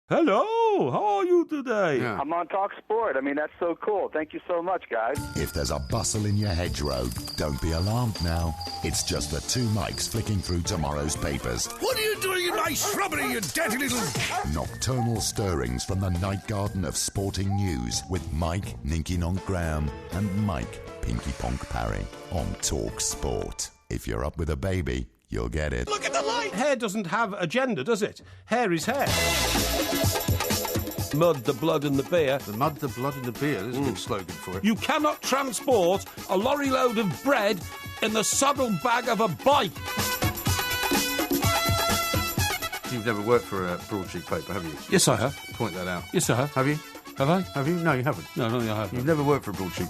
Hello, how are you today? Yeah. I'm on Talk Sport. I mean, that's so cool. Thank you so much, guys. If there's a bustle in your hedgerow, don't be alarmed now. It's just the two mics flicking through tomorrow's papers. What are you doing in my shrubbery, you dirty little... Nocturnal stirrings from the night garden of sporting news with Mike Ninky Nonk Graham and Mike Pinky Ponk Parry on Talk Sport. If you're up with a baby, you'll get it. Look at the light! Hair doesn't have a gender, does it? Hair is hair. Mud, the blood and the beer. The mud, the blood and the beer. There's a good slogan for it. You cannot transport a lorry load of bread in the saddlebag of a bike. You've never worked for a broadsheet paper, have you? Yes, I have. Point that out. Yes, I have. Have you? Have I? Have you? No, you haven't. No, I haven't. You've never worked for a broadsheet.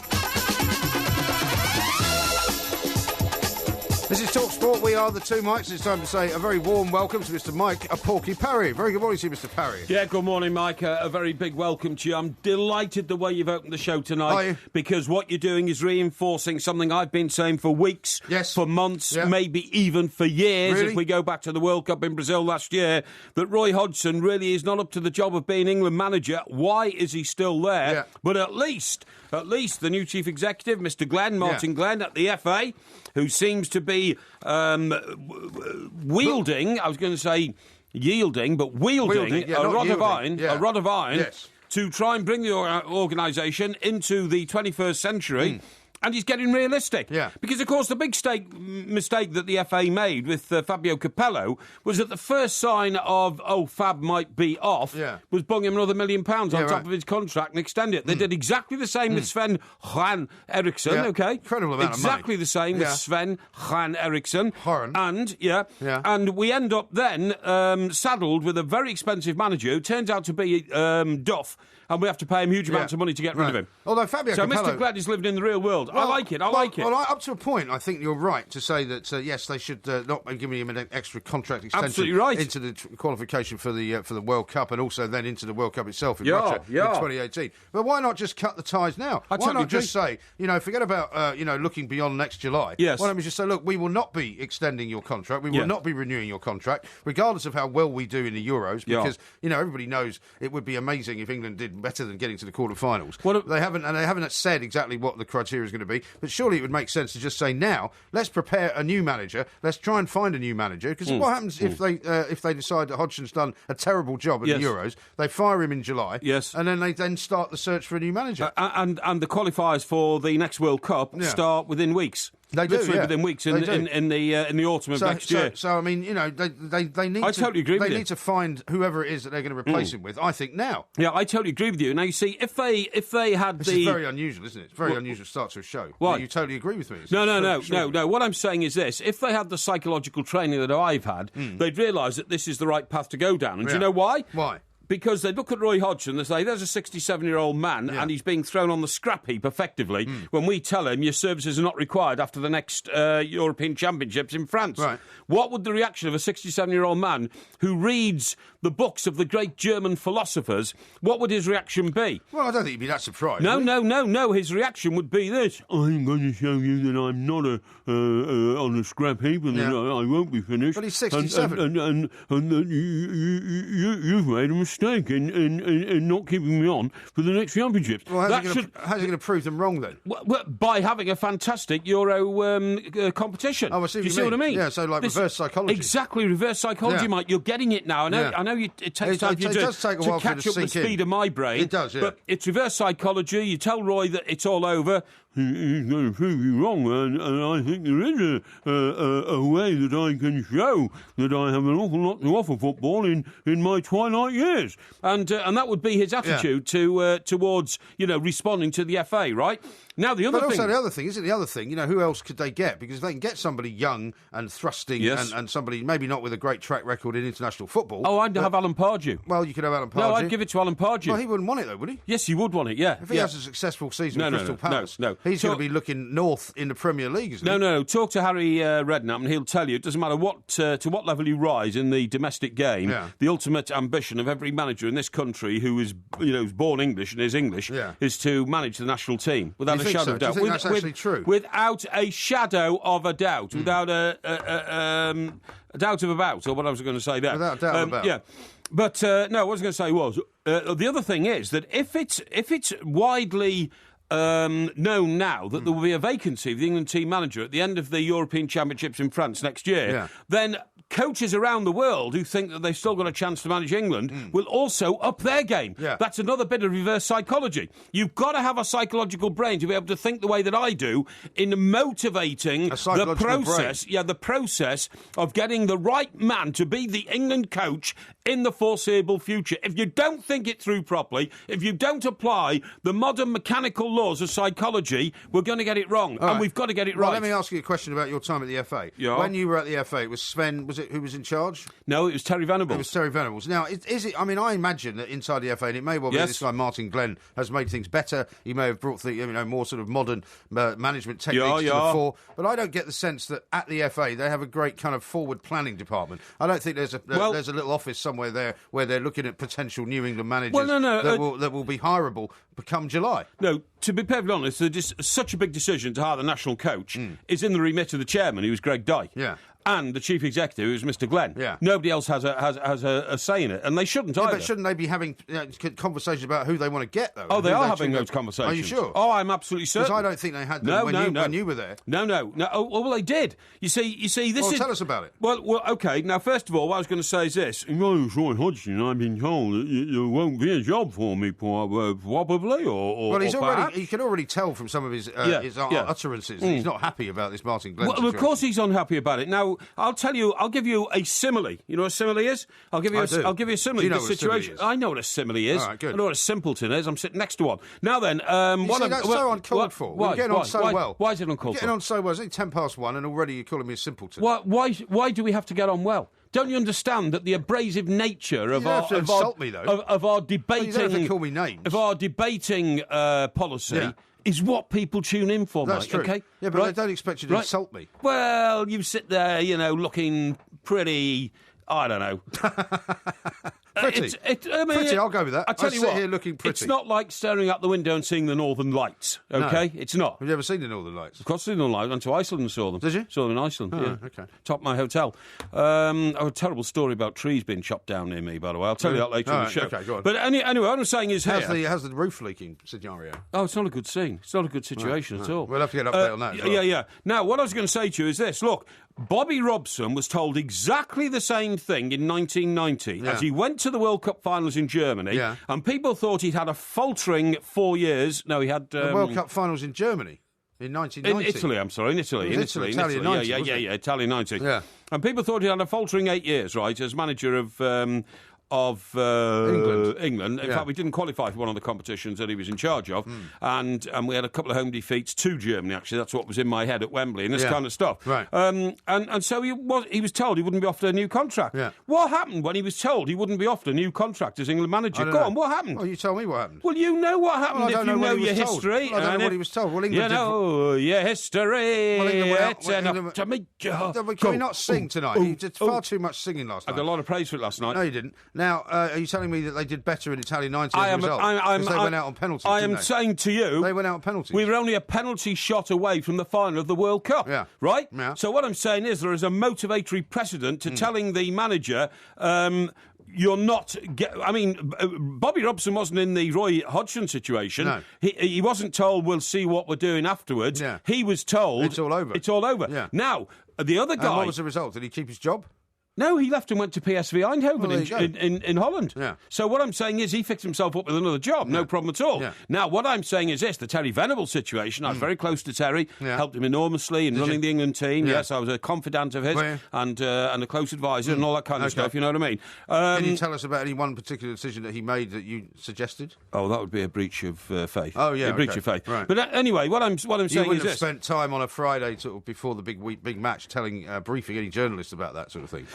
This is Talk Sport. We are the two mics. It's time to say a very warm welcome to Mr. Mike Porky Parry. Very good morning to you, Mr. Parry. Yeah, good morning, Mike. A very big welcome to you. I'm delighted the way you've opened the show tonight. Are you? Because what you're doing is reinforcing something I've been saying for weeks, Yes. for months, Yeah. maybe even for years, Really? if we go back to the World Cup in Brazil last year, that Roy Hodgson really is not up to the job of being England manager. Why is he still there? Yeah. But at least the new chief executive, Mr. Martin Glenn at the FA, who seems to be wielding, I was going to say yielding, but wielding yeah, a rod yielding. of iron, Yeah. a rod of iron, Yes. to try and bring the organisation into the 21st century. And he's getting realistic. Yeah. Because, of course, the big mistake that the FA made with Fabio Capello was that the first sign of, Fab might be off, was bung him another £1 million on top of his contract and extend it. They did exactly the same with Sven-Göran Eriksson, okay? Incredible amount of money. Exactly the same with Sven-Göran Eriksson. Horan. And we end up then saddled with a very expensive manager who turns out to be Duff, and we have to pay him huge amounts of money to get rid of him. Although Fabio So Capello... Mr. Glad is living in the real world. I like it. Well, up to a point, I think you're right to say that, yes, they should not be giving him an extra contract extension Absolutely right. into the qualification for the World Cup and also then into the World Cup itself in Russia in 2018. But why not just cut the ties now? Why not just say, forget about, looking beyond next July. Yes. Why don't we just say, look, we will not be extending your contract. We will not be renewing your contract, regardless of how well we do in the Euros, because, everybody knows it would be amazing if England did better than getting to the quarter-finals. They haven't said exactly what the criteria is going to be, but surely it would make sense to just say now, let's prepare a new manager, let's try and find a new manager, because what happens if they decide that Hodgson's done a terrible job at the Euros, they fire him in July, and then they start the search for a new manager. And the qualifiers for the next World Cup start within weeks. They do, literally within weeks in the autumn of next year. So I mean, they need. I totally agree with you. They need to find whoever it is that they're going to replace him with. I think now. Yeah, I totally agree with you. Now you see, if they had this is very unusual, isn't it? It's very unusual start to a show. Why? You totally agree with me? No. What I'm saying is this: if they had the psychological training that I've had, they'd realise that this is the right path to go down. And do you know why? Why? Because they look at Roy Hodgson and they say, there's a 67-year-old man and he's being thrown on the scrap heap effectively when we tell him your services are not required after the next European Championships in France. Right. What would the reaction of a 67-year-old man who reads the books of the great German philosophers, what would his reaction be? Well, I don't think he'd be that surprised. No. His reation would be this: I'm going to show you that I'm not on a scrap heap and that I won't be finished. But he's 67. And you've made a mistake in not keeping me on for the next championships. Well, how's he going to prove them wrong then? Well, by having a fantastic Euro competition. Oh, I see Do you see what I mean? Yeah, so like reverse psychology. Exactly, reverse psychology, Mike. You're getting it now. I know it takes time for you to catch up the speed of my brain. It does, yeah. But it's reverse psychology. You tell Roy that it's all over. He's going to prove you wrong, and I think there is a way that I can show that I have an awful lot to offer football in my twilight years, and that would be his attitude towards responding to the FA, right? Now the other thing, also the other thing, who else could they get? Because if they can get somebody young and thrusting and somebody maybe not with a great track record in international football. Oh, I'd have Alan Pardew. Well, you could have Alan Pardew. No, I'd give it to Alan Pardew. Well, he wouldn't want it though, would he? Yes, he would want it. Yeah. If he has a successful season with Crystal Palace, no. He's going to be looking north in the Premier League, isn't he? No. Talk to Harry Redknapp and he'll tell you it doesn't matter to what level you rise in the domestic game. Yeah. The ultimate ambition of every manager in this country who is born English and is English is to manage the national team without a shadow of doubt. Do you think that's actually true? Without a shadow of a doubt. Without a doubt of about, or what I was going to say there. Without a doubt of about. Yeah. But no, what I was going to say was the other thing is that if it's widely known now that there will be a vacancy of the England team manager at the end of the European Championships in France next year, then coaches around the world who think that they've still got a chance to manage England will also up their game. Yeah. That's another bit of reverse psychology. You've got to have a psychological brain to be able to think the way that I do in motivating the process. Brain. Yeah, the process of getting the right man to be the England coach in the foreseeable future. If you don't think it through properly, if you don't apply the modern mechanical laws of psychology, we're going to get it wrong, and we've got to get it right. Let me ask you a question about your time at the FA. Yeah. When you were at the FA, it was Sven, who was in charge? No, it was Terry Venables. It was Terry Venables. Now, is it? I mean, I imagine that inside the FA, and it may well be this guy Martin Glenn has made things better. He may have brought the more sort of modern management techniques to the fore. But I don't get the sense that at the FA they have a great kind of forward planning department. I don't think there's a little office somewhere there where they're looking at potential New England managers that will be hireable come July. No, to be perfectly honest, such a big decision to hire the national coach is in the remit of the chairman, who was Greg Dyer. Yeah. And the chief executive, who's Mr. Glenn. Yeah. Nobody else has a say in it, and they shouldn't either. But shouldn't they be having conversations about who they want to get, though? Oh, they are having those conversations. Are you sure? Oh, I'm absolutely certain. Because I don't think they had them when you were there. No. Oh, well, they did. You see, this is... tell us about it. Well, OK. Now, first of all, what I was going to say is this. Roy Hodgson, I've been told that there won't be a job for me, probably, or well, you can already tell from some of his utterances that he's not happy about this Martin Glenn situation. Of course he's unhappy about it. Now, I'll give you a simile. You know what a simile is? I'll give you a simile. Do you know what a simile is? I know what a simile is. All right, good. I know what a simpleton is. I'm sitting next to one. Now then, that's so uncalled for. We're getting on so well. Why is it uncalled for? Getting on so well. It's only 1:10 and already you're calling me a simpleton. Why do we have to get on well? Don't you understand that the abrasive nature of our debating... You don't have to call me names. Of our debating policy... is what people tune in for, That's Mike, true. OK? Yeah, but I don't expect you to insult me. Well, you sit there, looking pretty... I don't know. Pretty. Pretty, I'll go with that. I tell you what, here looking pretty. It's not like staring out the window and seeing the Northern Lights, OK? No. It's not. Have you ever seen the Northern Lights? Of course, the Northern Lights. I went to Iceland and saw them. Did you? Saw them in Iceland, yeah. OK. Top of my hotel. A terrible story about trees being chopped down near me, by the way. I'll tell you that later in the show. OK, go on. But anyway, what I'm saying is how's the roof leaking scenario? Oh, it's not a good scene. It's not a good situation at all. We'll have to get an update on that as well. Yeah. Now, what I was going to say to you is this. Look, Bobby Robson was told exactly the same thing in 1990 as he went to the World Cup finals in Germany, and people thought he'd had a faltering 4 years. No, he had... the World Cup finals in Germany in 1990? In Italy, I'm sorry, in Italy. Italian 90, yeah, Italian 90. Yeah. And people thought he had a faltering 8 years, right, as manager of England. In fact, we didn't qualify for one of the competitions that he was in charge of, and we had a couple of home defeats to Germany. Actually, that's what was in my head at Wembley and this kind of stuff. Right. And so he was told he wouldn't be offered a new contract. Yeah. What happened when he was told he wouldn't be offered a new contract as England manager? Go on, what happened? Well, you tell me what happened. Well, you know what happened if you know your history. Well, I don't know what he was told. Well, England your history. Can we not sing tonight? You did far too much singing last night. I got a lot of praise for it last night. No, you didn't. Now, are you telling me that they did better in Italian 90 as a result? Because they went out on penalties, didn't they? saying to you... They went out on penalties. We were only a penalty shot away from the final of the World Cup. Yeah. Right? Yeah. So what I'm saying is there is a motivatory precedent to telling the manager... you're not... Bobby Robson wasn't in the Roy Hodgson situation. No. He wasn't told, we'll see what we're doing afterwards. Yeah. He was told... It's all over. It's all over. Yeah. Now, the other guy... And what was the result? Did he keep his job? No, he left and went to PSV Eindhoven in Holland. Yeah. So what I'm saying is he fixed himself up with another job, no problem at all. Yeah. Now, what I'm saying is this, the Terry Venables situation, I was very close to Terry, helped him enormously in running the England team. Yeah. Yes, I was a confidant of his and a close advisor and all that kind of stuff, you know what I mean? Can you tell us about any one particular decision that he made that you suggested? Oh, that would be a breach of faith. Oh, yeah. A breach of faith. Right. But anyway, what I'm saying is this. You wouldn't have spent time on a Friday sort of before the big match briefing any journalists about that sort of thing?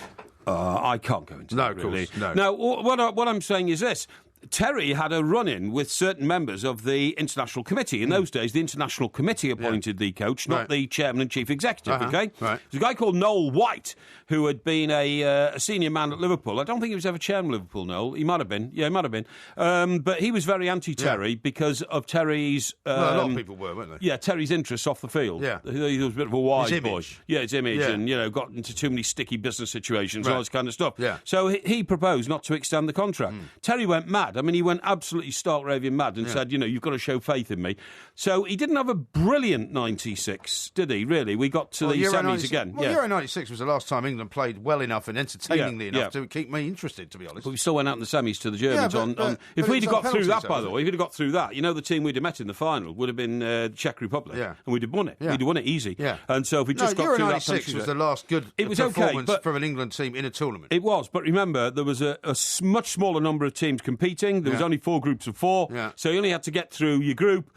I can't go into that, of course, really. No. Now, what I'm saying is this. Terry had a run-in with certain members of the International Committee. In those days, the International Committee appointed the coach, not the chairman and chief executive, OK? Right. There's a guy called Noel White, who had been a senior man at Liverpool. I don't think he was ever chairman of Liverpool, Noel. He might have been. Yeah, he might have been. But he was very anti-Terry because of Terry's... a lot of people were, weren't they? Yeah, Terry's interests off the field. Yeah. He was a bit of a wise boy. Yeah, his image, Yeah. and, got into too many sticky business situations and all this kind of stuff. Yeah. So he proposed not to extend the contract. Terry went mad. I mean, he went absolutely stark raving mad and said, you've got to show faith in me. So he didn't have a brilliant 96, did he, really? We got to the semis again. Well, Euro 96 was the last time England played well enough and entertainingly enough to keep me interested, to be honest. But we still went out in the semis to the Germans. If we'd have got through that, by the way, if we'd have got through that, the team we'd have met in the final would have been the Czech Republic. Yeah. And we'd have won it. Yeah. We'd have won it easy. Yeah. And so if we just got Euro through 96 that... was the last good performance from an England team in a tournament. It was, but remember, there was a much smaller number of teams competing. There was only 4 groups of 4. Yeah. So you only had to get through your group,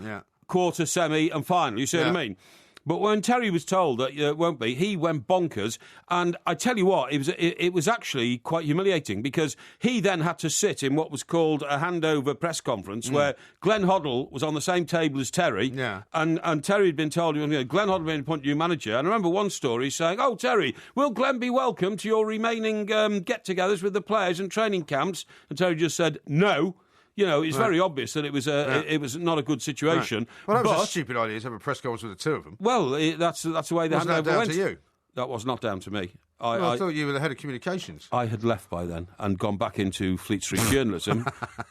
quarter, semi and final. You see what I mean? But when Terry was told that it won't be, he went bonkers. And I tell you what, it was actually quite humiliating because he then had to sit in what was called a handover press conference where Glenn Hoddle was on the same table as Terry. Yeah. And Terry had been told, Glenn Hoddle had been appointed new manager. And I remember one story saying, "Oh, Terry, will Glenn be welcome to your remaining get-togethers with the players and training camps?" And Terry just said, "No." It's very obvious that it was not a good situation. Right. Well, that was a stupid idea to have a press conference with the two of them. Well, that's the way the handover went. Was that down to you? That was not down to me. I thought you were the head of communications. I had left by then and gone back into Fleet Street journalism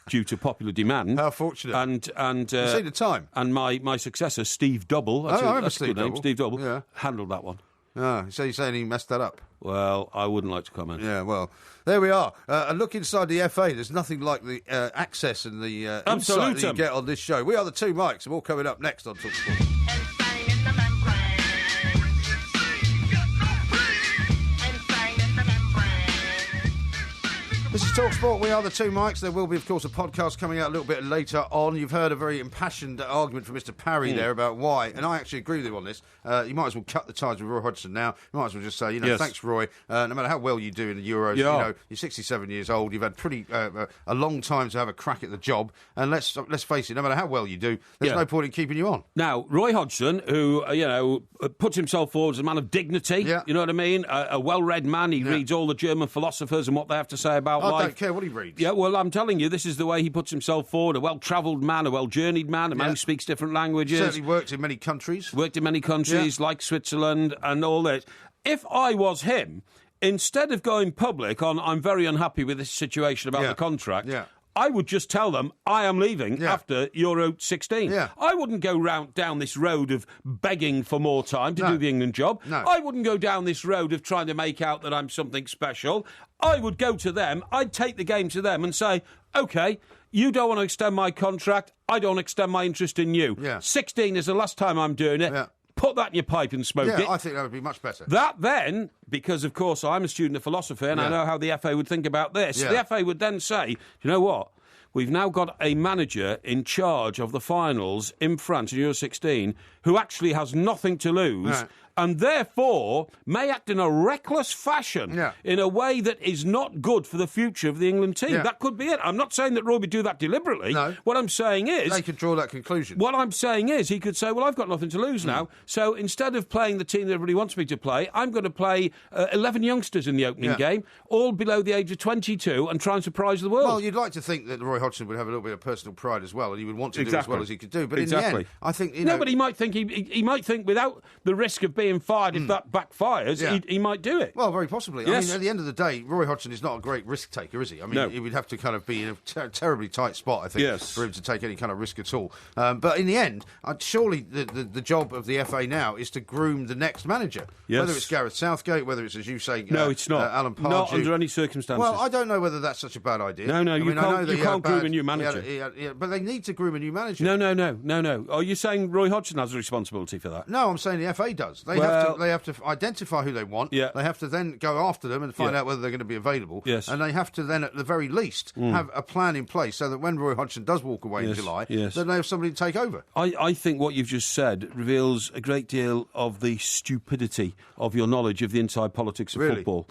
due to popular demand. How fortunate! And you see the time. And my successor, Steve Double, that's a good name, Steve Double, handled that one. Oh, so you're saying he messed that up? Well, I wouldn't like to comment. Yeah, well, there we are. A look inside the FA. There's nothing like the access and the insight that you get on this show. We are the two mics, and all coming up next on TalkSport. This is TalkSport. We are the two mics. There will be, of course, a podcast coming out a little bit later on. You've heard a very impassioned argument from Mr. Parry there about why, and I actually agree with him on this. You might as well cut the ties with Roy Hodgson now. You might as well just say, thanks, Roy. No matter how well you do in the Euros, you're 67 years old. You've had pretty a long time to have a crack at the job, and let's face it, no matter how well you do, there's no point in keeping you on. Now, Roy Hodgson, who puts himself forward as a man of dignity, you know what I mean, a well-read man. He reads all the German philosophers and what they have to say about I don't care what he reads. Yeah, well, I'm telling you, this is the way he puts himself forward. A well-travelled man, a well-journeyed man, a man who speaks different languages. Certainly worked in many countries. Like Switzerland and all that. If I was him, instead of going public on, I'm very unhappy with this situation about the contract, I would just tell them I am leaving after Euro 16. Yeah. I wouldn't go down this road of begging for more time to do the England job. No. I wouldn't go down this road of trying to make out that I'm something special. I would go to them, I'd take the game to them and say, OK, you don't want to extend my contract, I don't extend my interest in you. Yeah. 16 is the last time I'm doing it. Yeah. Put that in your pipe and smoke it. Yeah, I think that would be much better. That then, because of course I'm a student of philosophy and I know how the FA would think about this, the FA would then say, you know what? We've now got a manager in charge of the finals in France in Euro 16 who actually has nothing to lose and therefore may act in a reckless fashion in a way that is not good for the future of the England team. Yeah. That could be it. I'm not saying that Roy would do that deliberately. No. What I'm saying is... They could draw that conclusion. What I'm saying is he could say, well, I've got nothing to lose now, so instead of playing the team that everybody wants me to play, I'm going to play 11 youngsters in the opening game, all below the age of 22, and try and surprise the world. Well, you'd like to think that Roy Hodgson would have a little bit of personal pride as well, and he would want to do as well as he could do. But in the end, I think, No, but he might think he might think without the risk of being fired, if that backfires, he might do it. Well, very possibly. Yes. I mean, at the end of the day, Roy Hodgson is not a great risk taker, is he? I mean, he would have to kind of be in a terribly tight spot, I think, for him to take any kind of risk at all. But in the end, surely the job of the FA now is to groom the next manager. Yes. Whether it's Gareth Southgate, whether it's, as you say, no, it's not. Alan Pardew. Not under any circumstances. Well, I don't know whether that's such a bad idea. No, you can't groom a new manager. But they need to groom a new manager. No. Are you saying Roy Hodgson has a responsibility for that? No, I'm saying the FA does. They have to identify who they want. Yeah. They have to then go after them and find out whether they're going to be available. Yes. And they have to then, at the very least, have a plan in place so that when Roy Hodgson does walk away in July, then they have somebody to take over. I think what you've just said reveals a great deal of the stupidity of your knowledge of the inside politics of football.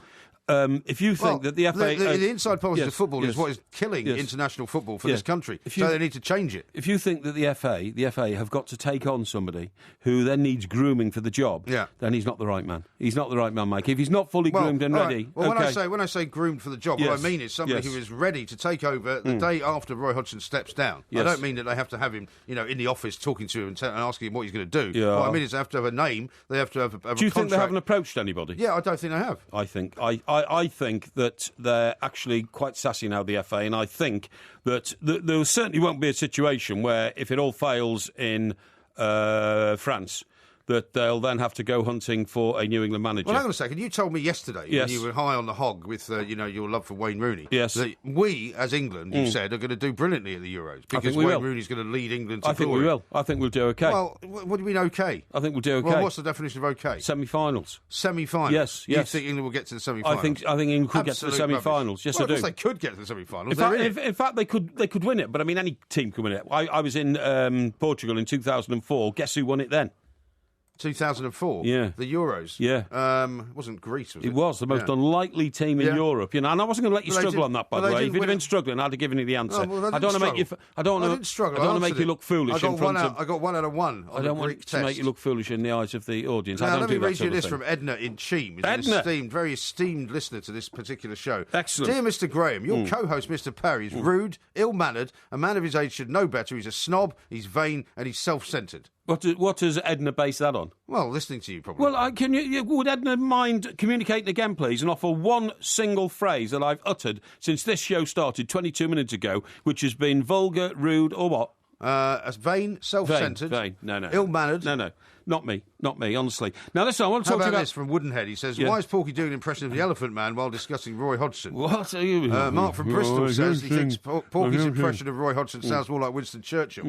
if you think that the FA... The inside politics of football is what is killing international football for this country, so they need to change it. If you think that the FA have got to take on somebody who then needs grooming for the job, then he's not the right man. He's not the right man, Mike. If he's not fully groomed and ready... Right. Well, when I say groomed for the job, what I mean is somebody who is ready to take over the day after Roy Hodgson steps down. I don't mean that they have to have him, in the office talking to him and asking him what he's going to do. What I mean is they have to have a name, they have to have a contract. Do you think they haven't approached anybody? Yeah, I don't think they have. I think that they're actually quite sassy now, the FA, and I think that there certainly won't be a situation where, if it all fails in France, that they'll then have to go hunting for a New England manager. Well, hang on a second. You told me yesterday, when you were high on the hog with, your love for Wayne Rooney, that we, as England, you said, are going to do brilliantly at the Euros because Wayne Rooney's going to lead England to glory. I think we will. I think we'll do okay. Well, what do you mean okay? I think we'll do okay. Well, what's the definition of okay? Semi-finals. Semi-finals? Yes. You think England will get to the semi-finals? I think England could get to the semi-finals. Yes, I do. Of course they could get to the semi-finals. In fact, they could win it, but I mean, any team could win it. I was in Portugal in 2004. Guess who won it then? 2004? Yeah. The Euros? Yeah. It wasn't Greece, was it? It was the most unlikely team in Europe. And I wasn't going to let you struggle on that, by the way. If you'd have been struggling, I'd have given you the answer. I don't want to make you look foolish in front of... I got 1 out of 1 on the Greek test. I don't want to make you look foolish in the eyes of the audience. Now, let me read you this from Edna in Cheam. He's an very esteemed listener to this particular show. Excellent. Dear Mr. Graham, your co-host, Mr. Parry, is rude, ill-mannered, a man of his age should know better. He's a snob, he's vain, and he's self-centred. What does Edna base that on? Well, listening to you, probably. Well, would Edna mind communicating again, please, and offer one single phrase that I've uttered since this show started 22 minutes ago, which has been vulgar, rude, or what? As vain, self-centred, vain. No. ill-mannered. No. Not me, honestly. Now, listen, I want to talk to you about... this from Woodenhead? He says, why is Porky doing an impression of the Elephant Man while discussing Roy Hodgson? What are you... Mark from Bristol says he thinks Porky's impression of Roy Hodgson sounds more like Winston Churchill.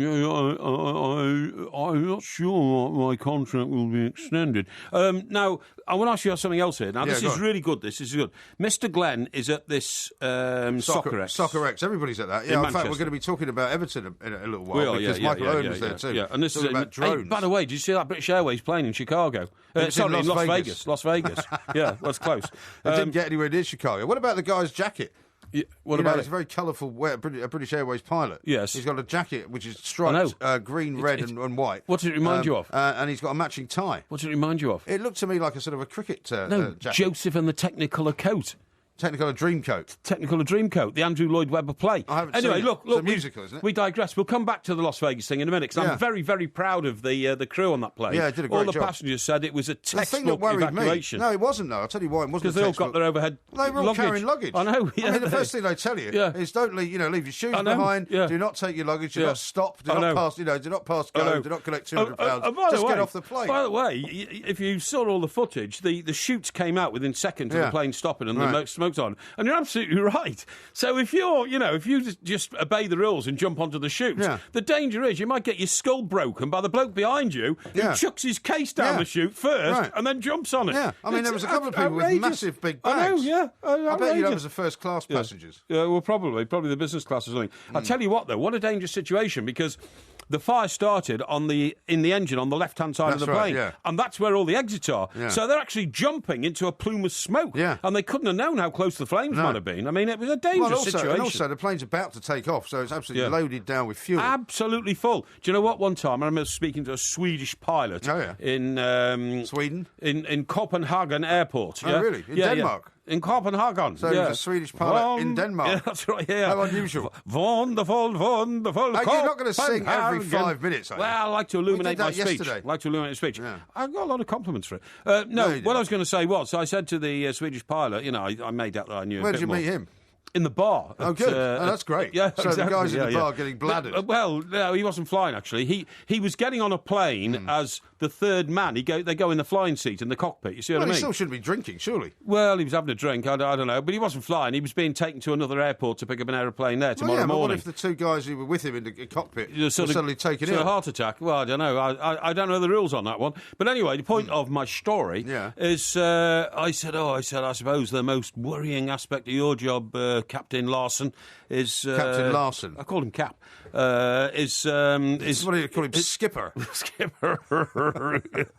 I'm not sure my contract will be extended. Now, I want to ask you something else here. Now, this is really good. This is good. Mr. Glenn is at this Soccer X. Soccer X. Everybody's at that. Yeah, in fact, we're going to be talking about Everton in a little while because Michael Owen was there too. Yeah, and this is about drones. Hey, by the way, did you see that British Airways plane in Chicago? Sorry, in Las Vegas. Las Vegas. Yeah, that's close. It didn't get anywhere near Chicago. What about the guy's jacket? Yeah, what about it? It's a very colourful British Airways pilot. Yes. He's got a jacket which is striped green, red and white. What does it remind you of? And he's got a matching tie. What does it remind you of? It looked to me like a sort of a cricket jacket. Joseph and the Technicolor Coat. Technicolor Dreamcoat, the Andrew Lloyd Webber play. I haven't seen it. Look, it's a musical, isn't it? We digress. We'll come back to the Las Vegas thing in a minute, because I'm very, very proud of the crew on that plane. Yeah, it did a great job. All the passengers said it was a textbook evacuation. No, it wasn't, though. I'll tell you why it wasn't. Because they all got their overhead luggage. They were all carrying luggage. I know. Yeah, I mean, the first thing they tell you is don't leave your shoes behind. Yeah. Do not take your luggage. Do not stop. Do not pass. Do not pass go. Do not collect £200. Just get off the plane. By the way, if you saw all the footage, the chutes came out within seconds of the plane stopping and the smoke's on, and you're absolutely right. So if you just obey the rules and jump onto the chute, the danger is you might get your skull broken by the bloke behind you who chucks his case down the chute first and then jumps on it. Yeah, I mean, there was a couple of people with massive big bags. I know, yeah. I bet you that was the first class passengers. Yeah, well, probably the business class or something. I'll tell you what, though, what a dangerous situation, because the fire started in the engine on the left-hand side of the plane, and that's where all the exits are. Yeah. So they're actually jumping into a plume of smoke, and they couldn't have known how close the flames might have been. I mean, it was a dangerous situation. And also, the plane's about to take off, so it's absolutely loaded down with fuel. Absolutely full. Do you know what? One time, I remember speaking to a Swedish pilot in Sweden, in Copenhagen Airport. Oh, really? In Denmark? In Copenhagen. So he was a Swedish pilot in Denmark. Yeah, that's right, yeah. How unusual. Wonderful. You're not going to sing every 5 minutes, are you? Well, I like to illuminate my speech. Yeah. I got a lot of compliments for it. No, what I was going to say was, I said to the Swedish pilot, I made out that I knew Where a bit did you more. meet him? In the bar. Oh, good. That's great. Yeah, so exactly. the guys in the bar getting bladdered. Well, no, he wasn't flying, actually. He was getting on a plane as the third man. They go in the flying seat in the cockpit. You see what I mean? He still shouldn't be drinking, surely. Well, he was having a drink. I don't know. But he wasn't flying. He was being taken to another airport to pick up an aeroplane there tomorrow morning. But what if the two guys who were with him in the cockpit were suddenly taken ill? A heart attack? Well, I don't know. I don't know the rules on that one. But anyway, the point of my story is I said, I suppose the most worrying aspect of your job, Captain Larson, is... Captain Larson? I call him Cap. What do you call him? Skipper? Skipper.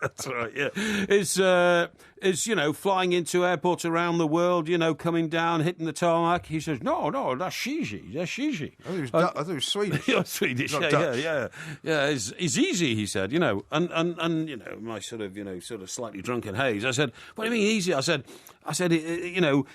That's right, yeah. is, flying into airports around the world, coming down, hitting the tarmac. He says, no, that's Shishi. That's Shishi. I thought he was Swedish. You're Swedish, yeah. It's easy, he said, and my sort of slightly drunken haze. I said, what do you mean easy? I said,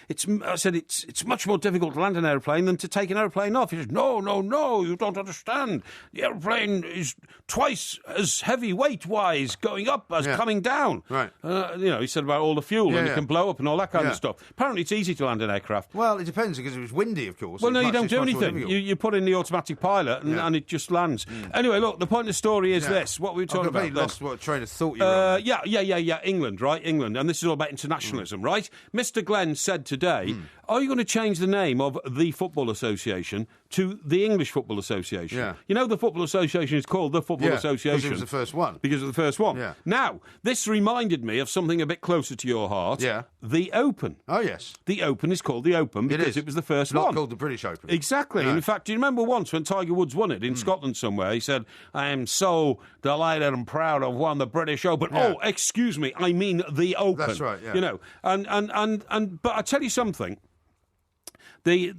it's much more difficult to land an aeroplane than to take an aeroplane off. He says, no, you don't understand. The aeroplane is twice as heavy weight-wise going up as coming down. Right. He said about all the fuel and it can blow up and all that kind of stuff. Apparently it's easy to land an aircraft. Well, it depends because it was windy, of course. Well, no, you don't do anything. You put in the automatic pilot and it just lands. Anyway, look, the point of the story is this. What were we talking about? I've lost what train of thought you were on. Yeah. England, right? England. And this is all about internationalism, right? Mr. Glenn said today, are you going to change the name of the Football Association to the English Football Association? Yeah. The Football Association is called the Football Association. Because it was the first one. Because of the first one. Yeah. Now, this reminded me of something a bit closer to your heart. Yeah. The Open. Oh, yes. The Open is called the Open because it was the first one. Not called the British Open. Exactly. No. And in fact, do you remember once when Tiger Woods won it in Scotland somewhere? He said, I am so delighted and proud to have won the British Open. Yeah. Oh, excuse me, I mean the Open. That's right, yeah. But I tell you something. The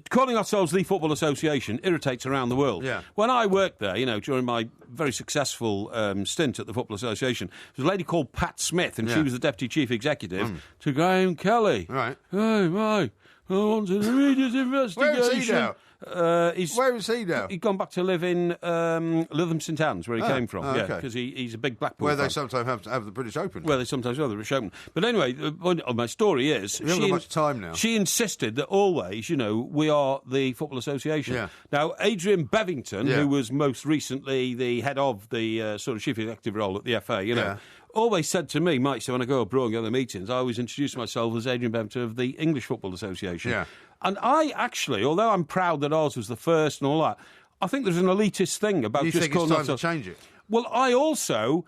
calling ourselves the Football Association irritates around the world. Yeah. When I worked there, during my very successful stint at the Football Association, there was a lady called Pat Smith, and she was the Deputy Chief Executive to Graham Kelly. Right. Hey, Mike, I want an immediate investigation. Where is he now? Where is he now? He'd gone back to live in Lytham St Anne's, where he came from. okay. Because he's a big Blackpool Where fan. they sometimes have the British Open. Where they sometimes have the British Open. But anyway, the point of my story is... We haven't got much time now. She insisted that always, we are the Football Association. Yeah. Now, Adrian Bevington, who was most recently the head of the sort of chief executive role at the FA, always said to me, Mike, so when I go abroad and go to the meetings, I always introduce myself as Adrian Bevington of the English Football Association. Yeah. And I actually, although I'm proud that ours was the first and all that, I think there's an elitist thing about just calling it's time to change it? Well, I also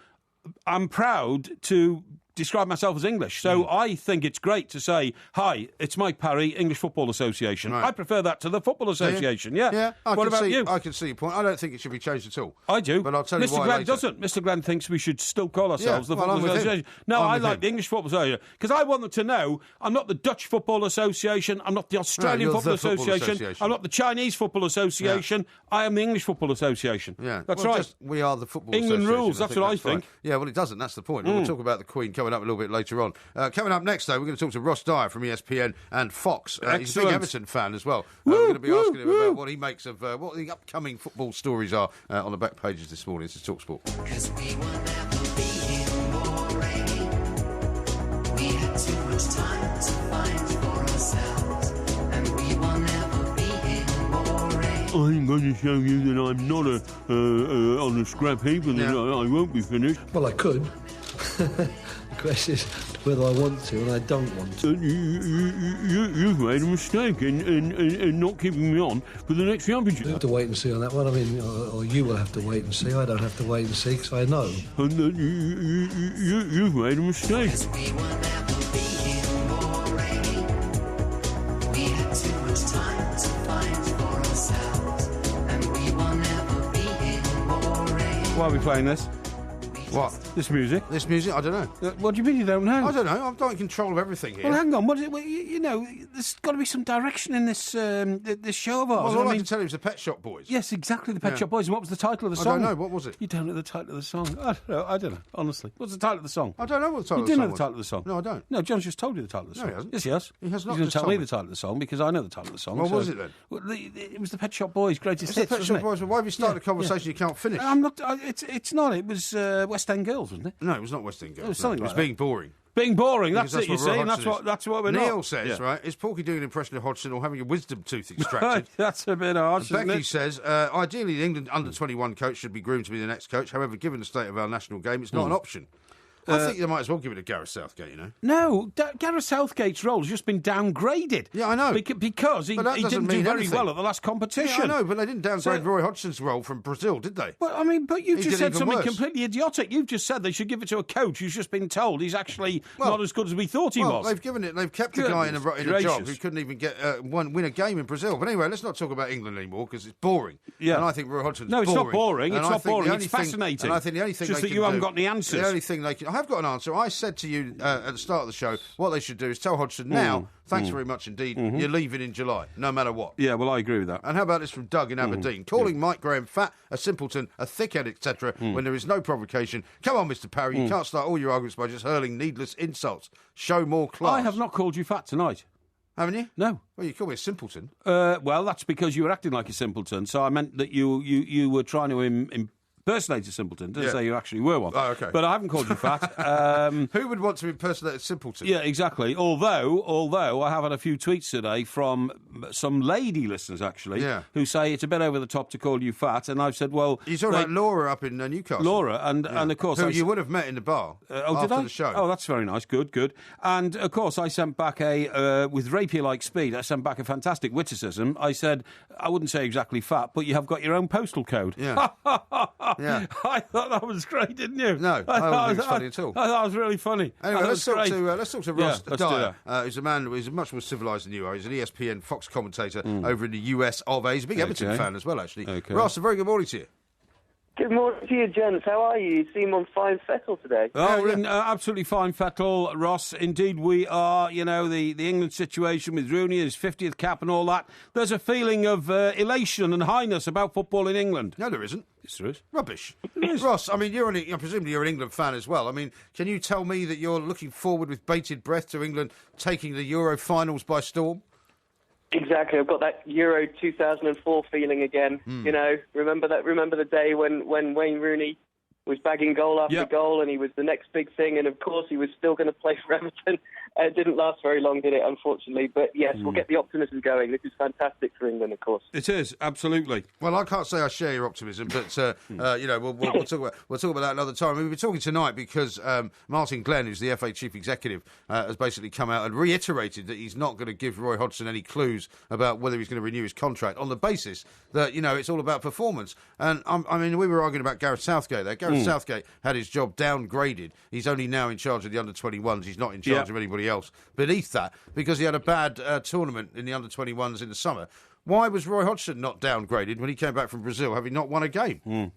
am proud to describe myself as English. So I think it's great to say, hi, it's Mike Parry, English Football Association. Right. I prefer that to the Football Association, Yeah, what about you? I can see your point. I don't think it should be changed at all. I do. But I'll tell you Mr. why Glenn later. doesn't. Mr. Glenn thinks we should still call ourselves the Football Association. No, I like the English Football Association. Because I want them to know I'm not the Dutch Football Association, I'm not the Australian Football Association, I'm not the Chinese Football Association, I am the English Football Association. Yeah. That's right. We are the Football Association. England rules, that's what I think. Right. Yeah, well, it doesn't. That's the point. We'll talk about the Queen coming up a little bit later on. Coming up next, though, we're going to talk to Ross Dyer from ESPN and Fox. He's a big Everton fan as well. We're going to be asking him about what he makes of what the upcoming football stories are on the back pages this morning. This is TalkSport. 'Cause we will never be in war, Ray. We had too much time to find for ourselves, and we will never be in war, Ray. I'm going to show you that I'm not on a scrap heap and that I won't be finished. Well, I could. The question is whether I want to and I don't want to. You've made a mistake in not keeping me on for the next championship. We'll have to wait and see on that one. I mean, or you will have to wait and see. I don't have to wait and see because I know. And you've made a mistake. 'Cause we will never be in war, Ray. We had too much time to find for ourselves, and we will never be in war, Ray. Why are we playing this? What? This music? This music? I don't know. What do you mean you don't know? I don't know. I'm not in control of everything here. Well, hang on. What is it? Well, there's got to be some direction in this this show of ours. Well, all I can tell you is the Pet Shop Boys. Yes, exactly, the Pet Shop Boys. And what was the title of the song? I don't know. What was it? You don't know the title of the song? I don't know, honestly. What's the title of the song? I don't know what the title of the the song song You do know the title of the song? No, I don't. No, John's just told you the title of the song. No, he hasn't. Yes, he has. He has not He's going to just tell told me me. the title of the song because I know the title of the song. What was it then? Well, it was the Pet Shop Boys' greatest It's hits, the Pet wasn't Shop it? Boys. Why have you started a conversation you can't finish? I'm not. It's not. It was West End Girls, wasn't it? No, it was not West End Girls. It was something It was like that. being boring. Being boring. That's Because it. You what see, Roy and Hodgson is. that's what we're Neil not. says, Yeah. right, is Porky doing an impression of Hodgson or having a wisdom tooth extracted? That's a bit harsh, isn't Becky it? says, ideally, the England under-21 coach should be groomed to be the next coach. However, given the state of our national game, it's not an option. I think they might as well give it to Gareth Southgate, you know. No, Gareth Southgate's role has just been downgraded. Yeah, I know. Because he But that didn't doesn't do mean very anything. well at the last competition. Yeah, I know, but they didn't downgrade So- Roy Hodgson's role from Brazil, did they? Well, I mean, but you've He just did said even something worse. completely idiotic. You've just said they should give it to a coach who's just been told he's actually not as good as we thought he was. They've kept a guy in a Goodness job who gracious. couldn't even get win a game in Brazil. But anyway, let's not talk about England anymore because it's boring. Yeah. And I think Roy Hodgson's No, it's boring. not boring. And It's I not think the boring. only It's thing- fascinating. And I think the only thing Just they that can you haven't do- got any answers. The only thing they can... have got an answer. I said to you at the start of the show, what they should do is tell Hodgson now, thanks very much indeed, you're leaving in July, no matter what. Yeah, well, I agree with that. And how about this from Doug in Aberdeen? Calling Mike Graham fat, a simpleton, a thickhead, etc., when there is no provocation. Come on, Mr. Parry, you can't start all your arguments by just hurling needless insults. Show more class. I have not called you fat tonight. Haven't you? No. Well, you call me a simpleton. Well, that's because you were acting like a simpleton, so I meant that you were trying to impersonate a simpleton. Didn't say you actually were one. Oh, okay. But I haven't called you fat. Who would want to impersonate a simpleton? Yeah, exactly. Although I have had a few tweets today from some lady listeners, actually, who say it's a bit over the top to call you fat, and I've said, well... You're talking about Laura up in Newcastle. Laura, and of course... Who you would have met in the bar after the show. Oh, that's very nice. Good. And, of course, I sent back with rapier-like speed, I sent back a fantastic witticism. I said, I wouldn't say exactly fat, but you have got your own postal code. Yeah. Yeah. I thought that was great, didn't you? No, I don't think it's funny at all. I thought it was really funny. Anyway, let's talk to Ross Dyer, who's a man who's much more civilised than you are. He's an ESPN Fox commentator over in the US of A. He's a big Everton fan as well, actually. Okay. Ross, a very good morning to you. Good morning to you, gents. How are you? You seem on fine fettle today. Oh, we're in absolutely fine fettle, Ross. Indeed, we are. You know, the England situation with Rooney, his 50th cap and all that. There's a feeling of elation and highness about football in England. No, there isn't. Yes, there is. Rubbish. Ross, I mean, presumably you're an England fan as well. I mean, can you tell me that you're looking forward with bated breath to England taking the Euro finals by storm? Exactly. I've got that Euro 2004 feeling again. You know, remember the day when Wayne Rooney was bagging goal after goal and he was the next big thing, and of course he was still going to play for Everton. It didn't last very long, did it, unfortunately? But yes, we'll get the optimism going. This is fantastic for England, of course. It is, absolutely. Well, I can't say I share your optimism, but you know, we'll talk about that another time. We've been talking tonight because Martin Glenn, who's the FA chief executive, has basically come out and reiterated that he's not going to give Roy Hodgson any clues about whether he's going to renew his contract on the basis that, you know, it's all about performance. And I mean, we were arguing about Gareth Southgate there. Gareth Southgate had his job downgraded. He's only now in charge of the under-21s. He's not in charge of anybody else beneath that because he had a bad tournament in the under-21s in the summer. Why was Roy Hodgson not downgraded when he came back from Brazil, having not won a game?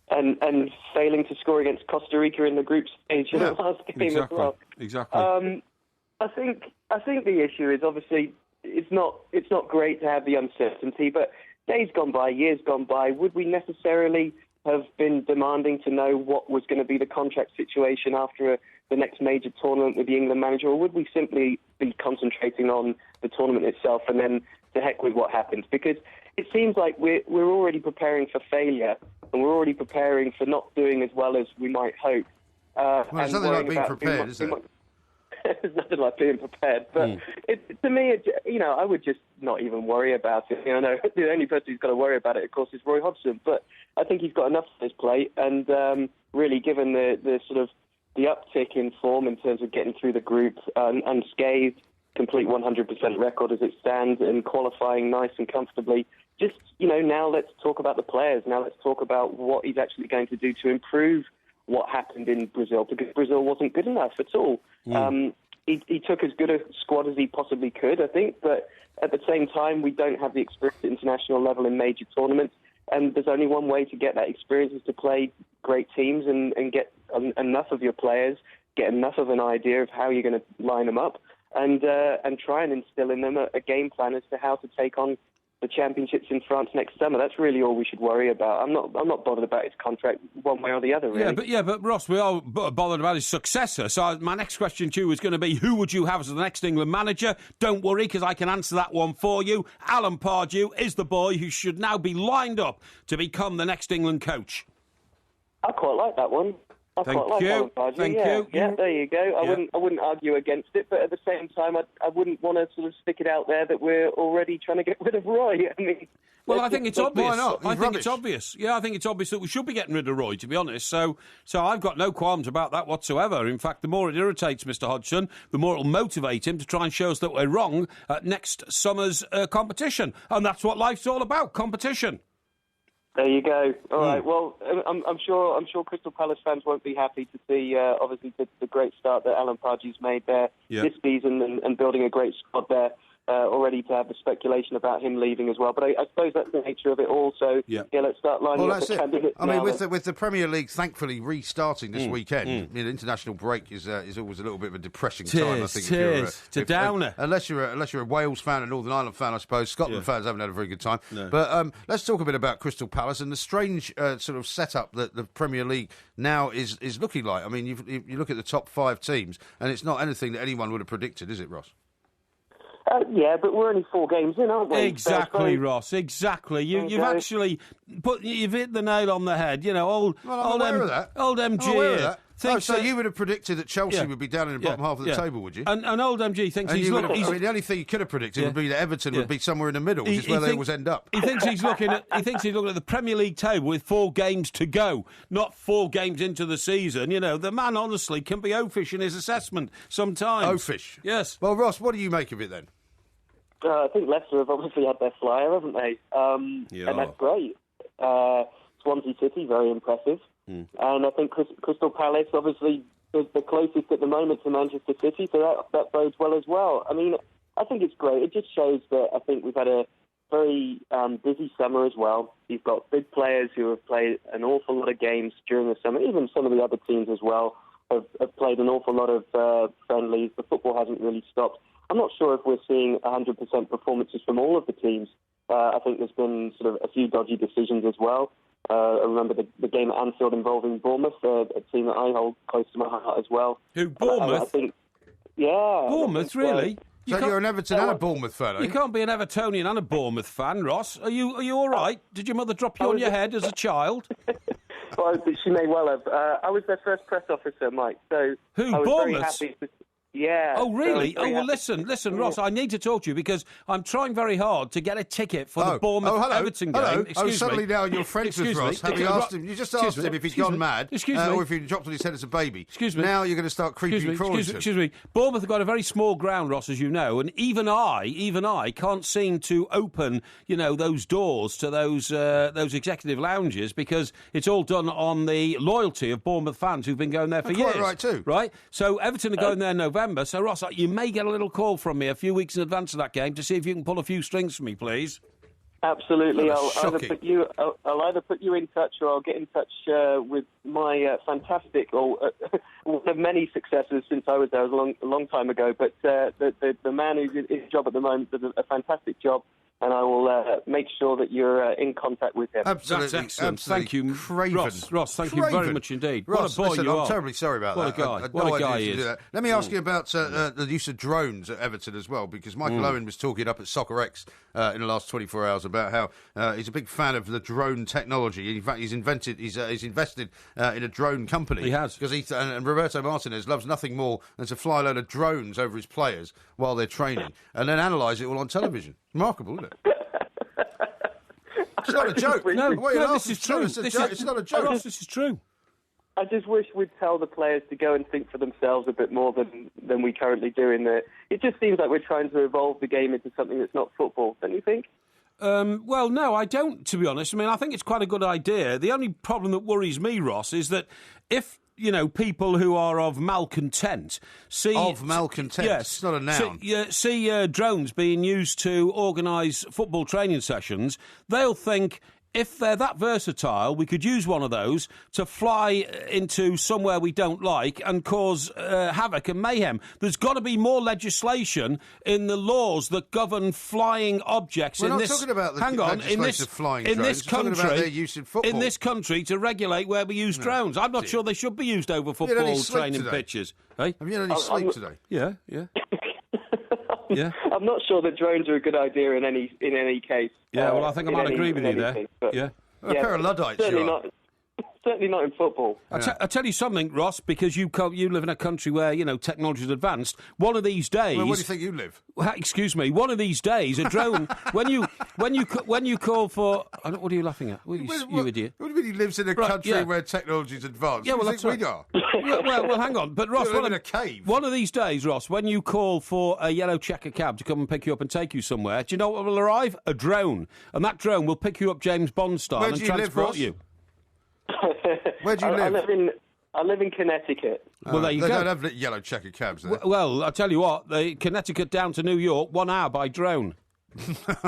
And failing to score against Costa Rica in the group stage in the last game as well. Exactly. I think the issue is obviously it's not great to have the uncertainty, but days gone by, years gone by, would we necessarily have been demanding to know what was going to be the contract situation after the next major tournament with the England manager, or would we simply be concentrating on the tournament itself and then to heck with what happens? Because it seems like we're already preparing for failure and we're already preparing for not doing as well as we might hope. Well, there's nothing like being prepared, is there? There's nothing like being prepared. But to me, I would just not even worry about it. You know, the only person who's got to worry about it, of course, is Roy Hodgson. But I think he's got enough on his plate. And really, given the sort of the uptick in form in terms of getting through the group, unscathed, complete 100% record as it stands, and qualifying nice and comfortably, just, now let's talk about the players. Now let's talk about what he's actually going to do to improve what happened in Brazil, because Brazil wasn't good enough at all. He took as good a squad as he possibly could, I think, but at the same time, we don't have the experience at international level in major tournaments, and there's only one way to get that experience is to play great teams and get enough of your players, get enough of an idea of how you're going to line them up, and try and instill in them a game plan as to how to take on the championships in France next summer. That's really all we should worry about. I'm not bothered about his contract one way or the other, really. But Ross, we are bothered about his successor. So my next question to you is going to be, who would you have as the next England manager? Don't worry, because I can answer that one for you. Alan Pardew is the boy who should now be lined up to become the next England coach. I quite like that one. Thank you. Thank you. Yeah, there you go. I wouldn't argue against it, but at the same time, I wouldn't want to sort of stick it out there that we're already trying to get rid of Roy. I mean, well, I think it's obvious. Why not? I think it's obvious. Yeah, I think it's obvious that we should be getting rid of Roy, to be honest. So I've got no qualms about that whatsoever. In fact, the more it irritates Mr. Hodgson, the more it'll motivate him to try and show us that we're wrong at next summer's competition. And that's what life's all about, competition. There you go. All right. Well, I'm sure Crystal Palace fans won't be happy to see, obviously, the great start that Alan Pardew's made there this season and building a great squad there. already to have the speculation about him leaving as well. But I suppose that's the nature of it all. So, let's start lining up the candidates now. I mean, with the Premier League thankfully restarting this weekend, the international break is always a little bit of a depressing time, I think. It's a downer. Unless you're a Wales fan, a Northern Ireland fan, I suppose. Scotland fans haven't had a very good time. No. But let's talk a bit about Crystal Palace and the strange sort of setup that the Premier League now is looking like. I mean, you look at the top 5 teams, and it's not anything that anyone would have predicted, is it, Ross? Yeah, but we're only 4 games in, aren't we? Exactly, Ross. Exactly. You've actually you've hit the nail on the head. You know, old MG. So you would have predicted that Chelsea would be down in the bottom half of the table, would you? And old MG thinks he's looking. The only thing you could have predicted would be that Everton would be somewhere in the middle, which is where they always end up. He thinks he's looking at the Premier League table with 4 games to go, not 4 games into the season. You know, the man honestly can be oafish in his assessment sometimes. Oafish? Yes. Well, Ross, what do you make of it then? I think Leicester have obviously had their flyer, haven't they? And that's great. Swansea City, very impressive. And I think Crystal Palace, obviously, is the closest at the moment to Manchester City, so that bodes well as well. I mean, I think it's great. It just shows that I think we've had a very busy summer as well. You've got big players who have played an awful lot of games during the summer. Even some of the other teams as well have played an awful lot of friendlies. The football hasn't really stopped. I'm not sure if we're seeing 100% performances from all of the teams. I think there's been sort of a few dodgy decisions as well. I remember the game at Anfield involving Bournemouth, a team that I hold close to my heart as well. Who, Bournemouth? I think, yeah. Bournemouth, really? So you're an Everton and a Bournemouth fan, are you? You can't be an Evertonian and a Bournemouth fan, Ross. Are you all right? Did your mother drop you on your head as a child? Well, she may well have. I was their first press officer, Mike. So who, I was Bournemouth? very happy. Yeah. Oh, really? Oh, well, listen, Ross, I need to talk to you because I'm trying very hard to get a ticket for the Bournemouth-Everton game. Excuse me. Suddenly now you're friends with Ross. You just asked him if he'd gone mad or if he'd dropped on his head as a baby. Excuse me. Now you're going to start creeping and crawling. Excuse me. Bournemouth have got a very small ground, Ross, as you know, and even I can't seem to open, those doors to those executive lounges because it's all done on the loyalty of Bournemouth fans who've been going there for years. Quite right, too. Right? So Everton are going there in November. So, Ross, you may get a little call from me a few weeks in advance of that game to see if you can pull a few strings for me, please. Absolutely. I'll either put you in touch or I'll get in touch with my fantastic, or one of many successors since I was there a long time ago. But the man who's in his job at the moment does a fantastic job. And I will make sure that you're in contact with him. Absolutely. That's excellent. Absolutely. Thank you, Craven. Ross, thank you very much indeed. Ross, what a boy listen, you are. I'm terribly sorry about that. What a guy he is. Let me ask you about the use of drones at Everton as well, because Michael Owen was talking up at Soccer X in the last 24 hours about how he's a big fan of the drone technology. In fact, he's invested in a drone company. He has. Because and Roberto Martinez loves nothing more than to fly a load of drones over his players while they're training and then analyse it all on television. Remarkable, isn't it? It's not a joke. No, this is true. It's not a joke. Ross, this is true. I just wish we'd tell the players to go and think for themselves a bit more than we currently do. It just seems like we're trying to evolve the game into something that's not football, don't you think? Well, no, I don't, to be honest. I mean, I think it's quite a good idea. The only problem that worries me, Ross, is that if people who are of malcontent see... Of malcontent? Yes. It's not a noun. See drones being used to organise football training sessions, they'll think... If they're that versatile, we could use one of those to fly into somewhere we don't like and cause havoc and mayhem. There's got to be more legislation in the laws that govern flying objects. We're not talking about the legislation of flying drones. We're talking about their use in football. In this country, to regulate where we use drones. I'm not sure they should be used over football training pitches. Hey? Have you had any sleep today? Yeah. Yeah. I'm not sure that drones are a good idea in any case. Yeah, well, I think I might agree with you there. Yeah. A pair of Luddites, certainly not in football. I'll tell you something, Ross, because you live in a country where, technology is advanced. One of these days... Well, where do you think you live? Excuse me. One of these days, a drone... when you call for... What are you laughing at? You idiot. What do you mean he lives in a country where technology is advanced? Yeah, well, that's right. We are. well, hang on. But, Ross... You live in a cave. One of these days, Ross, when you call for a yellow checker cab to come and pick you up and take you somewhere, do you know what will arrive? A drone. And that drone will pick you up James Bond style and transport you. Where do you live? I live in Connecticut. Well, there you go. They don't have yellow checkered cabs there. Well, I'll tell you what, the Connecticut down to New York, 1 hour by drone.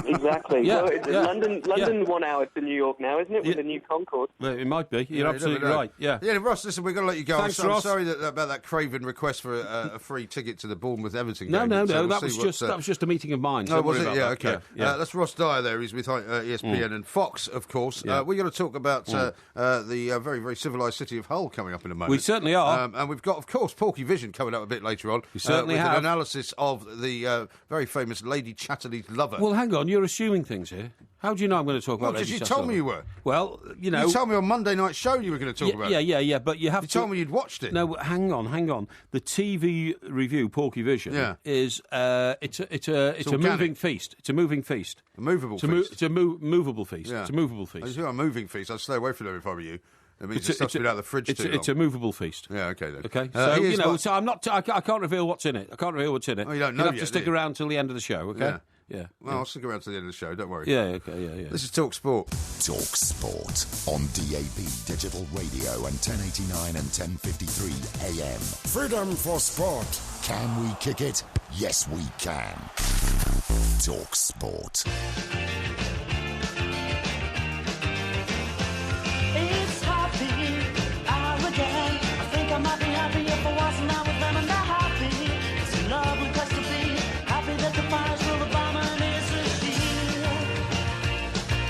Exactly. Yeah, Well, it's London 1 hour to New York now, isn't it, with the new Concorde? Well, it might be. You're absolutely right, yeah. Yeah, Ross, listen, we're going to let you go. Thanks, I'm Ross. sorry about that craven request for a free ticket to the Bournemouth-Everton No, game. no, So we'll that see was just a meeting of mine. No, Don't was worry it? Yeah, about that. okay. Yeah. That's Ross Dyer there. He's with ESPN and Fox, of course. Yeah. We're going to talk about the very, very civilised city of Hull coming up in a moment. We certainly are. And we've got, of course, Porky Vision coming up a bit later on. We certainly with have. an analysis of the very famous Lady Chatterley's lover. Well, hang on, you're assuming things here. How do you know I'm going to talk about because Lady you told Chatterley? me you were. Well, you know... You told me on Monday night show you were going to talk about it. Yeah, but you have You to... told me you'd watched it. No, hang on. The TV review, Porky Vision, is it's a moving feast. It's a moving feast. A movable feast. It's a movable feast. Yeah. It's a movable feast. If you're a moving feast, I'd stay away from them if I were you. I mean, the stuff's been out of the fridge too long. It's a movable feast. Yeah, okay then. Okay, so I'm not. I can't reveal what's in it. Oh, you don't know You'll have yet, to stick do you? around till the end of the show. Okay. Yeah. Well, I'll stick around to the end of the show. Don't worry. Yeah. Okay. This is Talk Sport. Talk Sport on DAB Digital Radio and 1089 and 1053 AM. Freedom for sport. Can we kick it? Yes, we can. Talk Sport. It's happy hour again. I think I might be happy if I wasn't out with them and they're happy. It's a lovely place to be. Happy that the fire's full of bomb and it's a shield.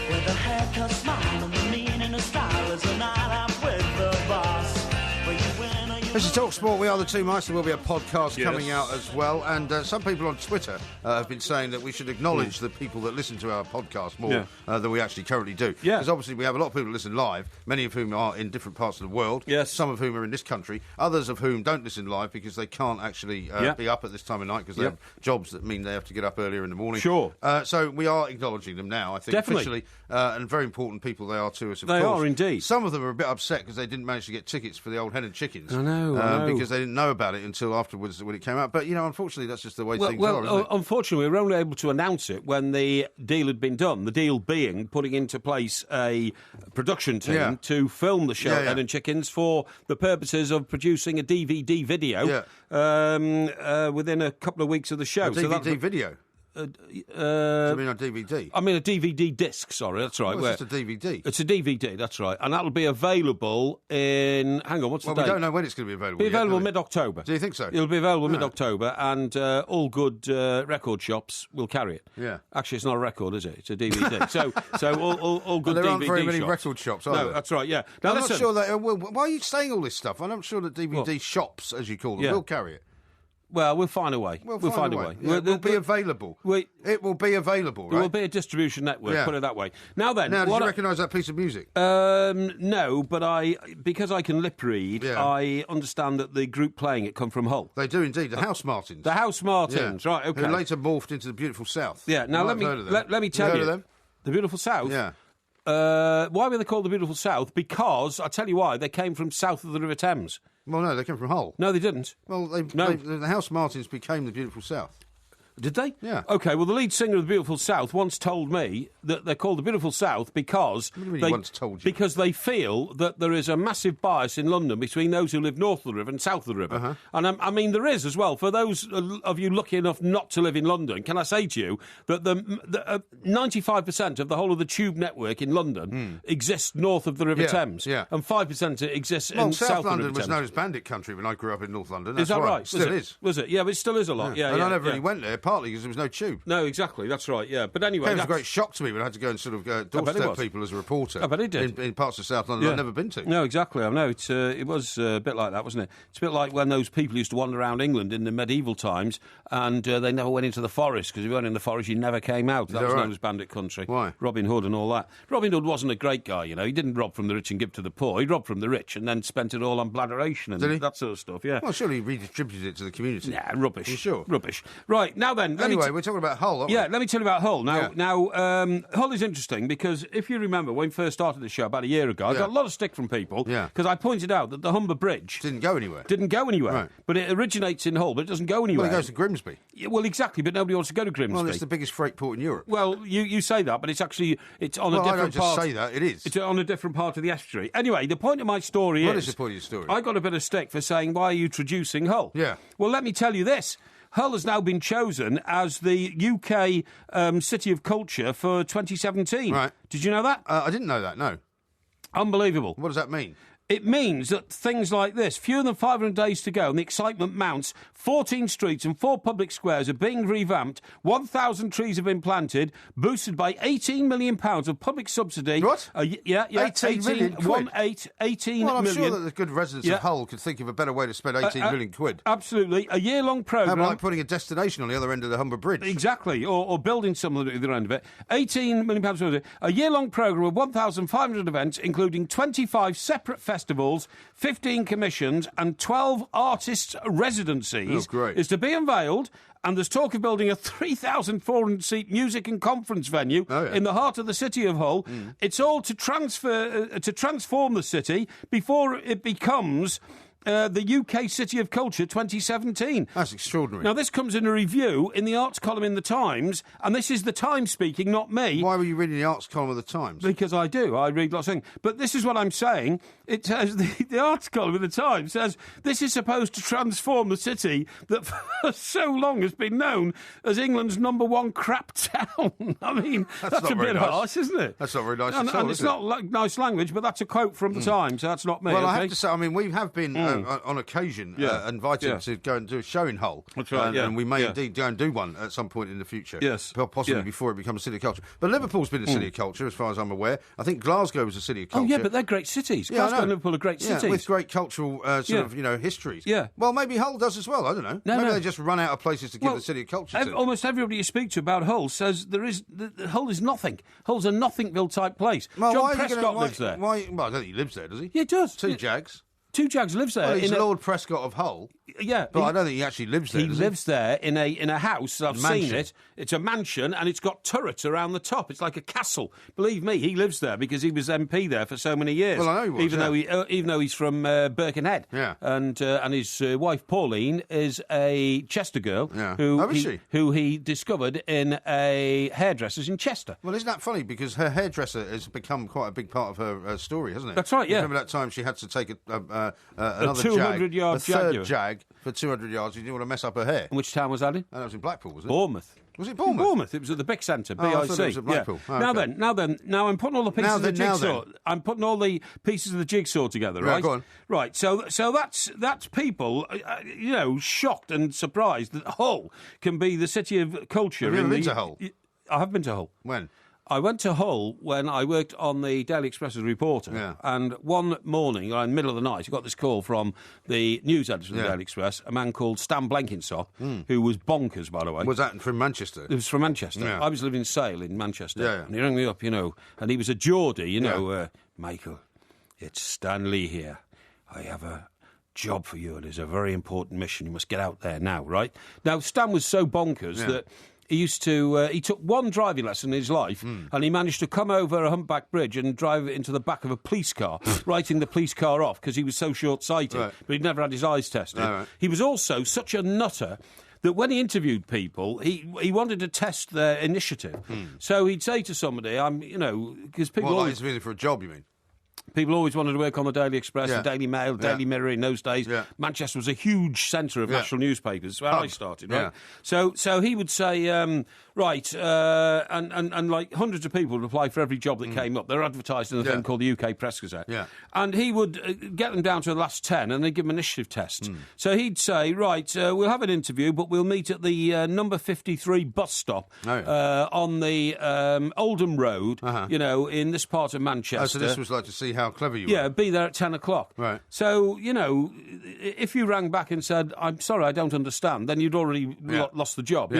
With a haircut, smile and the meaning of style is a night out with the boss. Where you win or you This is Talk Sport. We are the two mice. There will be a podcast Yes. coming out as well. And some people on Twitter have been saying that we should acknowledge the people that listen to our podcast more than we actually currently do. Yeah. Because obviously we have a lot of people that listen live, many of whom are in different parts of the world. Yes. Some of whom are in this country. Others of whom don't listen live because they can't actually be up at this time of night because they have jobs that mean they have to get up earlier in the morning. Sure. So we are acknowledging them now, I think, Definitely. officially. And very important people they are to us, of They course. are indeed. Some of them are a bit upset because they didn't manage to get tickets for the old Hen and Chickens. I know. Because they didn't know about it until afterwards when it came out. But, unfortunately, that's just the way things are, isn't it? Unfortunately, we were only able to announce it when the deal had been done. The deal being putting into place a production team to film the show Hen and Chickens for the purposes of producing a DVD video within a couple of weeks of the show. A DVD video? Do you mean on DVD? I mean a DVD disc, sorry, that's right. Well, it's just a DVD. It's a DVD, that's right. And that'll be available in... Hang on, what's the date? We don't know when it's going to be available. It'll be available yet, mid-October. Do you think so? It'll be available mid-October, and all good record shops will carry it. Yeah. Actually, it's not a record, is it? It's a DVD. so all good DVD shops. There aren't very many record shops, are No, there? that's right, yeah. Now, I'm listen, not sure that... why are you saying all this stuff? I'm not sure that DVD shops, as you call them, will carry it. Well, we'll find a way. We'll find a way. Yeah, it will be available. It will be available, right? There will be a distribution network, put it that way. Now then... Now, did you recognise that piece of music? No, but because I can lip read, I understand that the group playing it come from Hull. They do indeed. The House Martins. The House Martins, right, okay. Who later morphed into the Beautiful South. Yeah, now let me tell you. Heard of them? The Beautiful South? Yeah. Why were they called the Beautiful South? Because, I'll tell you why, they came from south of the River Thames. Well, no, they came from Hull. No, they didn't. Well, the House Martins became the Beautiful South. Did they? Yeah. Okay, well, the lead singer of the Beautiful South once told me that they're called the Beautiful South because... What do you mean he once told you? Because they feel that there is a massive bias in London between those who live north of the river and south of the river. Uh-huh. And I mean, there is as well. For those of you lucky enough not to live in London, can I say to you that the 95% of the whole of the tube network in London exists north of the River Thames. Yeah. And 5% exists in Well, south South of the London River was Thames. known as Bandit Country when I grew up in North London. Is that right? Still is. Was it? Yeah, but it still is a lot. Yeah, and I never really went there, partly because there was no tube. No, exactly, that's right, yeah. But anyway... It was a great shock to me when I had to go and sort of doorstep people as a reporter. I bet it did. In parts of South London I'd never been to. No, exactly, I know. It was a bit like that, wasn't it? It's a bit like when those people used to wander around England in the medieval times and they never went into the forest, because if you weren't in the forest, you never came out. That was known as Bandit Country. Why? Robin Hood and all that. Robin Hood wasn't a great guy, you know. He didn't rob from the rich and give to the poor. He robbed from the rich and then spent it all on bladderation and that sort of stuff, yeah. Well, surely he redistributed it to the community. Nah, rubbish. Are you sure? Rubbish. Right, now then... Anyway, we're talking about Hull, aren't we? Yeah, let me tell you about Hull. Now, Hull is interesting because if you remember when we first started the show about a year ago, I got a lot of stick from people because I pointed out that the Humber Bridge... Didn't go anywhere. Right. But it originates in Hull, but it doesn't go anywhere. Well, it goes to Grimsby. Yeah, well, exactly, but nobody wants to go to Grimsby. Well, it's the biggest freight port in Europe. Well, you say that, but it's actually... It's on a different I don't just part... say that, it is. It's on a different part of the estuary. Anyway, the point of my story What is the point of your story? I got a bit of stick for saying, why are you traducing Hull? Yeah. Well, let me tell you this. Hull has now been chosen as the UK City of Culture for 2017. Right. Did you know that? I didn't know that, no. Unbelievable. What does that mean? It means that things like this, fewer than 500 days to go, and the excitement mounts. 14 streets and 4 public squares are being revamped. 1,000 trees have been planted, boosted by £18 million of public subsidy. What? 18 million quid? 18 Well, I'm million. sure that the good residents of Hull could think of a better way to spend 18 million quid. Absolutely. A year-long How programme. about like putting a destination on the other end of the Humber Bridge? Exactly, or building something at the other end of it. £18 million. A year-long programme of 1,500 events, including 25 separate festivals, 15 commissions and 12 artists' residencies is to be unveiled, and there's talk of building a 3,400-seat music and conference venue in the heart of the city of Hull. It's all to transform the city before it becomes... the UK City of Culture 2017. That's extraordinary. Now, this comes in a review in the arts column in the Times, and this is the Times speaking, not me. Why were you reading the arts column of the Times? Because I do. I read lots of things. But this is what I'm saying. It says, the arts column of the Times says, this is supposed to transform the city that for so long has been known as England's #1 crap town. I mean, that's a bit harsh, isn't it? That's not very nice and, at all, and it's not nice language, but that's a quote from the Times, so that's not me. Well, okay? I have to say, I mean, we have been, on occasion, invited to go and do a show in Hull. That's right, and we may indeed go and do one at some point in the future. Yes. Possibly before it becomes a city of culture. But Liverpool's been a city of culture, as far as I'm aware. I think Glasgow was a city of culture. Oh, yeah, but they're great cities. Yeah, Glasgow and Liverpool are great cities. With great cultural histories. Yeah. Well, maybe Hull does as well, I don't know. Maybe they just run out of places to give the city of culture to. Almost everybody you speak to about Hull says Hull is nothing. Hull's a Nothingville type place. Well, John Prescott lives there. Well, I don't think he lives there, does he? Yeah, he does. Two Jags. Two Jags lives there. Well, he's Lord Prescott of Hull. Yeah, but I don't think he actually lives there. He lives there in a house. I've seen it. It's a mansion, and it's got turrets around the top. It's like a castle. Believe me, he lives there because he was MP there for so many years. Well, I know he was. Even though he's from Birkenhead. Yeah. And his wife Pauline is a Chester girl. Yeah. Who he discovered in a hairdresser's in Chester. Well, isn't that funny? Because her hairdresser has become quite a big part of her story, hasn't it? That's right. Yeah. Remember that time she had to take another 200-yard third jag for 200 yards. She didn't want to mess up her hair. And which town was that in? And that was in Blackpool, wasn't it? Bournemouth. Was it Bournemouth? Bournemouth. It was at the Bic Centre, BIC. I thought it was at Blackpool. Yeah. Oh, okay. Now I'm putting all the pieces of the jigsaw. I'm putting all the pieces of the jigsaw together, right? Go on. Right. So that's people, shocked and surprised that Hull can be the city of culture. Have you ever been to Hull? I have been to Hull. When? I went to Hull when I worked on the Daily Express as a reporter, and one morning, in the middle of the night, I got this call from the news editor of the Daily Express, a man called Stan Blenkinsop, who was bonkers, by the way. Was that from Manchester? It was from Manchester. Yeah. I was living in Sale in Manchester, and he rang me up, and he was a Geordie, Michael, it's Stan Lee here. I have a job for you, and it's a very important mission. You must get out there now, right? Now, Stan was so bonkers that... He took one driving lesson in his life, and he managed to come over a humpback bridge and drive it into the back of a police car, writing the police car off because he was so short-sighted, but he'd never had his eyes tested. He was also such a nutter that when he interviewed people, he wanted to test their initiative. So he'd say to somebody, because people... Well, like he's really for a job, you mean? People always wanted to work on the Daily Express, the Daily Mail, Daily Mirror in those days. Yeah. Manchester was a huge centre of national newspapers. That's where I started, right? Yeah. So he would say, and like hundreds of people would apply for every job that came up. They're advertised in a thing called the UK Press Gazette. Yeah. And he would get them down to the last 10 and they'd give them initiative tests. So he'd say, we'll have an interview, but we'll meet at the number 53 bus stop on the Oldham Road, in this part of Manchester. Oh, so this was like to see how clever you were. Yeah, be there at 10 o'clock. Right. So, if you rang back and said, I'm sorry, I don't understand, then you'd already lost the job,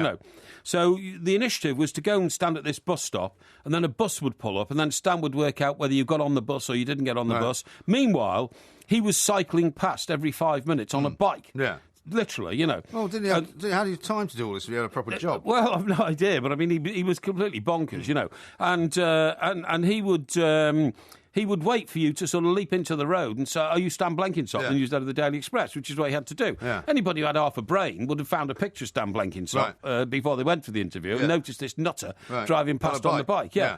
So the initiative was to go and stand at this bus stop, and then a bus would pull up, and then Stan would work out whether you got on the bus or you didn't get on the bus. Meanwhile, he was cycling past every 5 minutes on a bike. Yeah. literally, you know. Well, didn't he have, how did he have time to do all this if he had a proper job? Well, I've no idea, but I mean, he was completely bonkers, you know. And he would... he would wait for you to sort of leap into the road and say, "Are you Stan Blenkinsop?" and use that of the Daily Express, which is what he had to do. Yeah. Anybody who had half a brain would have found a picture of Stan Blenkinsop before they went for the interview and noticed this nutter driving past on the bike. Yeah.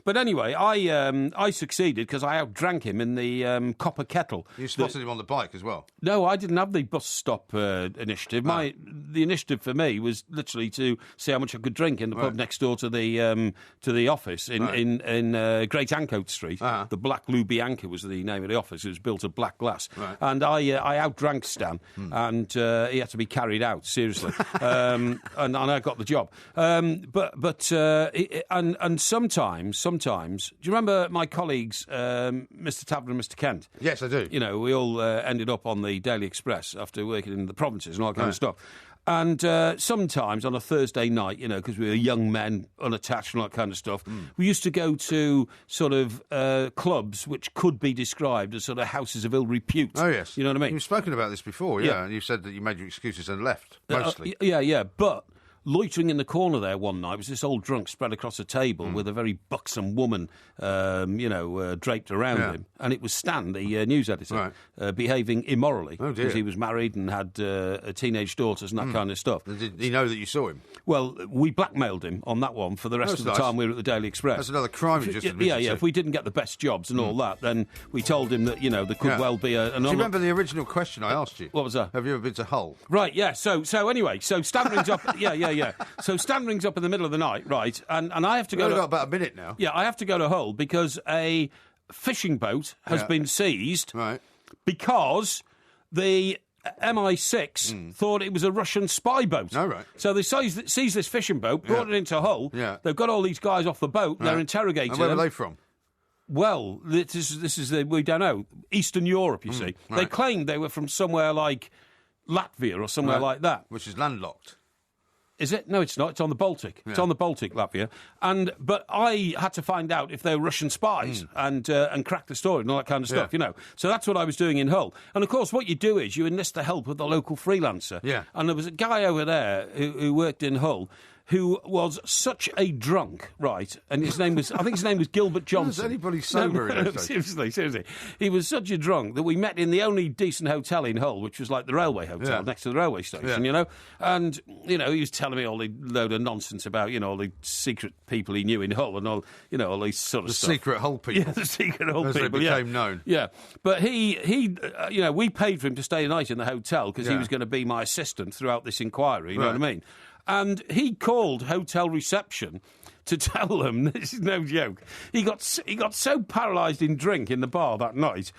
But anyway, I succeeded because I outdrank him in the copper kettle. You spotted him on the bike as well? No, I didn't have the bus stop initiative. The initiative for me was literally to see how much I could drink in the pub next door to the office in Great Ancoat Street. The Black Lubianca was the name of the office. It was built of black glass. And I outdrank Stan, and he had to be carried out, seriously. And I got the job. And sometimes, do you remember my colleagues, Mr. Tavener and Mr. Kent? Yes, I do. You know, we all ended up on the Daily Express after working in the provinces and all that kind of stuff. And sometimes on a Thursday night, you know, because we were young men, unattached and all that kind of stuff, we used to go to sort of clubs which could be described as sort of houses of ill repute. Oh, yes. You know what I mean? You've spoken about this before, and you said that you made your excuses and left, mostly. But loitering in the corner there one night was this old drunk spread across a table with a very buxom woman, draped around him. And it was Stan, the news editor, behaving immorally because he was married and had teenage daughters and that kind of stuff. Did he know that you saw him? Well, we blackmailed him on that one for the rest of the time we were at the Daily Express. That's another crime you just admitted to. If we didn't get the best jobs and all that, then we told him that, you know, there could well be an... Do you remember the original question I asked you? What was that? Have you ever been to Hull? Right, yeah. So anyway, Stan rings up... So Stan rings up in the middle of the night, right, and I have to go... We've got about a minute now. Yeah, I have to go to Hull because a fishing boat has been seized because the MI6 thought it was a Russian spy boat. Oh, right. So they seized this fishing boat, brought it into Hull. Yeah. They've got all these guys off the boat, they're interrogating And where them. were they from? Well, this is we don't know. Eastern Europe, you see. They claimed they were from somewhere like Latvia or somewhere like that. Which is landlocked. Is it? No, it's not. It's on the Baltic. It's on the Baltic, Latvia. But I had to find out if they were Russian spies and crack the story and all that kind of stuff, you know. So that's what I was doing in Hull. And, of course, what you do is you enlist the help of the local freelancer. Yeah. And there was a guy over there who worked in Hull who was such a drunk, right? And his name was Gilbert Johnson. Was anybody sober in those days? Seriously. He was such a drunk that we met in the only decent hotel in Hull, which was like the railway hotel next to the railway station, you know? And, you know, he was telling me all the load of nonsense about, you know, all the secret people he knew in Hull and all, you know, all these sort of stuff. The secret Hull people. Yeah, the secret Hull As people, they became known. Yeah. But he you know, we paid for him to stay a night in the hotel because he was going to be my assistant throughout this inquiry, you know what I mean? And he called hotel reception to tell them, this is no joke, he got so paralysed in drink in the bar that night.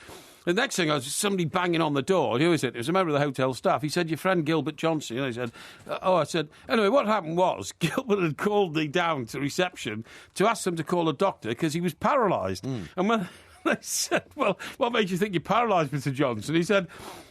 The next thing, I was somebody banging on the door. Who is it? It was a member of the hotel staff. He said, "Your friend Gilbert Johnson." You know, he said, I said, anyway, what happened was Gilbert had called me down to reception to ask them to call a doctor because he was paralysed. And when they said, "Well, what made you think you're paralysed, Mr. Johnson?" He said,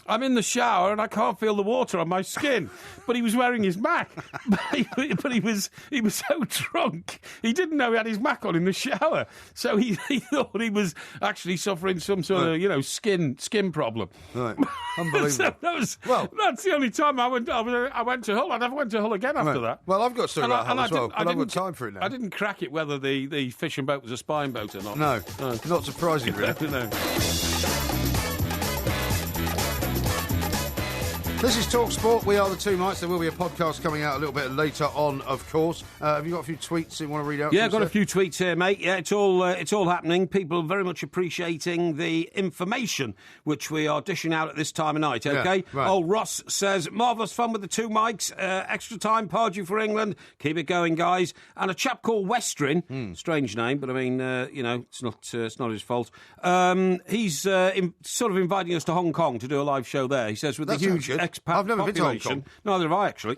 "I'm in the shower and I can't feel the water on my skin." But he was wearing his Mac. But he was so drunk, he didn't know he had his Mac on in the shower. So he thought he was actually suffering some sort of, you know, skin problem. Right. Unbelievable. So that's the only time I went to Hull. I never went to Hull again after that. Well, I've got a story about Hull as well, but I've got time for it now. I didn't crack it whether the fishing boat was a spying boat or not. No. Not surprising, really. No. This is Talk Sport. We are the Two Mites. There will be a podcast coming out a little bit later on, of course. Have you got a few tweets you want to read out? Yeah, I've got a few tweets here, mate. Yeah, it's all happening. People are very much appreciating the information which we are dishing out at this time of night, OK? Yeah, right. Old Ross says, marvellous fun with the Two Mics. Extra time, Pardew for England. Keep it going, guys. And a chap called Westrin, strange name, but I mean, you know, it's not his fault. He's sort of inviting us to Hong Kong to do a live show there. He says, with the huge expat I've never been to Hong population. Kong. Neither have I, actually.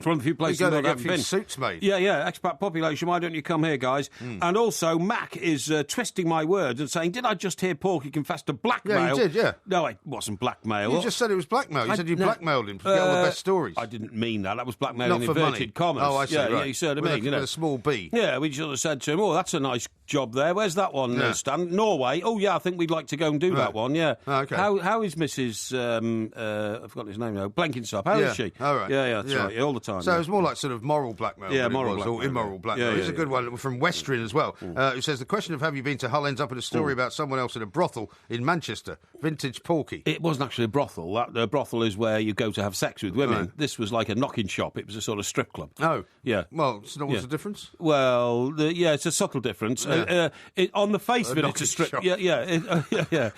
It's one of the few places You go where there I and haven't get a few been. suits made. Yeah, expat population, why don't you come here, guys? And also, Mac is twisting my words and saying, did I just hear Porky confess to blackmail? Yeah, you did, yeah. No, it wasn't blackmail. You just said it was blackmail. You said you blackmailed him to get all the best stories. I didn't mean that. That was blackmail Not in for inverted money. commas. Oh, I see, Yeah, right. you see what I With mean? with a small b. Yeah, we sort of said to him, oh, that's a nice job there. Where's that one, Stan? Norway. Oh, yeah, I think we'd like to go and do that one, yeah. Oh, okay. How is Mrs. I've forgotten his name now, Blenkinsop? How is she? All right. Yeah, that's right, all the time. So it was more like sort of moral blackmail. Yeah, than moral it was, blackmail, or immoral yeah. blackmail. Yeah, Here's yeah, a good one from Westrin as well, who says, the question of have you been to Hull ends up in a story about someone else in a brothel in Manchester. Vintage Porky. It wasn't actually a brothel. The brothel is where you go to have sex with women. Right. This was like a knocking shop. It was a sort of strip club. Oh. Yeah. Well, so what's the difference? Well, it's a subtle difference. Yeah. On the face of it, it's a knocking strip. shop. Yeah.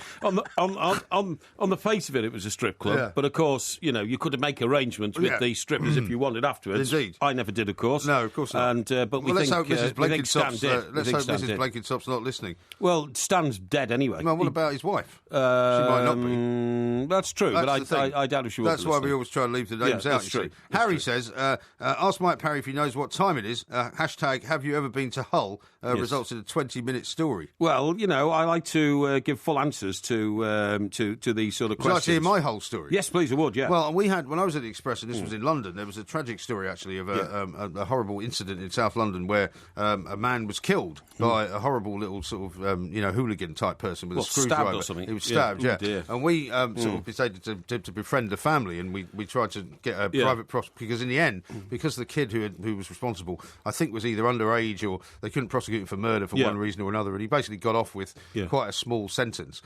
On the face of it, it was a strip club. Yeah. But of course, you could make arrangements with the strippers if you wanted afterwards. Indeed. I never did, of course. No, of course not. And but let's hope Mrs. Stan did. Let's hope Mrs. Blenkinsop's not listening. Well, Stan's dead anyway. Well, what about his wife? She might not be. That's true, That's but the thing. I doubt if she was. That's why we always try to leave the names out. that's You true. see. That's Harry true. says, ask Mike Parry if he knows what time it is. Hashtag have you ever been to Hull? Results in a 20-minute story. Well, I like to give full answers to these sort of Would you like to hear questions. my whole story? Yes, please, I would, yeah. Well, we had, when I was at the Express, and this was in London, there was a tragic story, actually, of a horrible incident in South London where a man was killed by a horrible little sort of, hooligan-type person with a screwdriver. Stabbed or something? He was stabbed, Oh, dear. And we sort of decided to befriend the family, and we tried to get a private because in the end, because the kid who was responsible, I think was either underage or they couldn't prosecute him for murder for one reason or another, and he basically got off with quite a small sentence,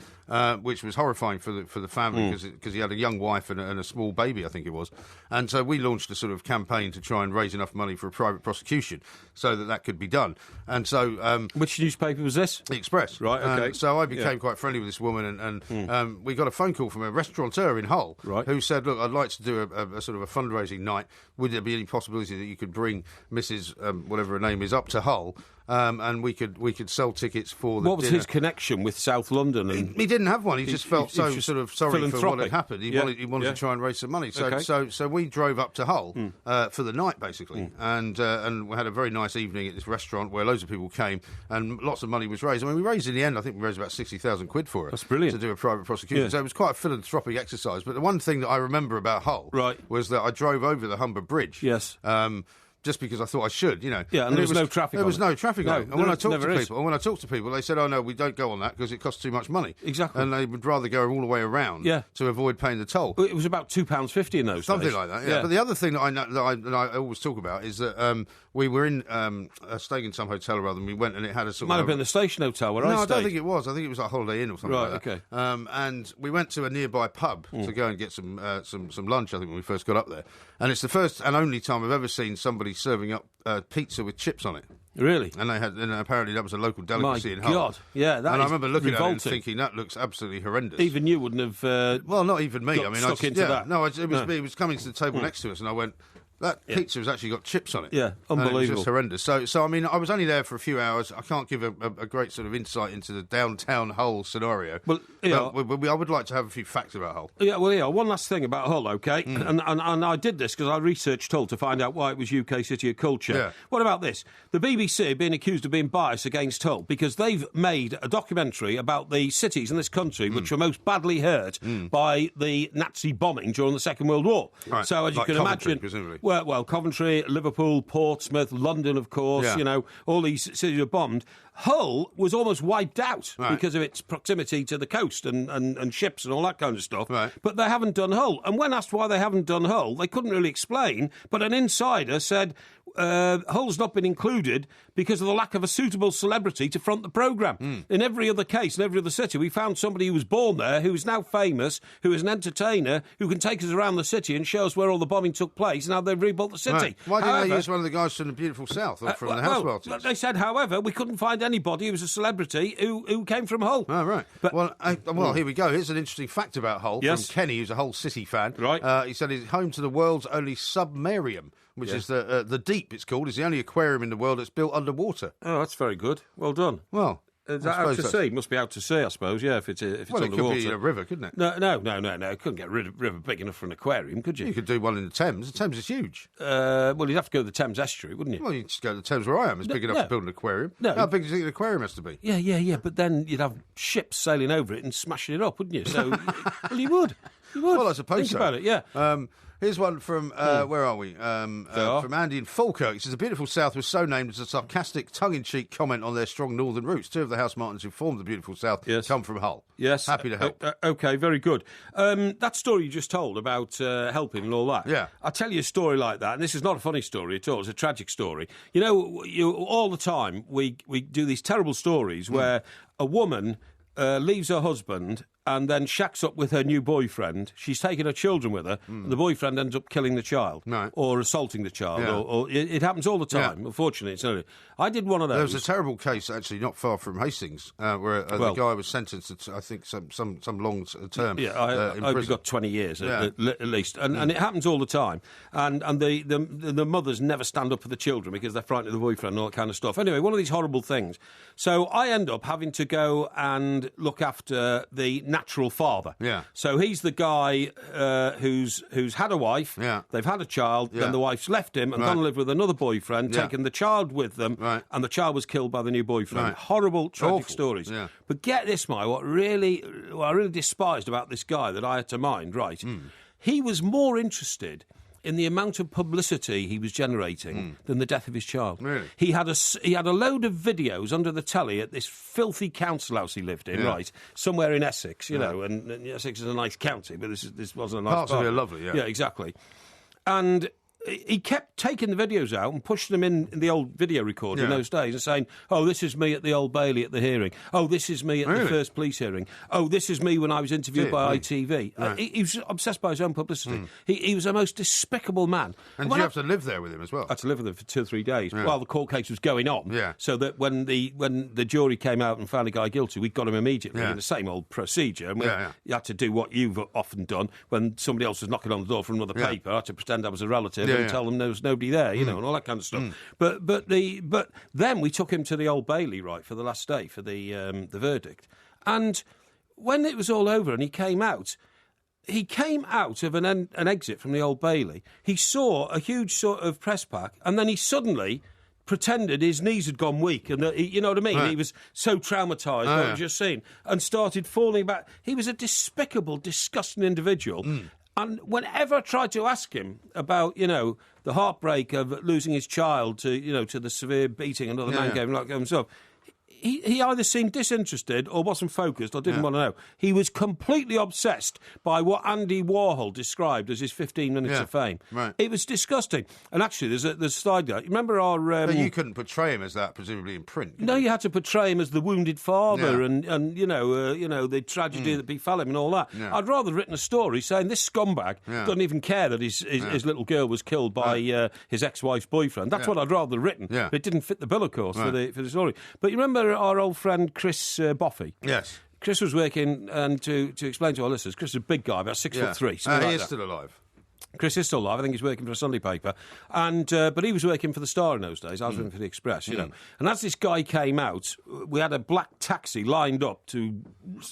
which was horrifying for the family because he had a young wife and a small baby, I think it was. And so we launched a sort of campaign to try and raise enough money for a private prosecution so that could be done. And so... which newspaper was this? The Express. Right, okay. So I became quite friendly with this woman, and we got a phone call from a restaurateur in Hull who said, look, I'd like to do a sort of a fundraising night. Would there be any possibility that you could bring Mrs. Whatever her name is up to Hull, and we could sell tickets for the What was dinner. his connection with South London? And He didn't have one. He just felt so just sort of sorry for what had philanthropic. happened. He wanted to try and raise some money. So Okay. so we drove up to Hull for the night, basically, and we had a very nice evening at this restaurant where loads of people came and lots of money was raised. I mean, we raised in the end, I think we raised about 60,000 quid for it. That's brilliant. To do a private prosecution. Yeah. So it was quite a philanthropic exercise. But the one thing that I remember about Hull was that I drove over the Humber Bridge. Yes. Just because I thought I should, Yeah, and there was no traffic There on was it. no traffic No, on it. And there when I never is. talked to people, they said, "Oh no, we don't go on that because it costs too much money." Exactly. And they would rather go all the way around to avoid paying the toll. It was about £2.50 in those Something days. like that, yeah. But the other thing that I know, that I always talk about is that we were in staying in some hotel or other, and we went and it had a sort Might of... have been the Station Hotel where I No, I stayed. don't think it was. I think it was like Holiday Inn or something Right, like that. okay. And we went to a nearby pub to go and get some lunch, I think, when we first got up there. And it's the first and only time I've ever seen somebody serving up pizza with chips on it. Really? And apparently that was a local delicacy in Hull. My God. Yeah, that And I is remember looking revolting. at it and thinking, that looks absolutely horrendous. Even you wouldn't have... well, not even me. got I mean, stuck into that. No, it was coming to the table next to us, and I went, that pizza has actually got chips on it. Yeah, And it was unbelievable. just horrendous. So I mean, I was only there for a few hours. I can't give a great sort of insight into the downtown Hull scenario. Well, I would like to have a few facts about Hull. Yeah, one last thing about Hull, OK? And I did this because I researched Hull to find out why it was UK City of Culture. Yeah. What about this? The BBC are being accused of being biased against Hull because they've made a documentary about the cities in this country which were most badly hurt by the Nazi bombing during the Second World War. Right. So as you Like can Coventry, imagine... presumably. Well, Coventry, Liverpool, Portsmouth, London, of course, all these cities are bombed. Hull was almost wiped out because of its proximity to the coast and ships and all that kind of stuff. Right. But they haven't done Hull. And when asked why they haven't done Hull, they couldn't really explain. But an insider said Hull's not been included because of the lack of a suitable celebrity to front the programme. In every other case, in every other city, we found somebody who was born there, who is now famous, who is an entertainer, who can take us around the city and show us where all the bombing took place and how they've rebuilt the city. Right. Why didn't However, they use one of the guys from the beautiful South or from the house parties? they said, however, we couldn't find anybody who was a celebrity who came from Hull. Oh, right. But, Well, here we go. Here's an interesting fact about Hull Yes. from Kenny, who's a Hull City fan. Right. He said it's home to the world's only submarium, which is the Deep, it's called. It's the only aquarium in the world that's built underwater. Oh, that's very good. Well done. Well, Is that out to sea? Must be out to sea, I suppose. Yeah, if it's well, on the water. It could be in a river, couldn't it? No. Couldn't get a river big enough for an aquarium, could you? You could do one in the Thames. The Thames is huge. Well, you'd have to go to the Thames estuary, wouldn't you? Well, you'd just go to the Thames where I am. It's big enough to build an aquarium. No. How big do you think an aquarium has to be? Yeah. But then you'd have ships sailing over it and smashing it up, wouldn't you? So, well, you would. Well, I suppose Think so. about it, yeah. Here's one from, where are we? From Andy in Falkirk. He says, the beautiful South was so named as a sarcastic, tongue-in-cheek comment on their strong northern roots. 2 of the house martins who formed the beautiful South come from Hull. Yes. Happy to help. OK, very good. That story you just told about helping and all that. Yeah. I'll tell you a story like that, and this is not a funny story at all. It's a tragic story. You know, all the time we do these terrible stories where a woman leaves her husband and then shacks up with her new boyfriend. She's taken her children with her, and the boyfriend ends up killing the child or assaulting the child. Yeah. Or it happens all the time. Unfortunately, it's not. I did one of those. There was a terrible case, actually, not far from Hastings, where the guy was sentenced to, I think, some long term. Yeah, I hope he got 20 years at least. And it happens all the time. And the mothers never stand up for the children because they're frightened of the boyfriend and all that kind of stuff. Anyway, one of these horrible things. So I end up having to go and look after the natural father. Yeah. So he's the guy who's had a wife. Yeah. They've had a child. Then the wife's left him and gone to live with another boyfriend, taken the child with them, and the child was killed by the new boyfriend. Horrible, tragic stories. Yeah. But get this, Mike, what I really despised about this guy that I had to mind, right? He was more interested in the amount of publicity he was generating than the death of his child. Really? He had a load of videos under the telly at this filthy council house he lived in, right, somewhere in Essex, you know, and Essex is a nice county, but this wasn't a nice Parts of it are lovely, yeah. Yeah, exactly. And he kept taking the videos out and pushing them in the old video recorder in those days and saying, oh, this is me at the Old Bailey at the hearing. Oh, this is me at the first police hearing. Oh, this is me when I was interviewed by ITV. He was obsessed by his own publicity. He was a most despicable man. And you have to live there with him as well? I had to live with him for 2 or 3 days while the court case was going on. Yeah. So that when the jury came out and found the guy guilty, we got him immediately in the same old procedure. And you had to do what you've often done when somebody else was knocking on the door for another paper. I had to pretend I was a relative and tell them there was nobody there, you know, and all that kind of stuff. But then we took him to the Old Bailey, right, for the last day for the verdict. And when it was all over and he came out of an exit from the Old Bailey. He saw a huge sort of press pack, and then he suddenly pretended his knees had gone weak, and you know what I mean? He was so traumatised by what he'd just seen, and started falling back. He was a despicable, disgusting individual. And whenever I tried to ask him about, you know, the heartbreak of losing his child to, you know, to the severe beating another man gave him like himself, he either seemed disinterested or wasn't focused or didn't want to know. He was completely obsessed by what Andy Warhol described as his 15 minutes of fame. Right. It was disgusting. And actually, there's a slide there. Remember our... but you couldn't portray him as that, presumably, in print. No, you had to portray him as the wounded father and you know, the tragedy that befell him and all that. Yeah. I'd rather written a story saying this scumbag doesn't even care that his little girl was killed by his ex-wife's boyfriend. That's what I'd rather written. Yeah. But it didn't fit the bill, of course, for the story. But you remember our old friend Chris Boffey? Yes. Chris was working, and to explain to our listeners, Chris is a big guy, about 6'3". He is still alive. Chris is still alive. I think he's working for a Sunday paper, and but he was working for the Star in those days. I was working for the Express, you know. And as this guy came out, we had a black taxi lined up to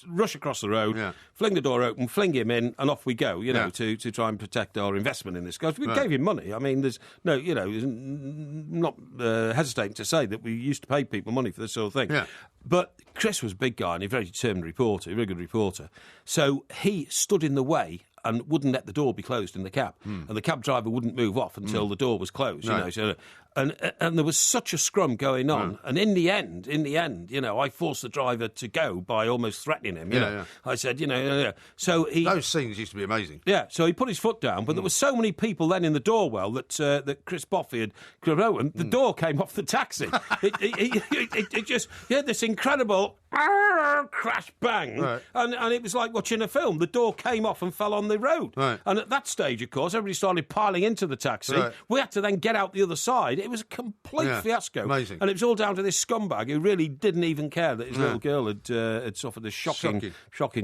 rush across the road, fling the door open, fling him in, and off we go. You know, to try and protect our investment in this guy. We gave him money. I mean, there's no, you know, not hesitating to say that we used to pay people money for this sort of thing. Yeah. But Chris was a big guy and a very determined reporter, a very good reporter. So he stood in the way and wouldn't let the door be closed in the cab. And the cab driver wouldn't move off until the door was closed, you know. So, and there was such a scrum going on. And in the end, you know, I forced the driver to go by almost threatening him, you know. I said, you know, so he... Those scenes used to be amazing. Yeah, so he put his foot down, but there were so many people then in the doorwell that Chris Boffey had grown, and the door came off the taxi. It just... You had this incredible crash, bang. Right. And it was like watching a film. The door came off and fell on the road. Right. And at that stage, of course, everybody started piling into the taxi. Right. We had to then get out the other side. It was a complete fiasco. Amazing. And it was all down to this scumbag who really didn't even care that his little girl had suffered a shocking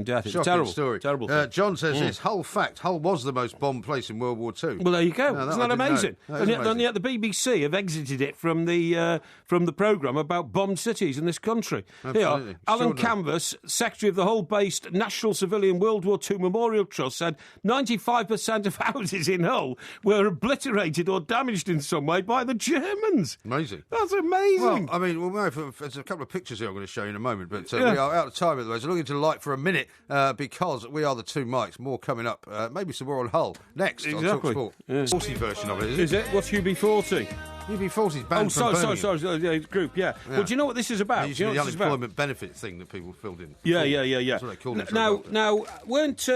death. It was terrible. Story. Terrible thing. John says this, Hull fact, Hull was the most bombed place in World War II. Well, there you go. No, Isn't I that didn't amazing? know. That is And yet the BBC have exited it from the programme about bombed cities in this country. Absolutely. Here, Alan Extraordinary. Canvas, Secretary of the Hull-based National Civilian World War II Memorial Trust, said 95% of houses in Hull were obliterated or damaged in some way by the Germans. Amazing. That's amazing. Well, I mean, there's a couple of pictures here I'm going to show you in a moment, but we are out of time at the way, so looking to light for a minute because we are the two mics. More coming up. Maybe some more on Hull. Next on Talk Sport. Yeah. 40 version of it, is it? Is it? What's UB40? UB40's banned from Birmingham. Sorry, group, yeah. Well, do you know what this is about? It's Do you know the what this is about? unemployment benefit thing that people filled in. Yeah. That's what they call it. Now, weren't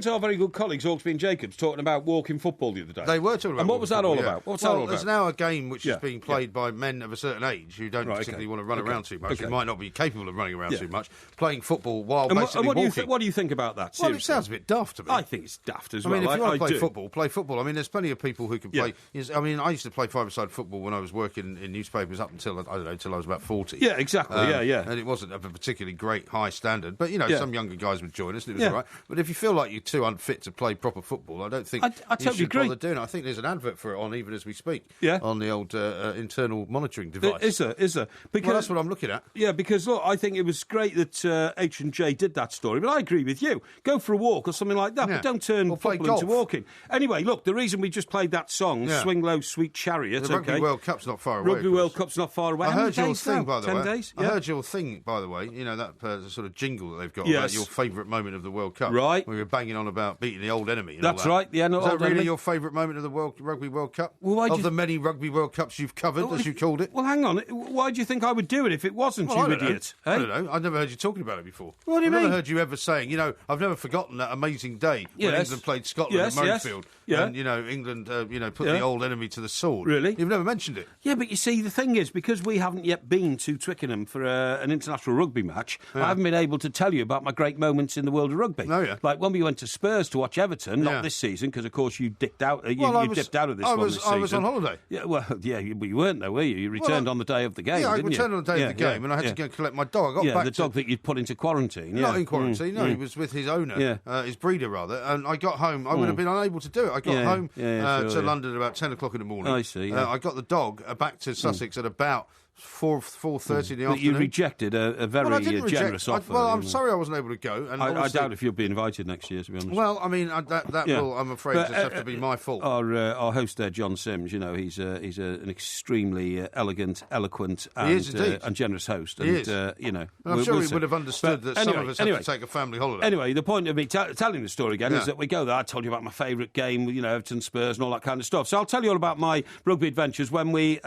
our very good colleagues, Hawksby and Jacobs, talking about walking football the other day? They were talking about. And what was that all football, about? What's that all about? There's now a game which is being played by men of a certain age who don't Right, particularly okay. want to run around too much, Okay. who might not be capable of running around Yeah. too much, playing football while And basically what walking. do you think about that? Well, it Seriously? sounds a bit daft to me. I think it's daft as I well. mean, if you want to play do. football, play football. I mean, there's plenty of people who can play. I mean, I used to play five-a-side football when I was working in newspapers up until, I don't know, until I was about 40. Yeah, exactly. Yeah. And it wasn't of a particularly great high standard. But, some younger guys would join us and it was Yeah. all right. But if you feel like you're too unfit to play proper football, I don't think I you totally should agree. bother doing it. I think there's an advert for it on even as we speak. Yeah. On the old internal monitoring device. Is there? Because, Well, that's what I'm looking at. Yeah, because, look, I think it was great that H&J did that story, but I agree with you. Go for a walk or something like that, Yeah. but don't turn Or play football into golf. walking. Anyway, look, the reason we just played that song, Yeah. Swing Low, Sweet Chariot, The Rugby okay? World Cup's not far away. Rugby of course. World Cup's not far away. I How many heard your days thing, now? by the 10 way. days? I Yeah. heard your thing, by the way. You know, that sort of jingle that they've got Yes. about your favourite moment of the World Cup. Right. We were banging on about beating the old enemy. And That's all that. right, yeah, no, Is that old really enemy. your favourite moment of the Rugby World Cup? Well, why'd of you the many Rugby World Cups you've covered, as you called it? Well, hang on. Why do you think I would do it if it wasn't, Well, I you don't know. idiot? I eh? don't know. I've never heard you talking about it before. What do you I've mean? never heard you ever saying, I've never forgotten that amazing day when Yes. England played Scotland Yes, at yes. Murrayfield. Yeah. And, England, put Yeah. the old enemy to the sword. Really? You've never mentioned it. Yeah, but you see, the thing is, because we haven't yet been to Twickenham for an international rugby match, I haven't been able to tell you about my great moments in the world of rugby. Oh, yeah. Like when we went to Spurs to watch Everton, Yeah. not this season, because of course you dipped out. You Well, I was- dipped out of this I one was- this I season. was on holiday. Yeah, well, yeah, you weren't though, were you? You returned on the day of the game. Yeah, I didn't returned you? on the day of the game, and I had to go and collect my dog. I got back the to dog that you'd put into quarantine. Not yeah. in quarantine, no, he was with his owner, his breeder rather, and I got home, I would have been unable to do it. I got home to London at about 10 o'clock in the morning. I see, yeah. I got the dog back to Sussex at about 4:30 in the But you afternoon. rejected a very Well, I didn't generous reject. offer. I'm sorry I wasn't able to go. And I obviously- doubt if you'll be invited next year, to be honest. Well, I mean, that Yeah. will, I'm afraid, But, just have to be my fault. Our host there, John Sims, he's an extremely elegant, eloquent, He is indeed. and generous host. And, He is. And I'm sure he would have understood that some of us have to take a family holiday. Anyway, the point of me telling the story again Yeah. is that we go there. I told you about my favourite game, Everton Spurs and all that kind of stuff. So I'll tell you all about my rugby adventures when we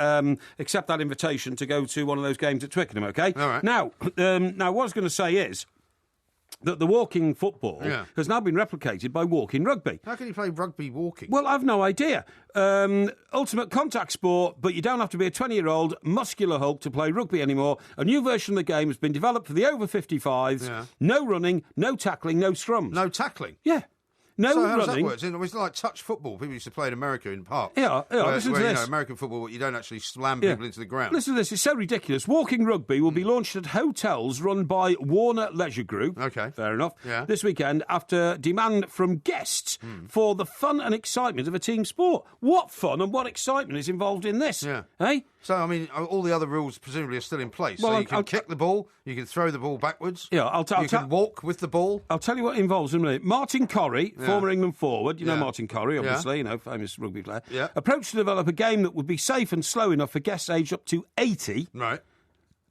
accept that invitation to go to one of those games at Twickenham, OK? All right. Now, what I was going to say is that the walking football has now been replicated by walking rugby. How can you play rugby walking? Well, I've no idea. Ultimate contact sport, but you don't have to be a 20-year-old muscular hulk to play rugby anymore. A new version of the game has been developed for the over 55s. Yeah. No running, no tackling, no scrums. No tackling? Yeah. No So how does that running. work? It's like touch football. People used to play in America in parks. Yeah, listen to this. American football, you don't actually slam Yeah. people into the ground. Listen to this, it's so ridiculous. Walking rugby will be launched at hotels run by Warner Leisure Group. Okay. Fair enough. Yeah. This weekend after demand from guests for the fun and excitement of a team sport. What fun and what excitement is involved in this? Yeah. Eh? So, I mean, all the other rules presumably are still in place. Well, so you can kick the ball, you can throw the ball backwards. Yeah, you can walk with the ball. I'll tell you what it involves in a minute. Martin Corrie, former England forward, Yeah. Martin Corrie, obviously, famous rugby player, Yeah. approached to develop a game that would be safe and slow enough for guests aged up to 80. Right.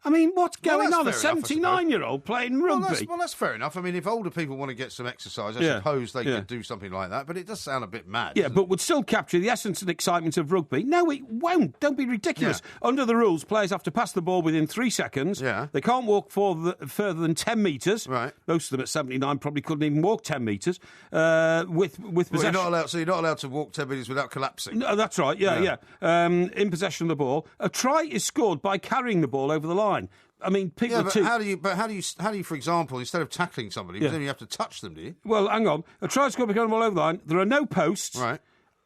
I mean, what's going that's on? A fair enough, I suppose. 79-year-old playing Well rugby? that's fair enough. I mean, if older people want to get some exercise, I Yeah. suppose they Yeah. could do something like that. But it does sound a bit mad. Yeah, doesn't but it? would still capture the essence and excitement of rugby. No, it won't. Don't be ridiculous. Under the rules, players have to pass the ball within 3 seconds. Yeah. They can't walk further than 10 metres. Right. Most of them at 79 probably couldn't even walk 10 metres. With Well, possession. you're not allowed to walk 10 minutes without collapsing. No, that's right, yeah. In possession of the ball. A try is scored by carrying the ball over the line. I mean, people. Yeah, but how do you, for example, instead of tackling somebody, then you have to touch them, do you? Well, hang on. A try score become all over the line. There are no posts. Right.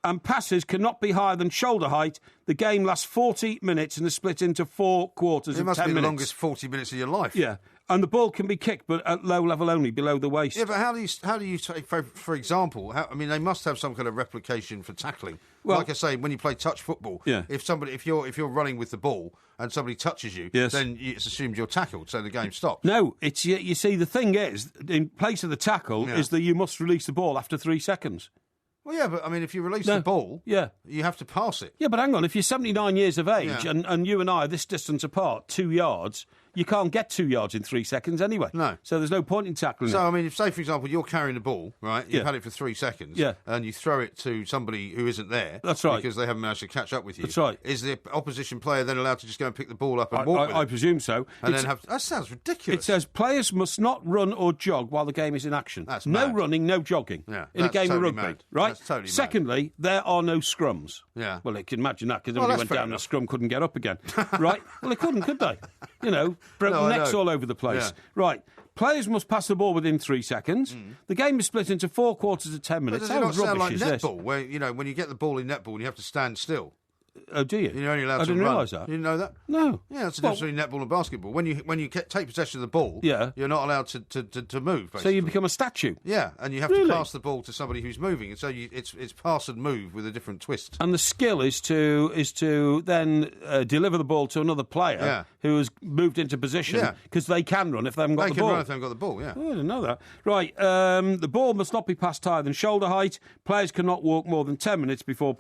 And passes cannot be higher than shoulder height. The game lasts 40 minutes and is split into 4 quarters of 10 minutes. It must be the longest 40 minutes of your life. Yeah. And the ball can be kicked, but at low level only, below the waist. Yeah, but how do you take, for example, they must have some kind of replication for tackling. Well, like I say, when you play touch football, if you're running with the ball and somebody touches you, then it's assumed you're tackled, so the game stops. No, it's you see, the thing is, in place of the tackle, is that you must release the ball after 3 seconds. Well, yeah, but I mean, if you release the ball, you have to pass it. Yeah, but hang on, if you're 79 years of age and you and I are this distance apart, 2 yards, you can't get 2 yards in 3 seconds anyway. No. So there's no point in tackling it. I mean, if, say, for example, you're carrying the ball, right, you've had it for 3 seconds, and you throw it to somebody who isn't there. That's right. Because they haven't managed to catch up with you. That's right. Is the opposition player then allowed to just go and pick the ball up and walk with it? I presume so. And then that sounds ridiculous. It says players must not run or jog while the game is in action. That's no mad. Running, no jogging in a game of rugby. Mad. Right? That's totally Secondly, there are no scrums. Yeah. Well, you can imagine that because everybody went down the scrum, couldn't get up again. Right? Well, they couldn't, could they? You know, broken necks all over the place. Yeah. Right. Players must pass the ball within 3 seconds. The game is split into 4 quarters of 10 minutes. But does it not sound like this? netball, where, when you get the ball in netball, you have to stand still? Oh, do you? You're only allowed I to didn't run. realise that. You didn't know that? No. Yeah, that's the difference between netball and basketball. When you take possession of the ball, you're not allowed to move, basically. So you become a statue? Yeah, and you have to pass the ball to somebody who's moving. And so it's pass and move with a different twist. And the skill is to then deliver the ball to another player who has moved into position because they can run if they haven't got the ball. They can run if they haven't got the ball, yeah. Oh, I didn't know that. Right, the ball must not be passed higher than shoulder height. Players cannot walk more than 10 metres before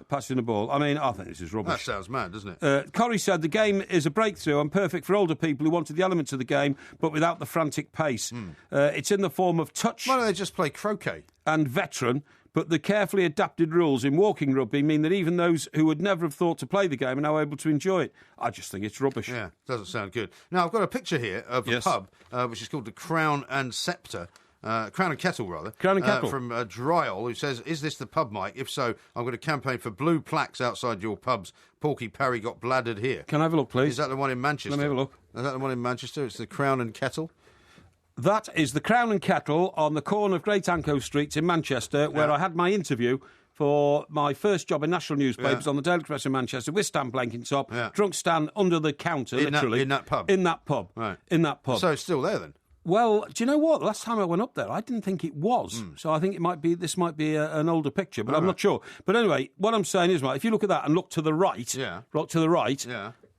passing the ball. I mean, I think this is rubbish. That sounds mad, doesn't it? Corrie said the game is a breakthrough and perfect for older people who wanted the elements of the game but without the frantic pace. It's in the form of touch. Why don't they just play croquet? And veteran. But the carefully adapted rules in walking rugby mean that even those who would never have thought to play the game are now able to enjoy it. I just think it's rubbish. Yeah, doesn't sound good. Now, I've got a picture here of a pub, which is called the Crown and Sceptre. Crown and Kettle, rather. Crown and Kettle. From Dryall, who says, is this the pub, Mike? If so, I'm going to campaign for blue plaques outside your pubs. Porky Parry got bladdered here. Can I have a look, please? Is that the one in Manchester? Let me have a look. Is that the one in Manchester? It's the Crown and Kettle? That is the Crown and Kettle on the corner of Great Anco Streets in Manchester, where I had my interview for my first job in national newspapers on the Daily Express in Manchester with Stan Blenkinsop, drunk Stan under the counter, literally. In that pub? In that pub. Right. In that pub. So it's still there, then? Well, do you know what? Last time I went up there, I didn't think it was. So I think this might be an older picture, but I'm not sure. But anyway, what I'm saying is, right, if you look at that and look to the right,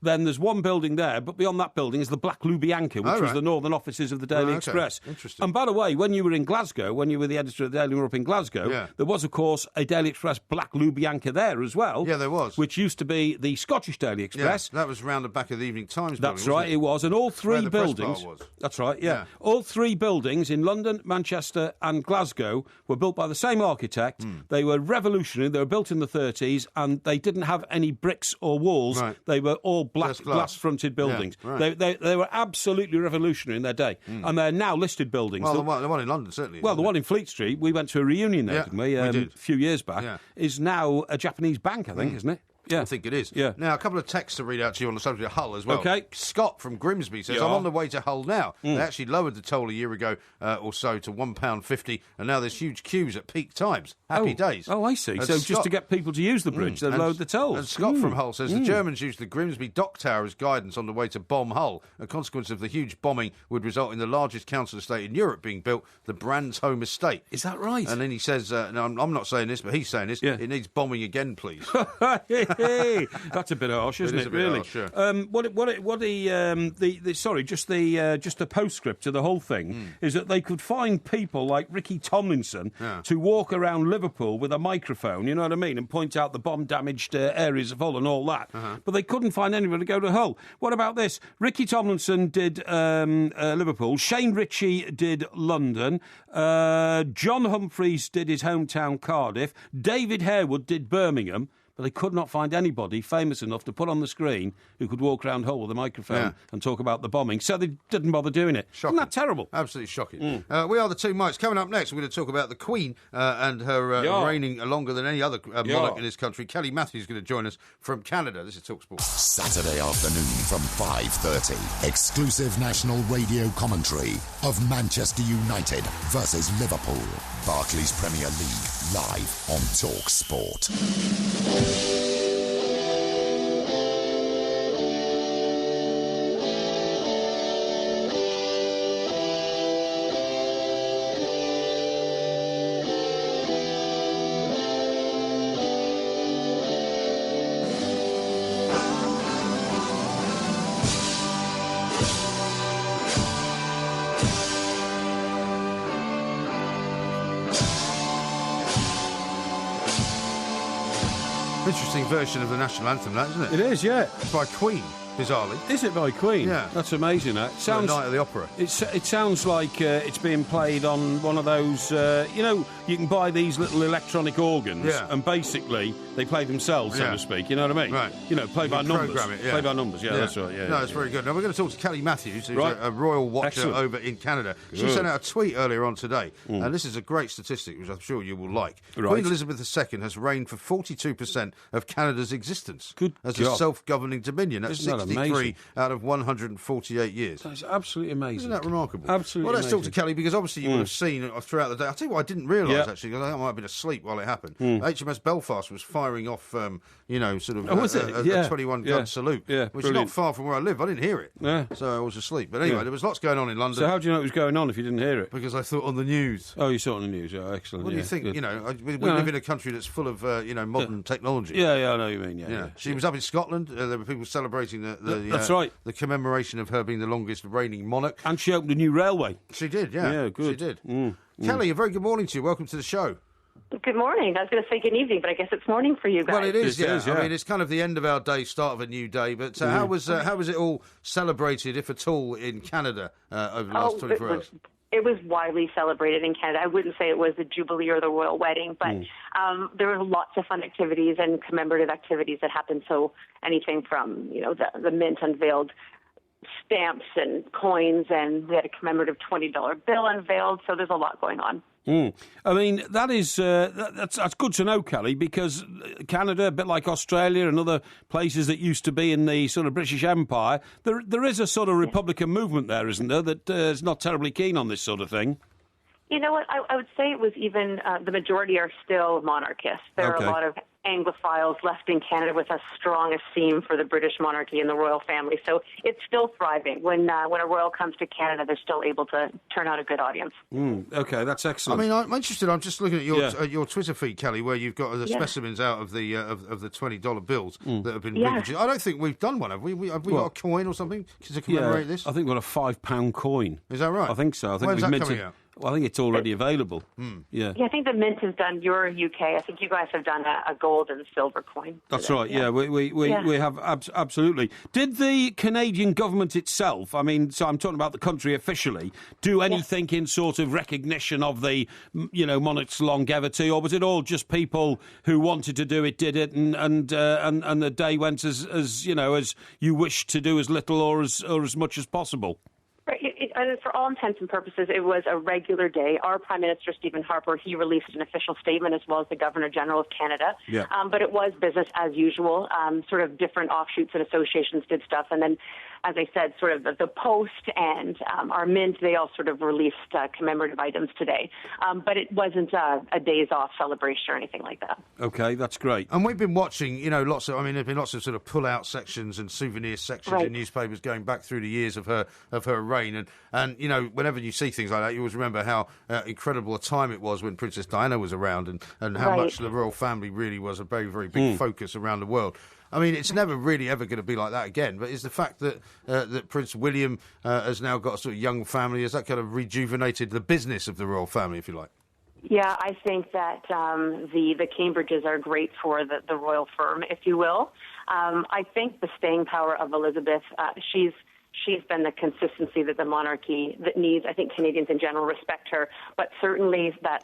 then there's one building there, but beyond that building is the Black Lubianca, which was the northern offices of the Daily Express. Interesting. And by the way, when you were in Glasgow, when you were the editor of the Daily Mirror up in Glasgow, there was, of course, a Daily Express Black Lubianca there as well. Yeah, there was. Which used to be the Scottish Daily Express. Yeah, that was round the back of the Evening Times building, That's right, it was. And all three the buildings... press bar was. That's right, yeah. All 3 buildings in London, Manchester and Glasgow were built by the same architect. They were revolutionary. They were built in the 30s and they didn't have any bricks or walls. Right. They were all glass-fronted buildings. Yeah, right. They were absolutely revolutionary in their day. And they're now listed buildings. Well, the one in London, certainly. Well, the one in Fleet Street, we went to a reunion there, didn't we? We did. A few years back, is now a Japanese bank, I think, isn't it? Yeah. I think it is. Yeah. Now, a couple of texts to read out to you on the subject of Hull as well. Okay. Scott from Grimsby says, I'm on the way to Hull now. They actually lowered the toll a year ago or so to £1.50, and now there's huge queues at peak times. Happy days. Oh, I see. And So just to get people to use the bridge, they've lowered the tolls. And Scott from Hull says, the Germans used the Grimsby Dock Tower as guidance on the way to bomb Hull. A consequence of the huge bombing would result in the largest council estate in Europe being built, the Brandsholm Estate. Is that right? And then he says, no, I'm not saying this, but he's saying this, it needs bombing again, please. That's a bit harsh, isn't it? Really? Just the postscript to the whole thing is that they could find people like Ricky Tomlinson to walk around Liverpool with a microphone, you know what I mean, and point out the bomb-damaged areas of Hull and all that. But they couldn't find anyone to go to Hull. What about this? Ricky Tomlinson did Liverpool. Shane Ritchie did London. John Humphreys did his hometown Cardiff. David Harewood did Birmingham. but they could not find anybody famous enough to put on the screen who could walk around Hull with a microphone and talk about the bombing. So they didn't bother doing it. Shocking. Isn't that terrible? Absolutely shocking. We are the two Mikes. Coming up next, we're going to talk about the Queen and her reigning longer than any other monarch in this country. Kelly Matthews is going to join us from Canada. This is TalkSport. Saturday afternoon from 5:30. Exclusive national radio commentary of Manchester United versus Liverpool. Barclays Premier League live on TalkSport. Interesting version of the national anthem, that, isn't it? It is, yeah. By Queen, bizarrely. Is it by Queen? Yeah. That's amazing, that. Sounds Night of the Opera. It sounds like it's being played on one of those, you can buy these little electronic organs and basically they play themselves, so to speak, you know what I mean? Right. Play by numbers. Program it, Play by numbers, that's right, No, it's very good. Now, we're going to talk to Kelly Matthews, who's a royal watcher over in Canada. She sent out a tweet earlier on today, and this is a great statistic, which I'm sure you will like. Right. Queen Elizabeth II has reigned for 42% of Canada's existence as a self-governing dominion. That's 63 out of 148 years. That's absolutely amazing. Isn't that remarkable? Absolutely Well, let's amazing. talk to Kelly, because obviously you would have seen throughout the day. I'll tell you what I didn't realise, actually, because I might have been asleep while it happened. HMS Belfast was firing off, a 21-gun salute, which is not far from where I live. I didn't hear it, so I was asleep. But anyway, there was lots going on in London. So how do you know it was going on if you didn't hear it? Because I thought on the news. Oh, you saw it on the news. Oh, excellent. What do you think? Good. We live in a country that's full of modern technology. Yeah, I know what you mean. Yeah. She was up in Scotland. There were people celebrating that's right. The commemoration of her being the longest reigning monarch. And she opened a new railway. She did. Yeah, good. She did. Kelly, a very good morning to you. Welcome to the show. Good morning. I was going to say good evening, but I guess it's morning for you guys. Well, it is, yeah. I mean, it's kind of the end of our day, start of a new day. But how was it all celebrated, if at all, in Canada over the last 24 hours? It was widely celebrated in Canada. I wouldn't say it was the Jubilee or the Royal Wedding, but there were lots of fun activities and commemorative activities that happened. So anything from, the Mint unveiled stamps and coins, and we had a commemorative $20 bill unveiled. So there's a lot going on. I mean, that is that's good to know, Kelly, because Canada, a bit like Australia and other places that used to be in the sort of British Empire, there is a sort of Republican movement there, isn't there, that is not terribly keen on this sort of thing? You know what? I would say it was even the majority are still monarchists. There are a lot of Anglophiles left in Canada with a strong esteem for the British monarchy and the royal family. So it's still thriving. When a royal comes to Canada, they're still able to turn out a good audience. Okay, that's excellent. I mean, I'm interested. I'm just looking at your Twitter feed, Kelly, where you've got the specimens out of the of the $20 bills that have been reproduced. I don't think we've done one, have we? Have we got a coin or something to commemorate this? I think we've got a £5 coin. Is that right? I think so. I think When's that coming out? Well, I think it's already available. Yeah, I think the Mint has done your UK. I think you guys have done a gold and silver coin. That's right. Yeah, we have absolutely. Did the Canadian government itself, I mean, so I'm talking about the country officially, do anything in sort of recognition of the, monarch's longevity, or was it all just people who wanted to do it did it, and the day went as you wish to do as little or as much as possible? And for all intents and purposes, it was a regular day. Our Prime Minister, Stephen Harper, he released an official statement, as well as the Governor-General of Canada. Yeah. But it was business as usual. Sort of different offshoots and associations did stuff. And then, as I said, sort of the Post and our Mint, they all sort of released commemorative items today. But it wasn't a days-off celebration or anything like that. Okay, that's great. And we've been watching, there's been lots of sort of pull-out sections and souvenir sections in newspapers going back through the years of her reign. And whenever you see things like that, you always remember how incredible a time it was when Princess Diana was around, and how much the royal family really was a very, very big focus around the world. I mean, it's never really ever going to be like that again. But is the fact that that Prince William has now got a sort of young family, has that kind of rejuvenated the business of the royal family, if you like? Yeah, I think that the Cambridges are great for the royal firm, if you will. I think the staying power of Elizabeth, she's been the consistency that the monarchy that needs. I think Canadians in general respect her, but certainly that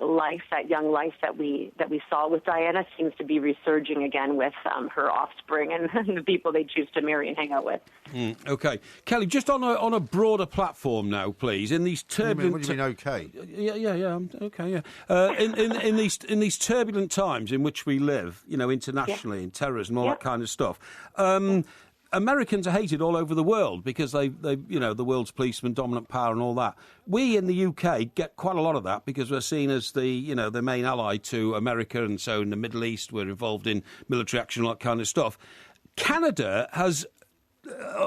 young life that we saw with Diana seems to be resurging again with her offspring and the people they choose to marry and hang out with. Okay, Kelly, just on a broader platform now, please. In these turbulent, what do you mean? Okay. Yeah. Okay, yeah. In these turbulent times in which we live, internationally, in terrorism, all that kind of stuff. Americans are hated all over the world because they the world's policeman, dominant power, and all that. We in the UK get quite a lot of that because we're seen as the main ally to America, and so in the Middle East we're involved in military action, all that kind of stuff. Canada has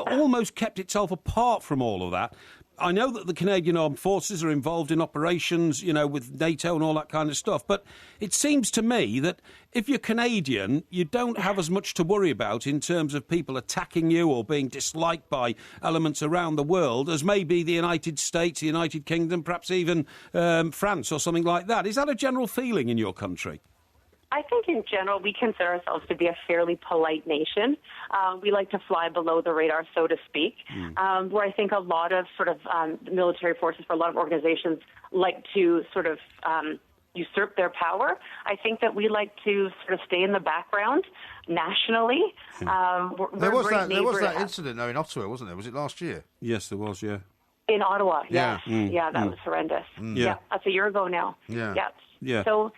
almost kept itself apart from all of that. I know that the Canadian Armed Forces are involved in operations, with NATO and all that kind of stuff, but it seems to me that if you're Canadian, you don't have as much to worry about in terms of people attacking you or being disliked by elements around the world as maybe the United States, the United Kingdom, perhaps even France or something like that. Is that a general feeling in your country? I think in general we consider ourselves to be a fairly polite nation. We like to fly below the radar, so to speak, where I think a lot of sort of military forces for a lot of organizations like to sort of usurp their power. I think that we like to sort of stay in the background nationally. There was that incident, though, in Ottawa, wasn't there? Was it last year? Yes, there was, yeah. In Ottawa, yes. Yeah, that was horrendous. Yeah, that's a year ago now. Yeah. So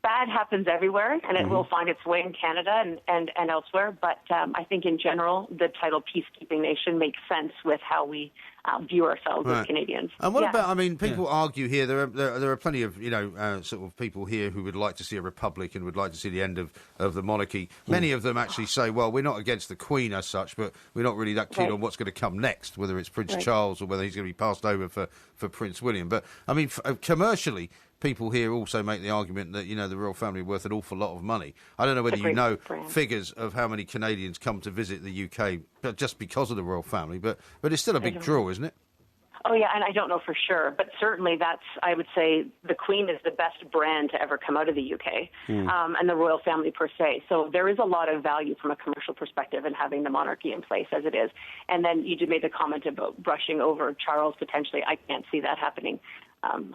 bad happens everywhere, and it will find its way in Canada and elsewhere. But I think in general, the title peacekeeping nation makes sense with how we view ourselves as Canadians. And what about? I mean, people argue here. There are plenty of sort of people here who would like to see a republic and would like to see the end of the monarchy. Many of them actually say, well, we're not against the Queen as such, but we're not really that keen on what's going to come next, whether it's Prince Charles or whether he's going to be passed over for Prince William. But I mean, commercially, people here also make the argument that, the royal family are worth an awful lot of money. I don't know whether you know figures of how many Canadians come to visit the UK just because of the royal family, but it's still a big draw, isn't it? Oh, yeah, and I don't know for sure, but certainly I would say the Queen is the best brand to ever come out of the UK, and the royal family per se. So there is a lot of value from a commercial perspective in having the monarchy in place as it is. And then you did make the comment about brushing over Charles potentially. I can't see that happening.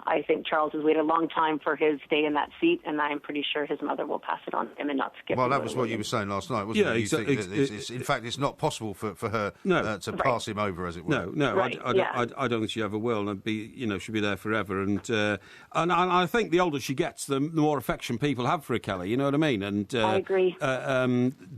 I think Charles has waited a long time for his stay in that seat, and I'm pretty sure his mother will pass it on to him and not skip. Well, that was what you were saying last night, wasn't it? You think that in fact, it's not possible for her to pass him over, as it were. No, I don't think she ever will, and she'll be there forever. And I think the older she gets, the more affection people have for her, Kelly. You know what I mean? And I agree.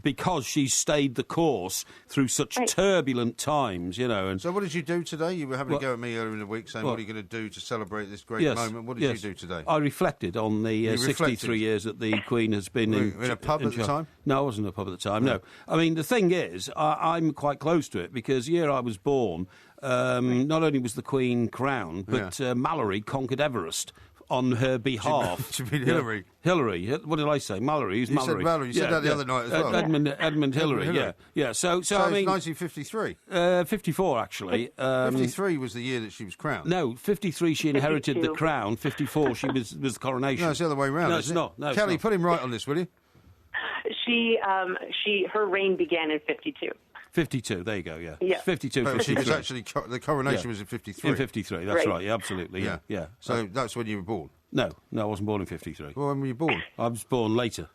because she's stayed the course through such turbulent times, And so, what did you do today? You were having a go at me earlier in the week, saying, "What are you going to do to celebrate this great moment?" What did you do today? I reflected on the 63 years that the Queen has been in a pub at the time. No, I wasn't in a pub at the time. No, I mean the thing is, I'm quite close to it because the year I was born, not only was the Queen crowned, but Mallory conquered Everest on her behalf. Do you mean Hillary? Hillary. What did I say? Mallory. Who's Mallory? Said Mallory. You said that the other night as well. Edmund Hillary. Yeah. So I mean, 1953. 54 actually. 53 was the year that she was crowned. No, 53 she inherited 52. the crown. 54 she was the coronation. No, it's the other way around. No, it's not. No, Kelly, it's not. put him right on this, will you? Her reign began in 52. 52, there you go, yeah. 52, but 53. She was actually, the coronation was in 53. In 53, that's right, absolutely, yeah. So that's when you were born? No, I wasn't born in 53. Well, when were you born? I was born later.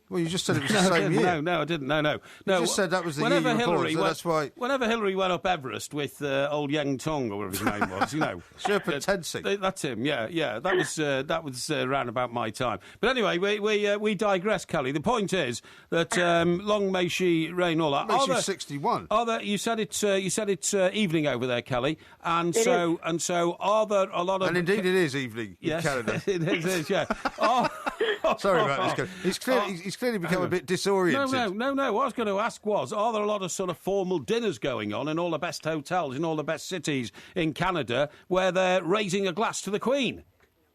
Well, you just said it was the same year. No, I didn't. No. You just said that was the year you were born, so that's why... Whenever Hillary went up Everest with old Yang Tong, or whatever his name was, Sherpa Tenzing. That's him, yeah. That was around about my time. But anyway, we digress, Kelly. The point is that long may she reign all that. She's 61. You said it's evening over there, Kelly, and so are there a lot of... And indeed it is evening in Canada. It is, yeah. Sorry about this. He's clearly become a bit disoriented. No. What I was going to ask was, are there a lot of sort of formal dinners going on in all the best hotels, in all the best cities in Canada, where they're raising a glass to the Queen?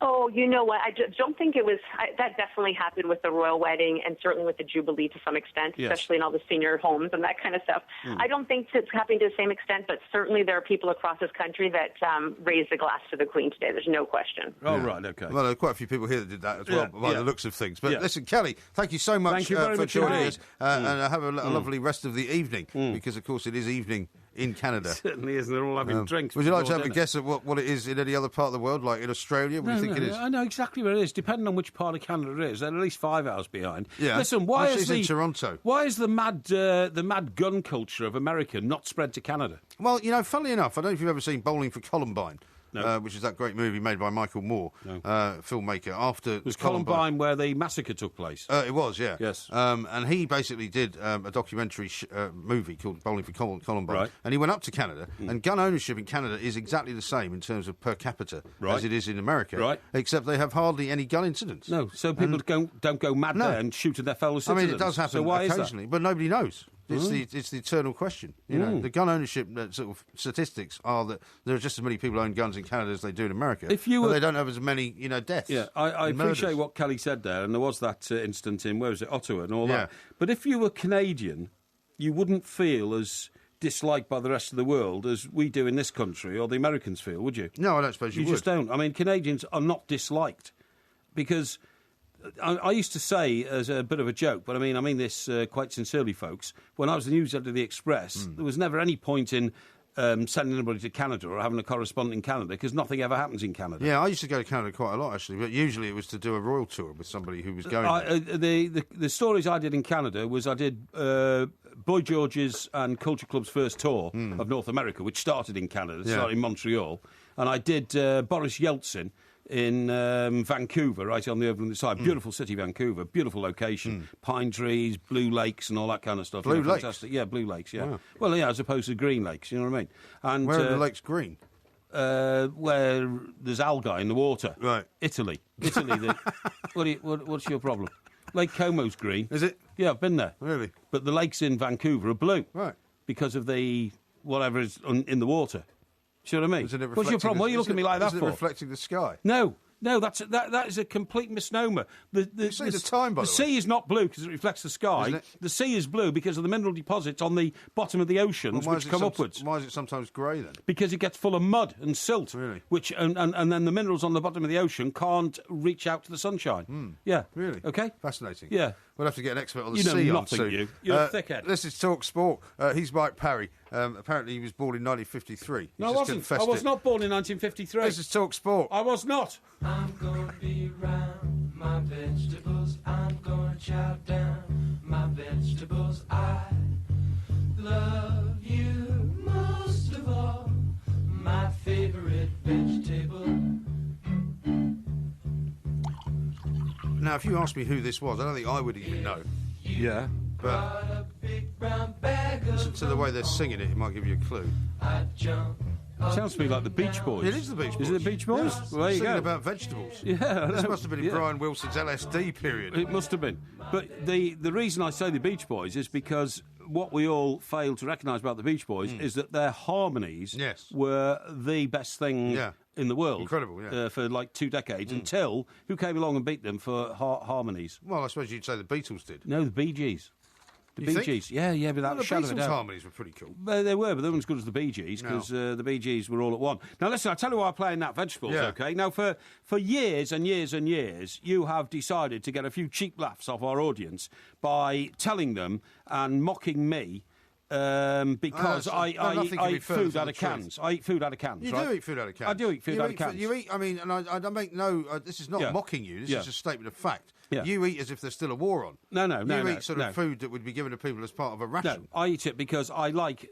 Oh, you know what? I don't think it was... that definitely happened with the royal wedding and certainly with the Jubilee to some extent, especially in all the senior homes and that kind of stuff. I don't think it's happening to the same extent, but certainly there are people across this country that raise the glass to the Queen today. There's no question. Oh, right, OK. Well, there are quite a few people here that did that as well, by the looks of things. But listen, Kelly, thank you so much for joining us, and have a lovely rest of the evening, because, of course, it is evening in Canada. It certainly isn't. They're all having drinks. Would you like to have a dinner. guess at what it is in any other part of the world, like in Australia? What do you think it is? I know exactly where it is. Depending on which part of Canada it is, they're at least 5 hours behind. Yeah. Listen, why is in Toronto? Why is the mad gun culture of America not spread to Canada? Well, funnily enough, I don't know if you've ever seen Bowling for Columbine. No. Which is that great movie made by Michael Moore, filmmaker. After it was Columbine where the massacre took place. It was, yeah. Yes. And he basically did a documentary movie called Bowling for Columbine. Right. And he went up to Canada, and gun ownership in Canada is exactly the same in terms of per capita as it is in America. Right. Except they have hardly any gun incidents. No, so people don't go mad there and shoot at their fellow citizens. I mean, it does happen occasionally, but nobody knows. It's the eternal question. The gun ownership sort of statistics are that there are just as many people own guns in Canada as they do in America. But they don't have as many, deaths. Yeah, I appreciate what Kelly said there, and there was that incident in, where was it, Ottawa and all that. But if you were Canadian, you wouldn't feel as disliked by the rest of the world as we do in this country, or the Americans feel, would you? No, I don't suppose you would. You just don't. I mean, Canadians are not disliked because... I used to say, as a bit of a joke, but I mean this quite sincerely, folks, when I was the news editor of the Express, there was never any point in sending anybody to Canada or having a correspondent in Canada, because nothing ever happens in Canada. Yeah, I used to go to Canada quite a lot, actually, but usually it was to do a royal tour with somebody who was going there. The stories I did in Canada was I did Boy George's and Culture Club's first tour of North America, which started in Canada, started in Montreal, and I did Boris Yeltsin in Vancouver, right on the overland side. Beautiful city, Vancouver. Beautiful location. Pine trees, blue lakes and all that kind of stuff. Blue lakes? Fantastic. Yeah, blue lakes, yeah. Wow. Well, yeah, as opposed to green lakes, you know what I mean? And where are the lakes green? Where there's algae in the water. Right. Italy. What's your problem? Lake Como's green. Is it? Yeah, I've been there. Really? But the lakes in Vancouver are blue. Right. Because of the whatever is in the water. See what I mean? What's your problem? Why are you looking at me like that for? Is it reflecting the sky? No, that is a complete misnomer. The sea is not blue because it reflects the sky. The sea is blue because of the mineral deposits on the bottom of the oceans which come upwards. Why is it sometimes grey then? Because it gets full of mud and silt, really? Which and then the minerals on the bottom of the ocean can't reach out to the sunshine. Yeah, really? Okay, fascinating. Yeah, we'll have to get an expert on the sea. You know nothing, soon. You're a thickhead. This is Talk Sport. He's Mike Parry. Apparently, he was born in 1953. No, I wasn't. I was not born in 1953. This is Talk Sport. I was not. I'm gonna be round my vegetables. I'm gonna chow down my vegetables. I love you most of all. My favorite vegetable. Now, if you ask me who this was, I don't think I would even know. Yeah. But listen to the way they're singing it, it might give you a clue. Sounds to me like the Beach Boys. It is the Beach Boys. Is it the Beach Boys? Yeah. Well, there you singing go. about vegetables. Yeah. This must have been in Brian Wilson's LSD period. It must have been. But the reason I say the Beach Boys is because what we all fail to recognise about the Beach Boys is that their harmonies were the best thing in the world. Incredible, yeah. For like 2 decades until who came along and beat them for harmonies? Well, I suppose you'd say the Beatles did. No, the Bee Gees. The Bee Gees, yeah, without a shadow of a doubt. The Beatles' harmonies were pretty cool. They were, but they weren't as good as the Bee Gees because the Bee Gees were all at one. Now, listen, I'll tell you why I'm playing that vegetables, okay? Now, for years and years and years, you have decided to get a few cheap laughs off our audience by telling them and mocking me because I eat food out of cans. I eat food out of cans. You do eat food out of cans. I do eat food out of cans. You eat. I mean, and I make no. This is not mocking you. This is a statement of fact. Yeah. You eat as if there's still a war on. No. You eat sort of food that would be given to people as part of a ration. No, I eat it because I like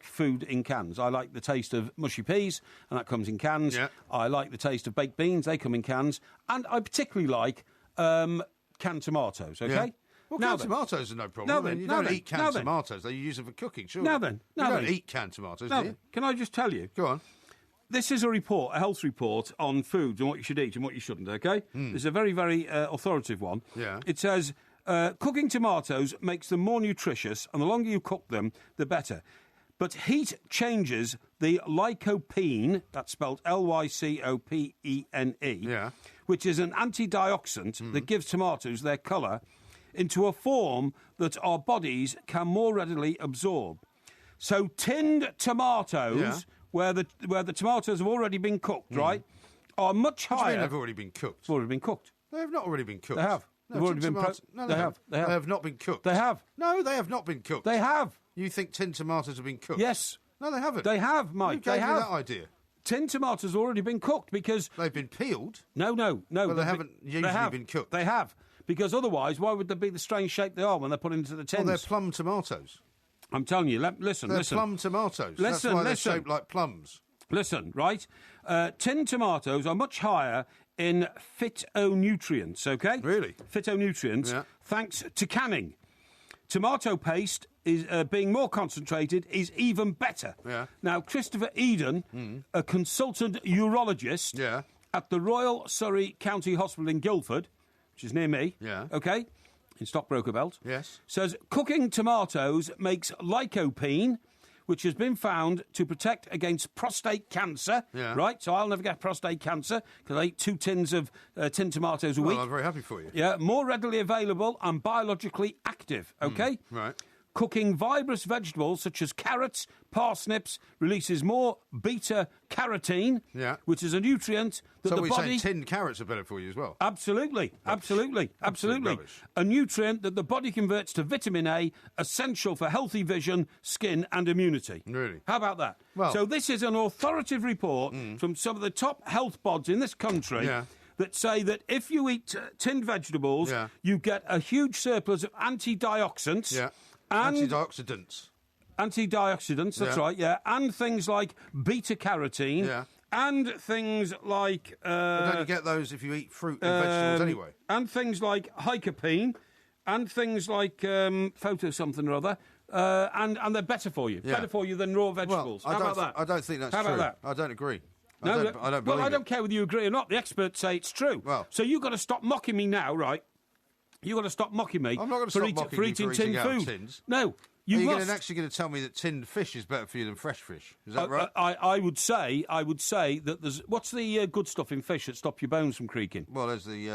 food in cans. I like the taste of mushy peas, and that comes in cans. Yeah. I like the taste of baked beans. They come in cans, and I particularly like canned tomatoes. Okay. Yeah. Well, canned tomatoes are no problem. You don't eat canned tomatoes. They use them for cooking, sure. You don't eat canned tomatoes, do you? Can I just tell you? Go on. This is a health report on foods and what you should eat and what you shouldn't, okay? It's a very, very authoritative one. Yeah. It says, cooking tomatoes makes them more nutritious, and the longer you cook them, the better. But heat changes the lycopene, that's spelled Lycopene, which is an antioxidant that gives tomatoes their colour, into a form that our bodies can more readily absorb. So tinned tomatoes, where the tomatoes have already been cooked, right, are much higher. What do you mean they've already been cooked? They've already been cooked. They have not already been cooked. They have. No, They've already been They have. They have not been cooked. They have. No, they have not been cooked. They have. You think tinned tomatoes have been cooked? Yes. No, they haven't. They have, Mike. Who gave they you have. that idea? Tinned tomatoes have already been cooked because... They've been peeled? No. Well, they haven't usually been cooked. They have. Because otherwise, why would they be the strange shape they are when they're put into the tins? Well, they're plum tomatoes. I'm telling you, listen. They're plum tomatoes. That's why they're shaped like plums. Listen, right? Tinned tomatoes are much higher in phytonutrients, OK? Really? Phytonutrients, Yeah. thanks to canning. Tomato paste is being more concentrated is even better. Yeah. Now, Christopher Eden, a consultant urologist at the Royal Surrey County Hospital in Guildford, which is near me, OK, in Stockbroker Belt, says cooking tomatoes makes lycopene, which has been found to protect against prostate cancer, right? So I'll never get prostate cancer because I eat 2 tins of tinned tomatoes a week. Well, I'm very happy for you. Yeah, more readily available and biologically active, OK? Right. Cooking fibrous vegetables such as carrots, parsnips releases more beta-carotene, which is a nutrient that the body... So we're saying tinned carrots are better for you as well? Absolutely. A nutrient that the body converts to vitamin A, essential for healthy vision, skin and immunity. Really? How about that? Well, so this is an authoritative report from some of the top health bods in this country that say that if you eat tinned vegetables, you get a huge surplus of antioxidants... Antioxidants. Antioxidants, that's right, and things like beta-carotene, and things like... But don't you get those if you eat fruit and vegetables anyway? And things like lycopene, and things like photo something or other, and they're better for you. Better for you than raw vegetables. Well, How about that? I don't think that's true. How about that? I don't agree. No, I don't believe well, I it. don't care whether you agree or not. The experts say it's true. Well, so you've got to stop mocking me now, right? You've got to stop mocking me. I'm not going to stop mocking you eating for tinned eating out food. tins. No, you Are must. you actually going to tell me that tinned fish is better for you than fresh fish? Is that right? I would say that there's... What's the good stuff in fish that stop your bones from creaking? Well, there's the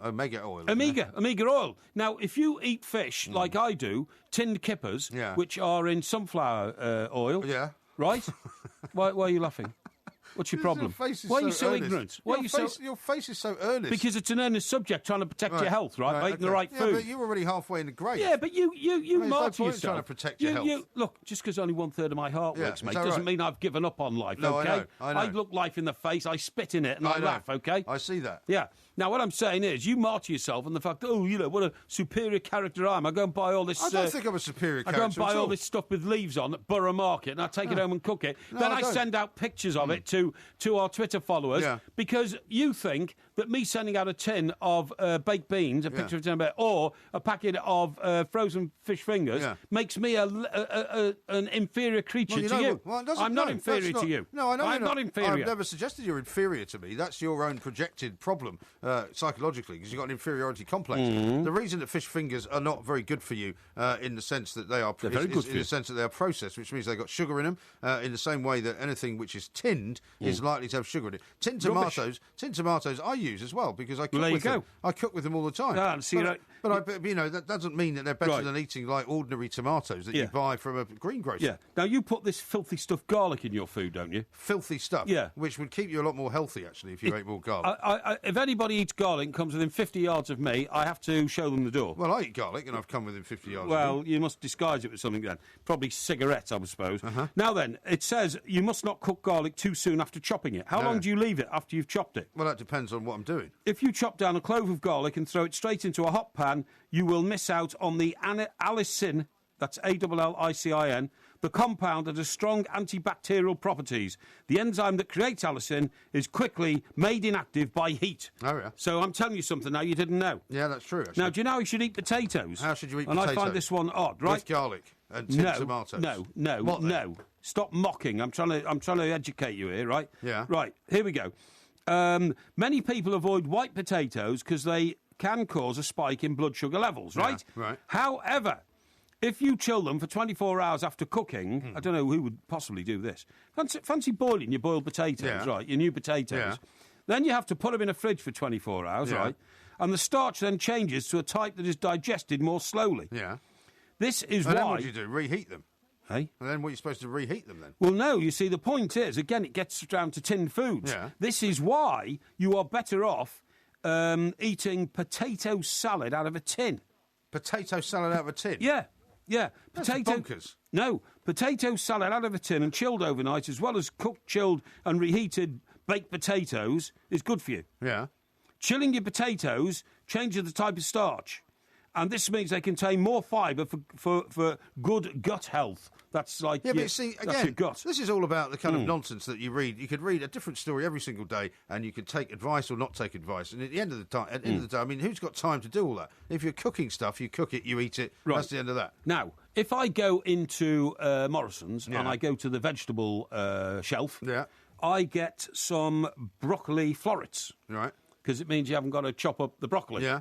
omega oil. Omega oil. Now, if you eat fish like I do, tinned kippers, which are in sunflower oil... Yeah. Right? Why are you laughing? What's your problem? Why are you so ignorant? Your face is so earnest. Because it's an earnest subject trying to protect your health, right? By eating the right food. Yeah, but you're already halfway in the grave. Yeah, but you martyr yourself. Trying to protect your health. Look, just because only 1/3 of my heart works, mate, doesn't mean I've given up on life, no, okay? I know. I look life in the face, I spit in it, and I laugh, okay? I see that. Yeah. Now, what I'm saying is, you martyr yourself on the fact that, what a superior character I am. I go and buy all this... I don't think I'm a superior character I go and buy all this stuff with leaves on at Borough Market, and I take it home and cook it. No, then I send out pictures of it to our Twitter followers, because you think that me sending out a tin of baked beans, a picture of a tin of baked, or a packet of frozen fish fingers, makes me an inferior creature to you. Well, I'm not inferior to you. No, I know I'm not inferior. I've never suggested you're inferior to me. That's your own projected problem psychologically, because you've got an inferiority complex. The reason that fish fingers are not very good for you, in the sense that they are, processed, which means they've got sugar in them, in the same way that anything which is tinned is likely to have sugar in it. Tinned tomatoes I use as well, because I cook with them. I cook with them all the time. But that doesn't mean that they're better than eating like ordinary tomatoes that you buy from a greengrocer. Yeah. Now you put this filthy stuffed garlic in your food, don't you? Filthy stuff. Yeah. Which would keep you a lot more healthy actually if you ate more garlic. If anybody eats garlic and comes within 50 yards of me, I have to show them the door. Well, I eat garlic and I've come within 50 yards. Well, you must disguise it with something then. Probably cigarettes, I suppose. Now then, it says you must not cook garlic too soon after chopping it. How long do you leave it after you've chopped it? Well, that depends on what I'm doing. If you chop down a clove of garlic and throw it straight into a hot pan, you will miss out on the allicin, that's allicin, the compound that has strong antibacterial properties. The enzyme that creates allicin is quickly made inactive by heat. Oh, yeah. So I'm telling you something now you didn't know. Yeah, that's true, actually. Now, do you know how you should eat potatoes? How should you eat potatoes? potatoes? And I find this one odd, right? With garlic and tinned tomatoes. No. Stop mocking. I'm trying to educate you here, right? Yeah. Right, here we go. Many people avoid white potatoes because they can cause a spike in blood sugar levels, right? Yeah, right. However, if you chill them for 24 hours after cooking, I don't know who would possibly do this. Fancy boiling your boiled potatoes, right? Your new potatoes. Yeah. Then you have to put them in a fridge for 24 hours, right? And the starch then changes to a type that is digested more slowly. Yeah. This is and why... then what do you do? Reheat them? Hey? And then what are you supposed to reheat them then? Well, no, you see, the point is, again, it gets down to tinned foods. Yeah. This is why you are better off eating potato salad out of a tin. Potato salad out of a tin? Yeah. That's bonkers. No, potato salad out of a tin and chilled overnight, as well as cooked, chilled and reheated baked potatoes, is good for you. Yeah. Chilling your potatoes changes the type of starch. And this means they contain more fibre for good gut health. That's like but see, again, your gut. This is all about the kind of nonsense that you read. You could read a different story every single day, and you could take advice or not take advice. And at the end of the time, I mean, who's got time to do all that? If you're cooking stuff, you cook it, you eat it. Right. That's the end of that. Now, if I go into Morrison's and I go to the vegetable shelf, I get some broccoli florets. Right. Because it means you haven't got to chop up the broccoli. Yeah.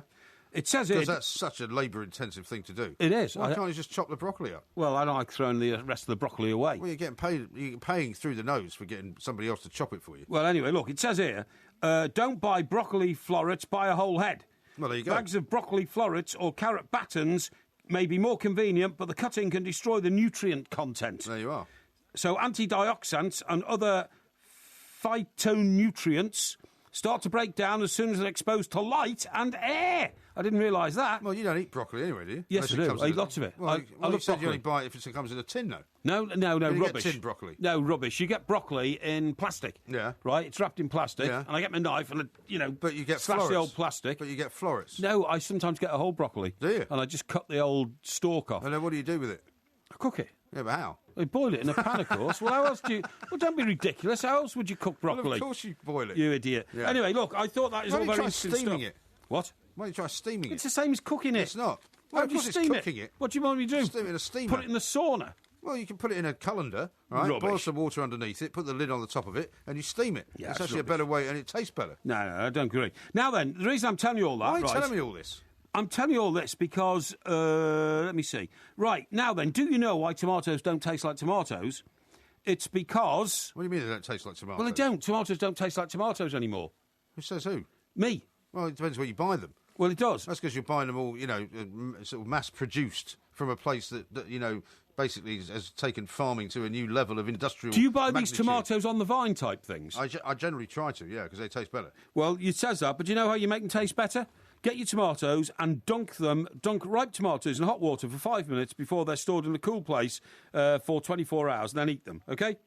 It says because that's such a labour-intensive thing to do. It is. Why can't you just chop the broccoli up? Well, I don't like throwing the rest of the broccoli away. Well, you're paying through the nose for getting somebody else to chop it for you. Well, anyway, look, it says here, don't buy broccoli florets, buy a whole head. Well, there you go. Bags of broccoli florets or carrot battens may be more convenient, but the cutting can destroy the nutrient content. There you are. So antioxidants and other phytonutrients start to break down as soon as they're exposed to light and air. I didn't realise that. Well, you don't eat broccoli anyway, do you? Yes, I do. I eat lots of it. Well, I love you said broccoli. you only buy it if it comes in a tin, though. No, rubbish. Get tin broccoli. No, rubbish. You get broccoli in plastic. Yeah. Right? It's wrapped in plastic. Yeah. And I get my knife and, but you get slash florets. the old plastic. But you get florets. No, I sometimes get a whole broccoli. Do you? And I just cut the old stalk off. And then what do you do with it? I cook it. Yeah, but how? I boil it in a pan, of course. Well, how else do you... Well, don't be ridiculous. How else would you cook broccoli? Well, of course you boil it. You idiot. Yeah. Anyway, look, I thought that is all very interesting stuff. steaming it? What? Why don't you try steaming it? It's the same as cooking it. It's not. Why do you steam it? What do you want me to do? Steam it in a steamer. Put it in the sauna. Well, you can put it in a colander, right? Rubbish. Boil some water underneath it, put the lid on the top of it, and you steam it. Yeah, it's that's actually a better way, and it tastes better. No, I don't agree. Now then, the reason I'm telling you all that... Why are you telling me all this? I'm telling you all this because... let me see. Right, now then, do you know why tomatoes don't taste like tomatoes? It's because... What do you mean they don't taste like tomatoes? Well, they don't. Tomatoes don't taste like tomatoes anymore. Who says who? Me. Well, it depends where you buy them. Well, it does. That's because you're buying them all, sort of mass-produced from a place that basically has taken farming to a new level of industrial Do you buy magnitude. these tomatoes on the vine type things? I generally try to, yeah, because they taste better. Well, it says that, but do you know how you make them taste better? Get your tomatoes and dunk ripe tomatoes in hot water for 5 minutes before they're stored in a cool place for 24 hours, and then eat them, OK?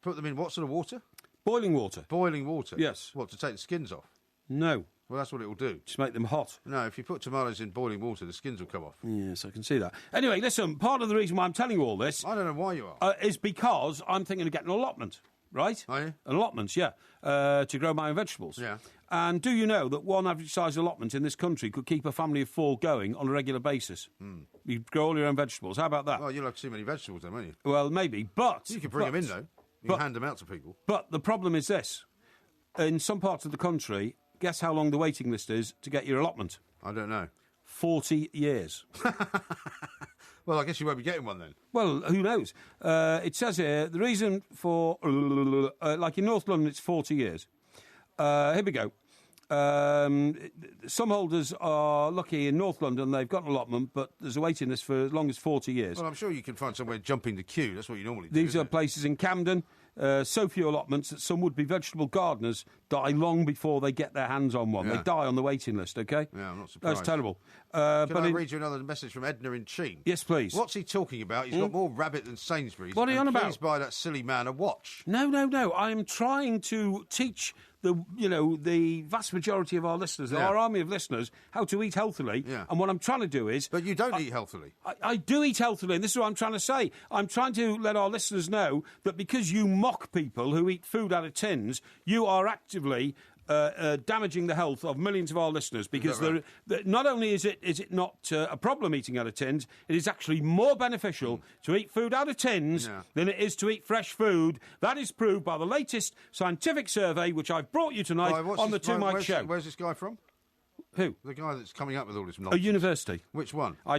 Put them in what sort of water? Boiling water. Boiling water? Yes. What, to take the skins off? No. Well, that's what it will do. Just make them hot. No, if you put tomatoes in boiling water, the skins will come off. Yes, I can see that. Anyway, listen, part of the reason why I'm telling you all this... I don't know why you are. Is because I'm thinking of getting an allotment, right? Are you? Allotments, yeah, to grow my own vegetables. Yeah. And do you know that one average-sized allotment in this country could keep a family of 4 going on a regular basis? You grow all your own vegetables. How about that? Well, you'll have too many vegetables then, won't you? Well, maybe, but... You can bring them in, though. You can hand them out to people. But the problem is this. In some parts of the country... Guess how long the waiting list is to get your allotment? I don't know. 40 years. Well, I guess you won't be getting one then. Well, who knows? It says here, the reason for... like in North London, it's 40 years. Here we go. Some holders are lucky in North London, they've got an allotment, but there's a waiting list for as long as 40 years. Well, I'm sure you can find somewhere jumping the queue. That's what you normally do. These are places in Camden, so few allotments that some would-be vegetable gardeners die long before they get their hands on one. Yeah. They die on the waiting list, OK? Yeah, I'm not surprised. That's terrible. Can I read you another message from Edna in Sheen? Yes, please. What's he talking about? He's got more rabbit than Sainsbury's. What are you on about? Please buy that silly man a watch. No. I am trying to teach the vast majority of our listeners, our army of listeners, how to eat healthily. Yeah. And what I'm trying to do is... But you don't eat healthily. I do eat healthily, and this is what I'm trying to say. I'm trying to let our listeners know that because you mock people who eat food out of tins, you are actively... damaging the health of millions of our listeners, because not only is it not a problem eating out of tins, it is actually more beneficial to eat food out of tins than it is to eat fresh food. That is proved by the latest scientific survey, which I've brought you tonight on the Two Mike Show. Where's this guy from? Who? The guy that's coming up with all this nonsense. A university. Which one? I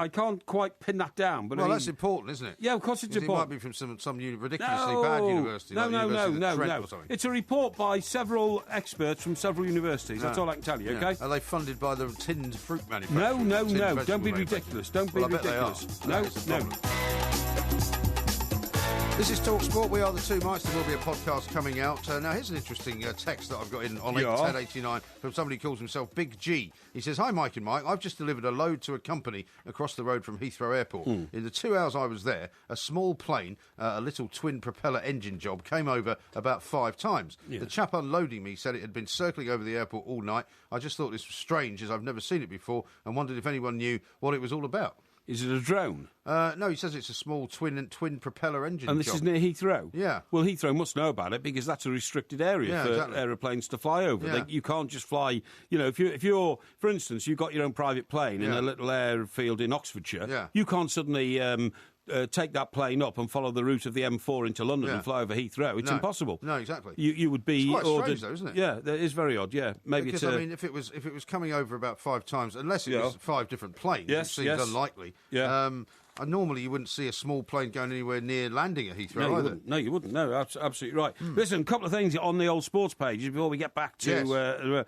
can't quite pin that down. But well, that's important, isn't it? Yeah, of course it's important. It might be from some ridiculously bad university. No. It's a report by several experts from several universities. That's all I can tell you, OK? Are they funded by the tinned fruit manufacturers? No. Don't be ridiculous. Don't be ridiculous. No. This is Talk Sport. We are the Two Mics. There will be a podcast coming out. Now, here's an interesting text that I've got in on 1089 from somebody who calls himself Big G. He says, "Hi, Mike and Mike. I've just delivered a load to a company across the road from Heathrow Airport. In the 2 hours I was there, a small plane, a little twin propeller engine job, came over about 5 times. The chap unloading me said it had been circling over the airport all night. I just thought this was strange, as I've never seen it before, and wondered if anyone knew what it was all about." Is it a drone? No, he says it's a small twin propeller engine And this job. is near Heathrow? Yeah. Well, Heathrow must know about it because that's a restricted area for aeroplanes to fly over. Yeah. You can't just fly... You know, if you're, for instance, you've got your own private plane in a little airfield in Oxfordshire, you can't suddenly... take that plane up and follow the route of the M4 into London and fly over Heathrow. It's impossible. No, exactly. You would be it's quite ordered. Strange, though, isn't it? Yeah, it is very odd. Yeah, maybe because it's. I mean, if it was coming over about 5 times, unless it was 5 different planes, which seems unlikely. Yeah. Normally, you wouldn't see a small plane going anywhere near landing at Heathrow either. No, you wouldn't. No, absolutely right. Listen, a couple of things on the old sports pages before we get back to...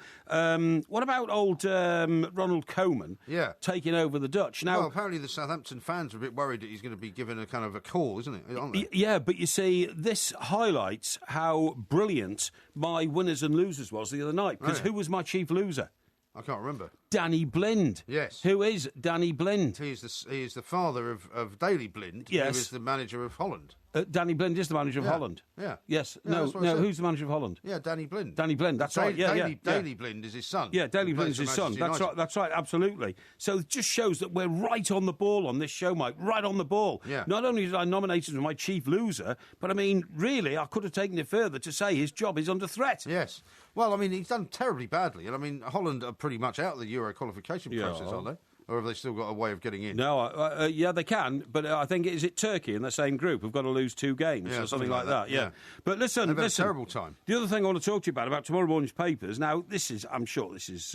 what about old Ronald Koeman taking over the Dutch? Now, well, apparently the Southampton fans are a bit worried that he's going to be given a kind of a call, isn't it? Aren't they? Yeah, but you see, this highlights how brilliant my winners and losers was the other night. Because who was my chief loser? I can't remember. Danny Blind. Yes. Who is Danny Blind? He is the father of Daley Blind, who is the manager of Holland. Danny Blind is the manager of Holland. Yeah. Yes. Yeah, no, who's the manager of Holland? Yeah, Danny Blind. Danny Blind, that's right. Daley Blind is his son. Yeah, Daley Blind is his son. That's right, absolutely. So it just shows that we're right on the ball on this show, Mike, right on the ball. Yeah. Not only did I nominate him as my chief loser, but I mean, really, I could have taken it further to say his job is under threat. Yes. Well, I mean, he's done terribly badly. And I mean, Holland are pretty much out of the Euro qualification process, aren't they? Or have they still got a way of getting in? No, yeah, they can, but I think, is it Turkey in the same group? We've got to lose 2 games or something like that. Yeah. But listen, They've had a terrible time. The other thing I want to talk to you about tomorrow morning's papers, now, I'm sure this is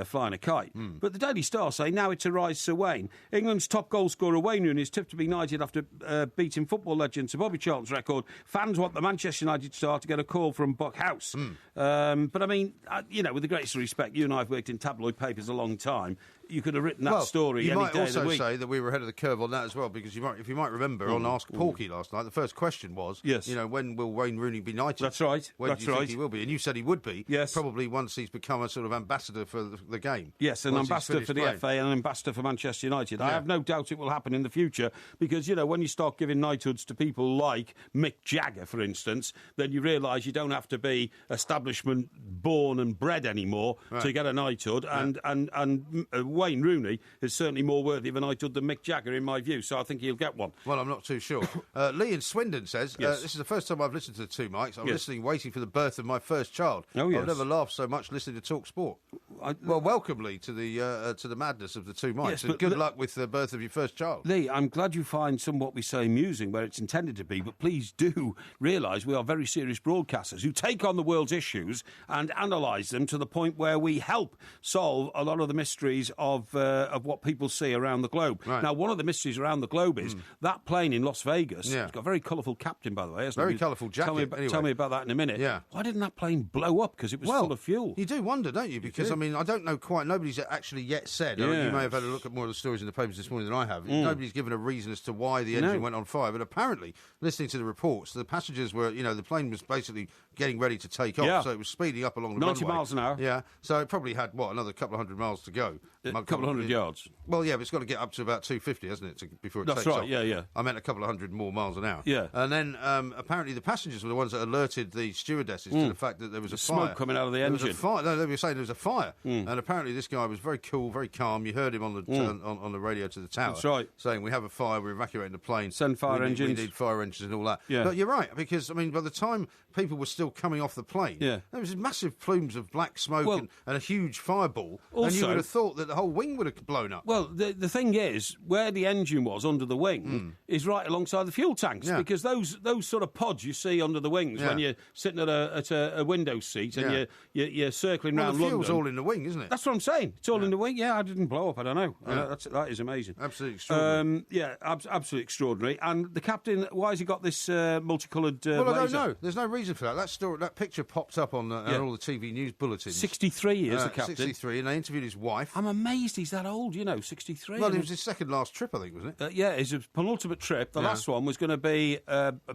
flying a kite, but the Daily Star say now it's a rise Sir Wayne. England's top goal scorer Wayne Rooney is tipped to be knighted after beating football legend Sir Bobby Charlton's record. Fans want the Manchester United star to get a call from Buck House. But I mean, with the greatest respect, you and I have worked in tabloid papers a long time. You could have written that story any day of the week. You might also say that we were ahead of the curve on that as well, because if you might remember on Ask Porky last night, the first question was, when will Wayne Rooney be knighted? That's right. When do you think he will be? And you said he would be. Yes. Probably once he's become a sort of ambassador for the game. Yes, an ambassador for the FA and an ambassador for Manchester United. Yeah. I have no doubt it will happen in the future because, when you start giving knighthoods to people like Mick Jagger, for instance, then you realise you don't have to be establishment born and bred anymore to get a knighthood. And Wayne Rooney is certainly more worthy of a knighthood than Mick Jagger, in my view, so I think he'll get one. Well, I'm not too sure. Lee in Swindon says, this is the first time I've listened to the Two Mics. I'm listening, waiting for the birth of my first child. Oh, yes. I've never laughed so much listening to Talk Sport. Well, welcome, Lee, to the madness of the Two Mics. Yes, and good luck with the birth of your first child. Lee, I'm glad you find somewhat we say amusing where it's intended to be, but please do realise we are very serious broadcasters who take on the world's issues and analyse them to the point where we help solve a lot of the mysteries of what people see around the globe. Right. Now, one of the mysteries around the globe is that plane in Las Vegas. Yeah. It's got a very colourful captain, by the way, hasn't it? Very colourful jacket. Tell me about that in a minute. Yeah. Why didn't that plane blow up? Because it was full of fuel. You do wonder, don't you? Because, I mean, I don't know quite. Nobody's actually yet said. I mean, you may have had a look at more of the stories in the papers this morning than I have. Nobody's given a reason as to why the engine went on fire. But apparently, listening to the reports, the passengers were, the plane was basically getting ready to take off. Yeah. So it was speeding up along the 90 runway. miles an hour. Yeah. So it probably had, another couple of 100 miles to go. A couple of 100 yards. Well, yeah, but it's got to get up to about 250, hasn't it, before it takes off? That's right, yeah. I meant a couple of 100 more miles an hour. Yeah. And then apparently the passengers were the ones that alerted the stewardesses to the fact that there was a fire. Smoke coming out of the engine. There was a fire. No, they were saying there was a fire. And apparently this guy was very cool, very calm. You heard him on the radio to the tower. That's right. Saying, we have a fire, we're evacuating the plane. Send fire engines. We need fire engines and all that. Yeah. But you're right, because, I mean, by the time people were still coming off the plane, there was massive plumes of black smoke and a huge fireball. Also, and you would have thought that the whole wing would have blown up. Well, the thing is, where the engine was under the wing is right alongside the fuel tanks, because those sort of pods you see under the wings when you're sitting at a window seat and you're circling around London. The fuel's all in the wing, isn't it? That's what I'm saying. It's all in the wing. Yeah, I didn't blow up. I don't know. That is amazing. Absolutely extraordinary. Absolutely extraordinary. And the captain, why has he got this multicoloured Well, I don't blazer? know. There's no reason for that. That picture popped up on all the TV news bulletins. 63 is the captain. 63, and they interviewed his wife. I'm amazed he's that old, 63. Well, it was his second last trip, I think, wasn't it? Yeah, it's his penultimate trip. The last one was going to be,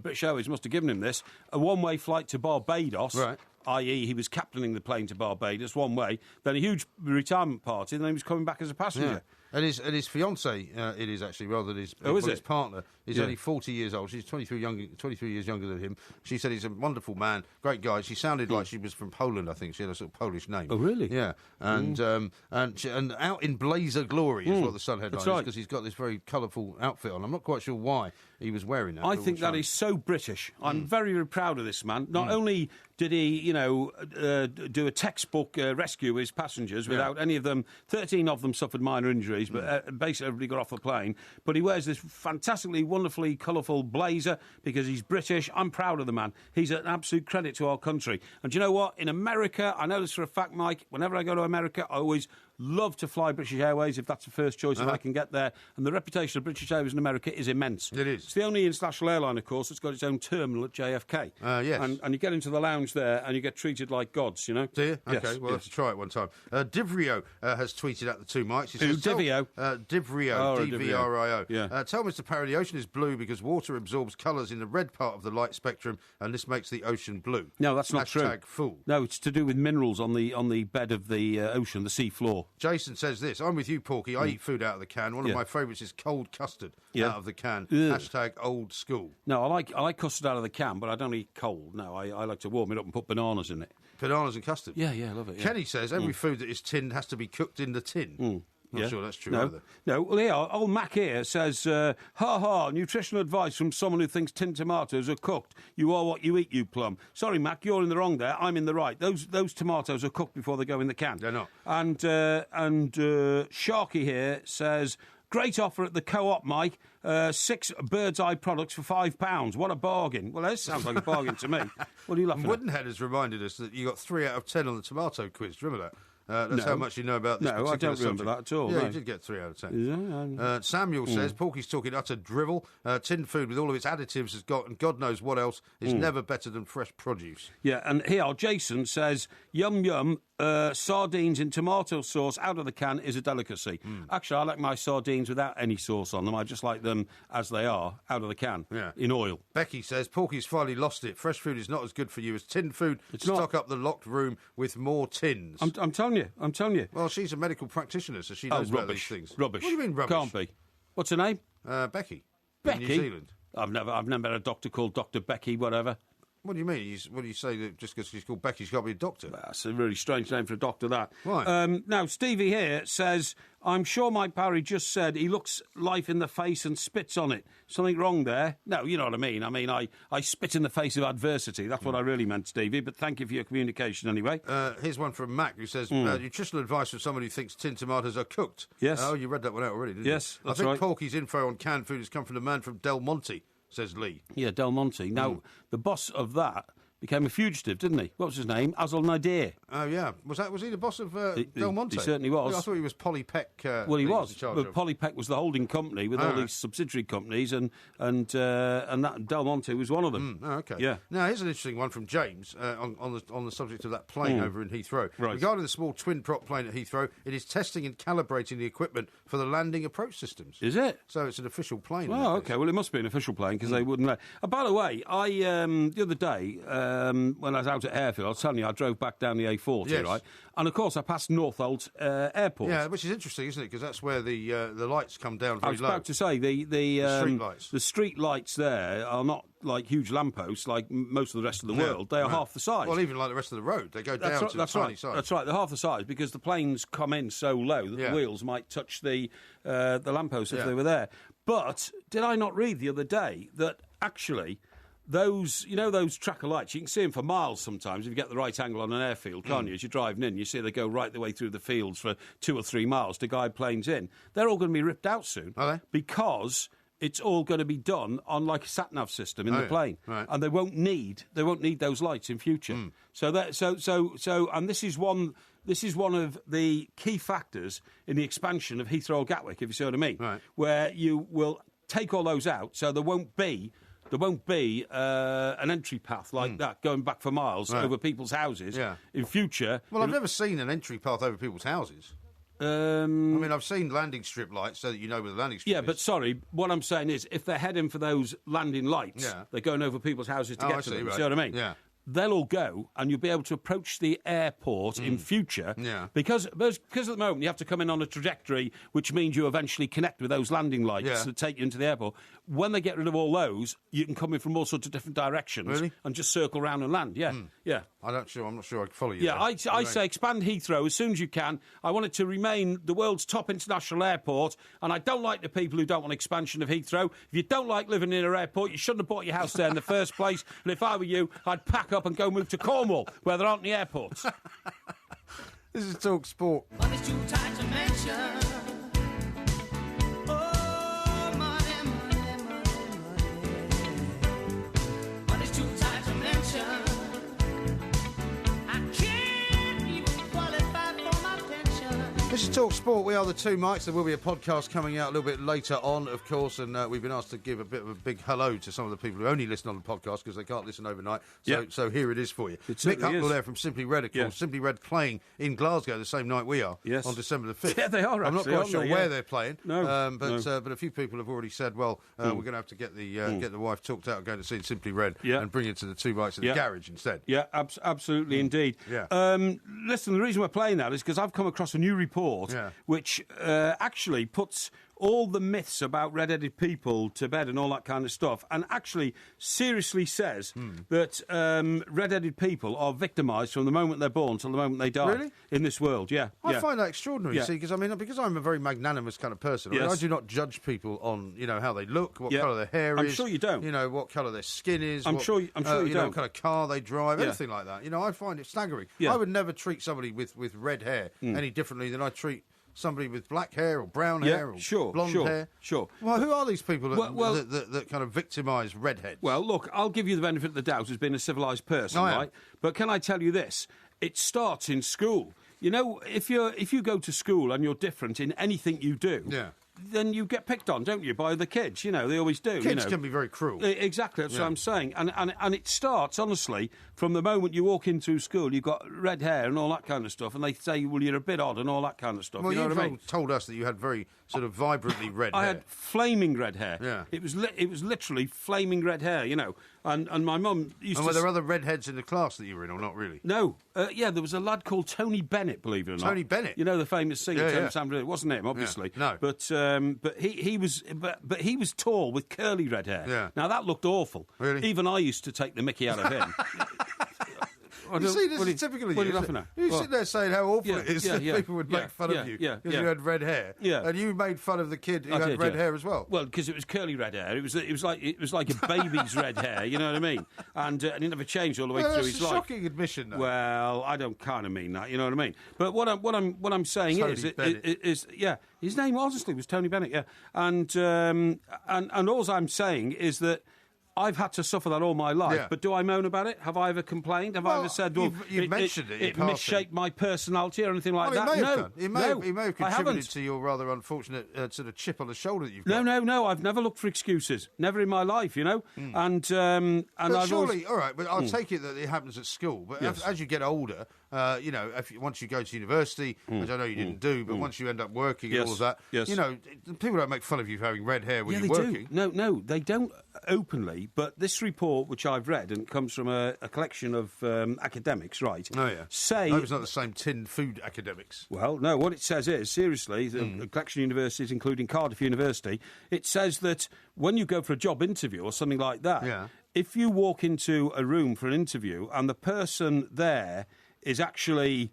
British Airways must have given him this, a one-way flight to Barbados. Right. I.e. he was captaining the plane to Barbados one way, then a huge retirement party, and then he was coming back as a passenger. Yeah. And his fiancée, it is actually, rather than his partner, is only 40 years old. She's 23 years younger than him. She said he's a wonderful man, great guy. She sounded like she was from Poland, I think. She had a sort of Polish name. Oh, really? Yeah. And out in blazer glory is what the Sun headline is, because he's got this very colourful outfit on. I'm not quite sure why he was wearing that. I think that is so British. I'm very, very proud of this man. Not only did he, do a textbook rescue his passengers without any of them, 13 of them suffered minor injuries, but basically everybody got off the plane. But he wears this fantastically, wonderfully colourful blazer because he's British. I'm proud of the man. He's an absolute credit to our country. And do you know what? In America, I know this for a fact, Mike, whenever I go to America, I always love to fly British Airways if that's the first choice, if I can get there. And the reputation of British Airways in America is immense. It is. It's the only international airline, of course, that's got its own terminal at JFK. Yes. And you get into the lounge there and you get treated like gods, Do you? Okay, Yes, we'll have to try it one time. Divrio has tweeted at the two mics. He says, Divrio? Divrio, D-V-R-I-O. Yeah. Tell Mr. Parry the ocean is blue because water absorbs colours in the red part of the light spectrum, and this makes the ocean blue. No, that's not true. #fool. No, it's to do with minerals on the bed of the ocean, the sea floor. Jason says this, I'm with you, Porky. I eat food out of the can. One of my favourites is cold custard out of the can. #old school. No, I like custard out of the can, but I don't eat cold. No, I like to warm it up and put bananas in it. Bananas and custard? Yeah, I love it. Yeah. Kenny says every food that is tinned has to be cooked in the tin. Not sure that's true either. No, well, here, old Mac here says, nutritional advice from someone who thinks tinned tomatoes are cooked. You are what you eat, you plum. Sorry, Mac, you're in the wrong there. I'm in the right. Those tomatoes are cooked before they go in the can. They're not. And Sharky here says, great offer at the Co-op, Mike. 6 Bird's Eye products for £5. What a bargain. Well, that sounds like a bargain to me. What are you laughing at? Woodenhead has reminded us that you got 3 out of 10 on the tomato quiz. Do you remember that? That's how much you know about this particular I don't remember subject. that at all. Yeah, no. you did get 3 out of 10. Samuel says, Porky's talking utter drivel. Tinned food with all of its additives has got, and God knows what else, is never better than fresh produce. Yeah, and here, Jason says, yum yum, sardines in tomato sauce out of the can is a delicacy. Actually, I like my sardines without any sauce on them. I just like them as they are, out of the can, in oil. Becky says, Porky's finally lost it. Fresh food is not as good for you as tinned food. Stock up the locked room with more tins. I'm telling you. Well, she's a medical practitioner, so she knows about these things. Rubbish. What do you mean rubbish? Can't be. What's her name? Becky. Becky? In New Zealand. I've never had a doctor called Dr. Becky, whatever. What do you mean? What do you say that just because she's called Becky, she's got to be a doctor? That's a really strange name for a doctor, that. Right. Now, Stevie here says, I'm sure Mike Parry just said he looks life in the face and spits on it. Something wrong there? No, you know what I mean. I mean, I spit in the face of adversity. That's what I really meant, Stevie, but thank you for your communication anyway. Here's one from Mac who says, nutritional advice from someone who thinks tinned tomatoes are cooked. Yes. Oh, you read that one out already, didn't you? Yes, that's I think right. Porky's info on canned food has come from the man from Del Monte, says Lee. Yeah, Del Monte. Now, the boss of that became a fugitive, didn't he? What was his name? Azal Nadir. Oh, yeah. Was he the boss of Del Monte? He certainly was. I thought he was Polly Peck. Well, he was. But Polly Peck was the holding company with all these subsidiary companies, and that Del Monte was one of them. Okay. Yeah. Now, here's an interesting one from James on the subject of that plane over in Heathrow. Right. Regarding the small twin-prop plane at Heathrow, it is testing and calibrating the equipment for the landing approach systems. Is it? So it's an official plane. Oh, okay. Well, it must be an official plane because they wouldn't let... by the way, I the other day, when I was out at Airfield, I was telling you, I drove back down the A40, right? And, of course, I passed Northolt Airport. Yeah, which is interesting, isn't it? Because that's where the lights come down very low. I was about to say, the street lights. The street lights there are not like huge lampposts like most of the rest of the world. They are half the size. Well, even like the rest of the road. They go down to the tiny size. That's right. They're half the size because the planes come in so low that the wheels might touch the lampposts if they were there. But did I not read the other day that actually... Those tracker lights, you can see them for miles sometimes if you get the right angle on an airfield, can't you? As you're driving in, you see they go right the way through the fields for 2 or 3 miles to guide planes in. They're all going to be ripped out soon. Are they? Because it's all going to be done on like a sat-nav system in the plane, right. and they won't need those lights in future. So and this is one of the key factors in the expansion of Heathrow Gatwick, if you see what I mean, right. where you will take all those out, so there won't be an entry path like that going back for miles over people's houses in future. Well, I've never seen an entry path over people's houses. I mean, I've seen landing strip lights so that you know where the landing strip is. Yeah, but sorry, what I'm saying is if they're heading for those landing lights, they're going over people's houses to get to them. Right. See what I mean? Yeah. They'll all go, and you'll be able to approach the airport in future. Yeah. Because at the moment you have to come in on a trajectory, which means you eventually connect with those landing lights that take you into the airport. When they get rid of all those, you can come in from all sorts of different directions and just circle around and land. Yeah, yeah. I'm not sure I can follow you. Yeah, I say expand Heathrow as soon as you can. I want it to remain the world's top international airport, and I don't like the people who don't want expansion of Heathrow. If you don't like living in an airport, you shouldn't have bought your house there in the first place. And if I were you, I'd pack up and go move to Cornwall, where there aren't any airports. This is Talk Sport. But it's too tight to mention. Oh, money, money, money, money. But it's too tight to mention. I can't even qualify for my pension. This is Talk Sport. We are the two mics. There will be a podcast coming out a little bit later on, of course, and we've been asked to give a bit of a big hello to some of the people who only listen on the podcast because they can't listen overnight. So here it is for you. Mick Hucknell there from Simply Red, of course. Simply Red playing in Glasgow the same night we are on December the 5th. Yeah, they are. I'm not quite sure where they're playing, No, but a few people have already said, well, we're going to have to get the wife talked out and go to see Simply Red and bring it to the two mics at the garage instead. Yeah, absolutely indeed. Yeah. Listen, the reason we're playing that is because I've come across a new report which actually puts all the myths about red-headed people to bed and all that kind of stuff, and actually seriously says that red-headed people are victimised from the moment they're born till the moment they die in this world. I find that extraordinary, you see, because because I'm a very magnanimous kind of person. I do not judge people on how they look, what colour their hair is. I'm sure you don't. What colour their skin is. I'm sure you don't. What kind of car they drive, anything like that. I find it staggering. I would never treat somebody with red hair any differently than I treat somebody with black hair or brown hair or blonde hair. Sure. Well, who are these people that kind of victimise redheads? Well, look, I'll give you the benefit of the doubt as being a civilised person, right? But can I tell you this? It starts in school. If you go to school and you're different in anything you do, then you get picked on, don't you, by the kids? They always do. Kids can be very cruel. Exactly, that's what I'm saying. And it starts, honestly, from the moment you walk in through school, you've got red hair and all that kind of stuff, and they say, well, you're a bit odd and all that kind of stuff. Well, you know what I mean? Told us that you had very sort of vibrantly red hair. I had flaming red hair. Yeah. It was literally flaming red hair, And my mum used to... And were there other redheads in the class that you were in, or not really? No. There was a lad called Tony Bennett, believe it or not. Tony Bennett? The famous singer, Tony Sam. It wasn't him, obviously. Yeah. No. But he was tall with curly red hair. Yeah. Now, that looked awful. Really? Even I used to take the mickey out of him. You see, this is typical of you. What are you laughing at? You sit there saying how awful it is that people would make fun of you because you had red hair. Yeah. And you made fun of the kid who had red hair as well. Well, because it was curly red hair. It was like a baby's red hair. You know what I mean? And it never changed all the way through his life. That's a shocking admission, though. Well, I don't kind of mean that. You know what I mean? But what I'm saying is his name honestly was Tony Bennett. Yeah, and all I'm saying is that I've had to suffer that all my life, but do I moan about it? Have I ever complained? Have I ever said, well, you've mentioned it misshaped my personality or anything like that? He may have contributed to your rather unfortunate sort of chip on the shoulder that you've got. No, I've never looked for excuses. Never in my life, And but surely, all right, but I'll take it that it happens at school. But as you get older, once you go to university, which I know you didn't do, but once you end up working and all of that, people don't make fun of you for having red hair when you're working. No, they don't openly. But this report, which I've read, and it comes from a collection of academics, right? Oh, yeah. Say... I hope it's not the same tinned food academics. Well, no, what it says is, seriously, the collection of universities, including Cardiff University, it says that when you go for a job interview or something like that, if you walk into a room for an interview and the person there is actually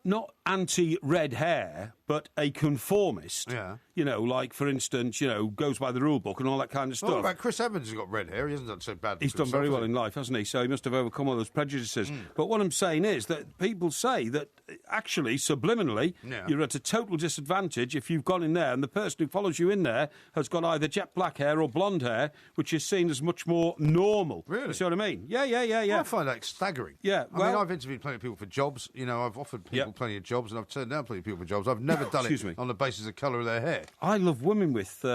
not anti-red hair, but a conformist, like, for instance, goes by the rule book and all that kind of stuff. What about Chris Evans, who's got red hair? He hasn't done so bad. He's done very well in life, hasn't he? So he must have overcome all those prejudices. But what I'm saying is that people say that actually, subliminally, you're at a total disadvantage if you've gone in there and the person who follows you in there has got either jet black hair or blonde hair, which is seen as much more normal. Really? You see what I mean? Yeah. I find that staggering. Yeah, I mean, I've interviewed plenty of people for jobs. You know, I've offered people plenty of jobs, and I've turned down plenty of people for jobs. I've never done it on the basis of colour of their hair. I love women with...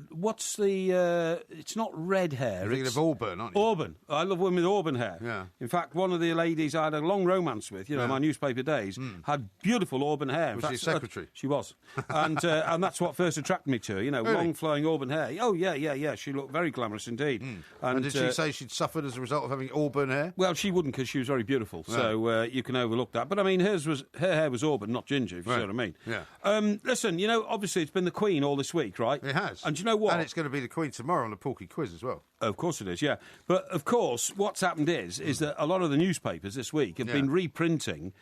what's the... it's not red hair. You're thinking of auburn, aren't you? Auburn. I love women with auburn hair. Yeah. In fact, one of the ladies I had a long romance with, my newspaper days, had beautiful auburn hair. Was she a secretary? She was. And that's what first attracted me to her, really? long flowing auburn hair. Oh, yeah. She looked very glamorous indeed. And did she say she'd suffered as a result of having auburn hair? Well, she wouldn't because she was very beautiful, so you can overlook that. But, I mean, her hair was auburn, not ginger, if you see what I mean. Yeah. Listen, obviously it's been the Queen all this week, right? It has. And do you know what? And it's going to be the Queen tomorrow on the Porky quiz as well. Of course it is, yeah. But, of course, what's happened is that a lot of the newspapers this week have been reprinting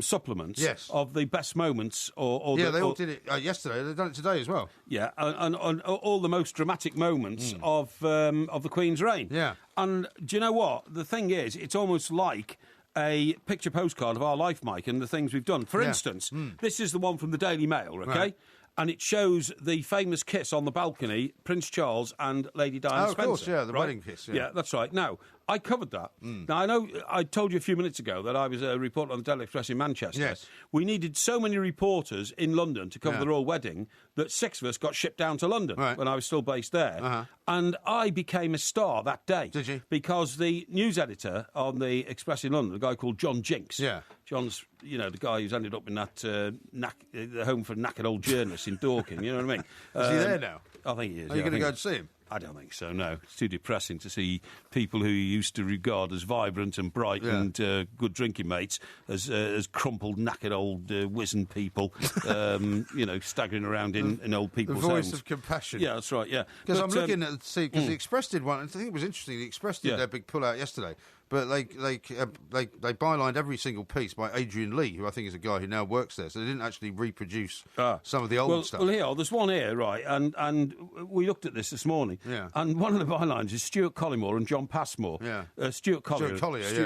supplements of the best moments. They all did it yesterday. They've done it today as well. Yeah, and all the most dramatic moments of the Queen's reign. Yeah. And do you know what? The thing is, it's almost like a picture postcard of our life, Mike, and the things we've done. For instance, this is the one from the Daily Mail, OK? Right. And it shows the famous kiss on the balcony, Prince Charles and Lady Diana Spencer. Of course, the wedding kiss. Yeah, that's right. Now, I covered that. Now, I know I told you a few minutes ago that I was a reporter on the Daily Express in Manchester. Yes. We needed so many reporters in London to cover the royal wedding that 6 of us got shipped down to London when I was still based there. And I became a star that day. Did you? Because the news editor on the Express in London, a guy called John Jinks. Yeah. John's, the guy who's ended up in that the home for knackered old journalists in Dorking, you know what I mean? Is he there now? I think he is. Are you going to go and see him? I don't think so, no. It's too depressing to see people who you used to regard as vibrant and bright and good drinking mates as crumpled, knackered old wizened people, staggering around in old people's homes. The voice of compassion. Yeah, that's right, yeah. Because I'm looking at because the Express did one, and I think it was interesting, the Express did their big pull-out yesterday, but they bylined every single piece by Adrian Lee, who I think is a guy who now works there, so they didn't actually reproduce some of the old stuff. Well, there's one here, right, and we looked at this morning, and one of the bylines is Stuart Collymore and John Passmore. Yeah. Stuart Collier.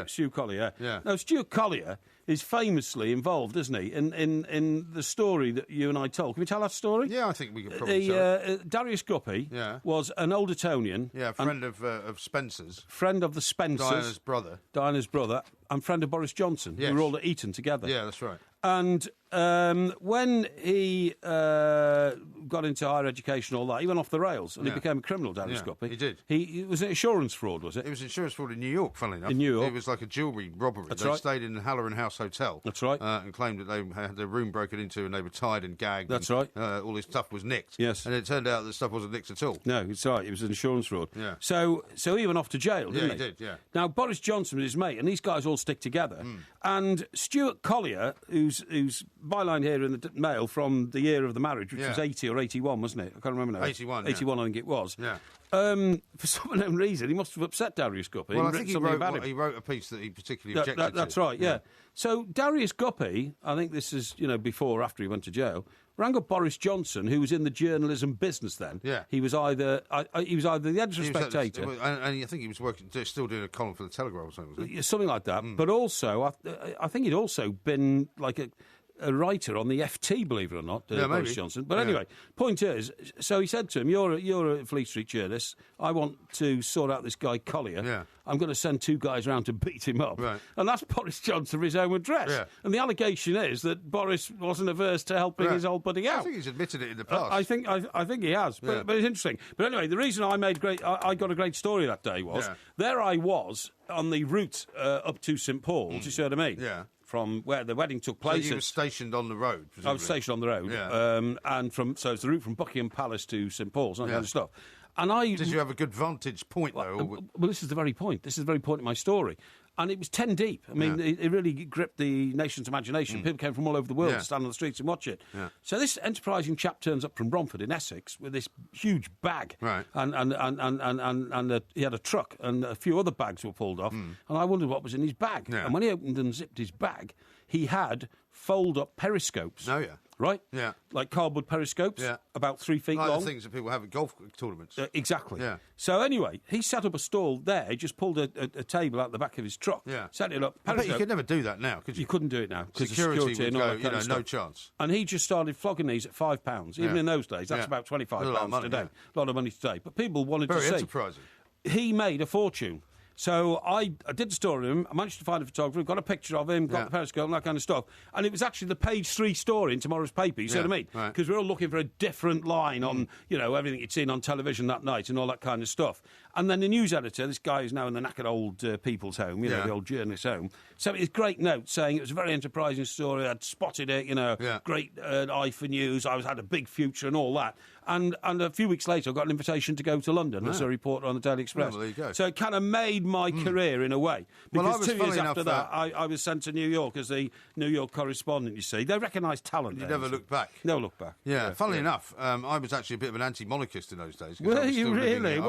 Stuart Collier, yeah. Now, Stuart Collier is famously involved, isn't he, in the story that you and I told. Can we tell that story? Yeah, I think we could probably tell it. Darius Guppy was an old Etonian. Yeah, friend of Spencer's. Friend of the Spencers. Diana's brother, and friend of Boris Johnson. Yes. We were all at Eton together. Yeah, that's right. And when he got into higher education and all that, he went off the rails and he became a criminal, Darius Guppy. He did. It was an insurance fraud, was it? It was insurance fraud in New York, funnily enough. In New York. It was like a jewellery robbery. That's they right. stayed in the Halloran House Hotel. That's right. And claimed that they had their room broken into and they were tied and gagged. That's and, right. All this stuff was nicked. Yes. And it turned out that stuff wasn't nicked at all. No, it's right. It was an insurance fraud. Yeah. So he went off to jail, didn't he? Yeah, he did, yeah. Now, Boris Johnson was his mate, and these guys all stick together. And Stuart Collier, who's byline here in the Mail from the year of the marriage, which was 80 or 81, wasn't it? I can't remember now. 81, 81, I think it was. Yeah. For some unknown reason, he must have upset Darius Guppy. Well, I think he wrote a piece that he particularly objected to. That's right, yeah. So Darius Guppy, I think this is, before or after he went to jail, rang up Boris Johnson, who was in the journalism business then. Yeah. He was either the editor of Spectator. And I think he was still doing a column for the Telegraph or something, wasn't he? Something like that. But also, I think he'd also been like a writer on the FT, believe it or not, Boris Johnson. But anyway, point is, so he said to him, you're a Fleet Street journalist, I want to sort out this guy Collier. Yeah. I'm going to send 2 guys round to beat him up. Right. And that's Boris Johnson for his home address. Yeah. And the allegation is that Boris wasn't averse to helping his old buddy out. I think he's admitted it in the past. I think he has, but it's interesting. But anyway, the reason I got a great story that day was, there I was on the route up to St Paul's, you see what I mean? Yeah. From where the wedding took place. So you were stationed on the road, presumably. I was stationed on the road. Yeah. So it's the route from Buckingham Palace to St Paul's, that kind of stuff. Did you have a good vantage point, though? Well, this is the very point. This is the very point of my story. And it was 10 deep. I mean, it really gripped the nation's imagination. People came from all over the world to stand on the streets and watch it. Yeah. So this enterprising chap turns up from Romford in Essex with this huge bag. Right. And he had a truck, and a few other bags were pulled off. And I wondered what was in his bag. Yeah. And when he opened and zipped his bag, he had fold-up periscopes. Oh, yeah. right? Yeah. Like cardboard periscopes, about 3 feet like long. the things that people have at golf tournaments. Exactly. Yeah. So anyway, he set up a stall there. He just pulled a table out the back of his truck. Yeah. Set it up. I bet you could never do that now, could you? You couldn't do it now because Security of security would and all go, that kind of stuff. no chance. And he just started flogging these at £5. Even in those days, that's Yeah. about £25 That's a lot of money, today. yeah. A lot of money today. But people wanted to see. Very enterprising. He made a fortune. So I did the story of him. I managed to find a photographer, got a picture of him, got the periscope and that kind of stuff. And it was actually the page 3 story in tomorrow's paper, you see what I mean? Because we're all looking for a different line on, everything you'd seen on television that night and all that kind of stuff. And then the news editor, this guy who's now in the knackered old people's home, the old journalist's home, sent me this great note saying it was a very enterprising story. I'd spotted it, great eye for news. I had a big future and all that. And a few weeks later, I got an invitation to go to London as a reporter on the Daily Express. Well, there you go. So it kind of made my career in a way. Because 2 years after that, I was sent to New York as the New York correspondent, you see. They recognise talent. You never looked back. Never looked back. Yeah, funnily enough, I was actually a bit of an anti-monarchist in those days. Were you really?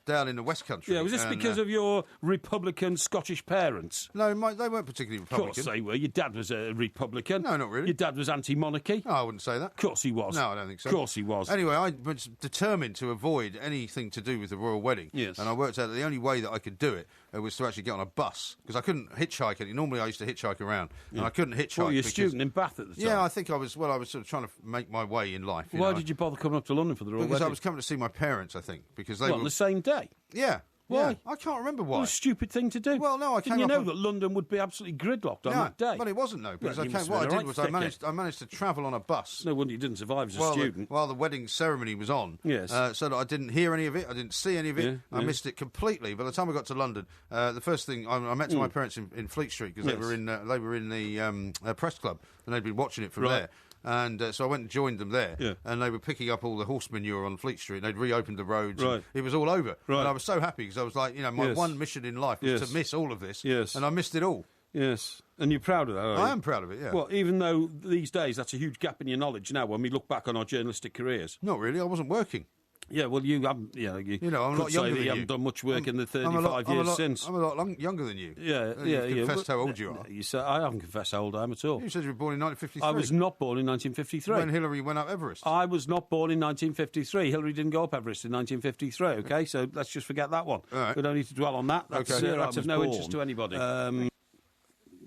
Down in the West Country. Yeah, was this because of your Republican Scottish parents? No, they weren't particularly Republican. Of course they were. Your dad was a Republican. No, not really. Your dad was anti-monarchy. No, I wouldn't say that. Of course he was. No, I don't think so. Of course he was. Anyway, I was determined to avoid anything to do with the royal wedding. Yes. And I worked out that the only way that I could do it was to actually get on a bus, because I couldn't hitchhike it. Normally I used to hitchhike around, and I couldn't hitchhike. Well, you're a student in Bath at the time. Yeah, I think I was sort of trying to make my way in life. Why did you bother coming up to London for the royal wedding? Because I was coming to see my parents, I think. Because they were on the same day? Yeah. Why? Yeah. I can't remember why. What a stupid thing to do. Well, no, I Didn't came you up know on... that London would be absolutely gridlocked on that day? Well, it wasn't, though, because Well, what I did was I managed to travel on a bus. No wonder you didn't survive as a student. While the wedding ceremony was on. Yes. So that I didn't hear any of it, I didn't see any of it, I missed it completely. By the time I got to London, the first thing, I met my parents in Fleet Street, because they were in the press club, and they'd been watching it from there. And so I went and joined them there, and they were picking up all the horse manure on Fleet Street, and they'd reopened the roads. Right. It was all over. Right. And I was so happy, because I was like, my one mission in life was to miss all of this, and I missed it all. Yes. And you're proud of that, aren't you? I am proud of it, yeah. Well, even though these days that's a huge gap in your knowledge now when we look back on our journalistic careers. Not really, I wasn't working. Yeah, well, you haven't. I'm a lot younger than you. You haven't done much work in the 35 years since. I'm a lot younger than you. Yeah. You've confessed how old you are. You say I haven't confessed how old I am at all. You said you were born in 1953. I was not born in 1953. When Hillary went up Everest. I was not born in 1953. Hillary didn't go up Everest in 1953. Okay, so let's just forget that one. All right. We don't need to dwell on that. That's of no interest to anybody.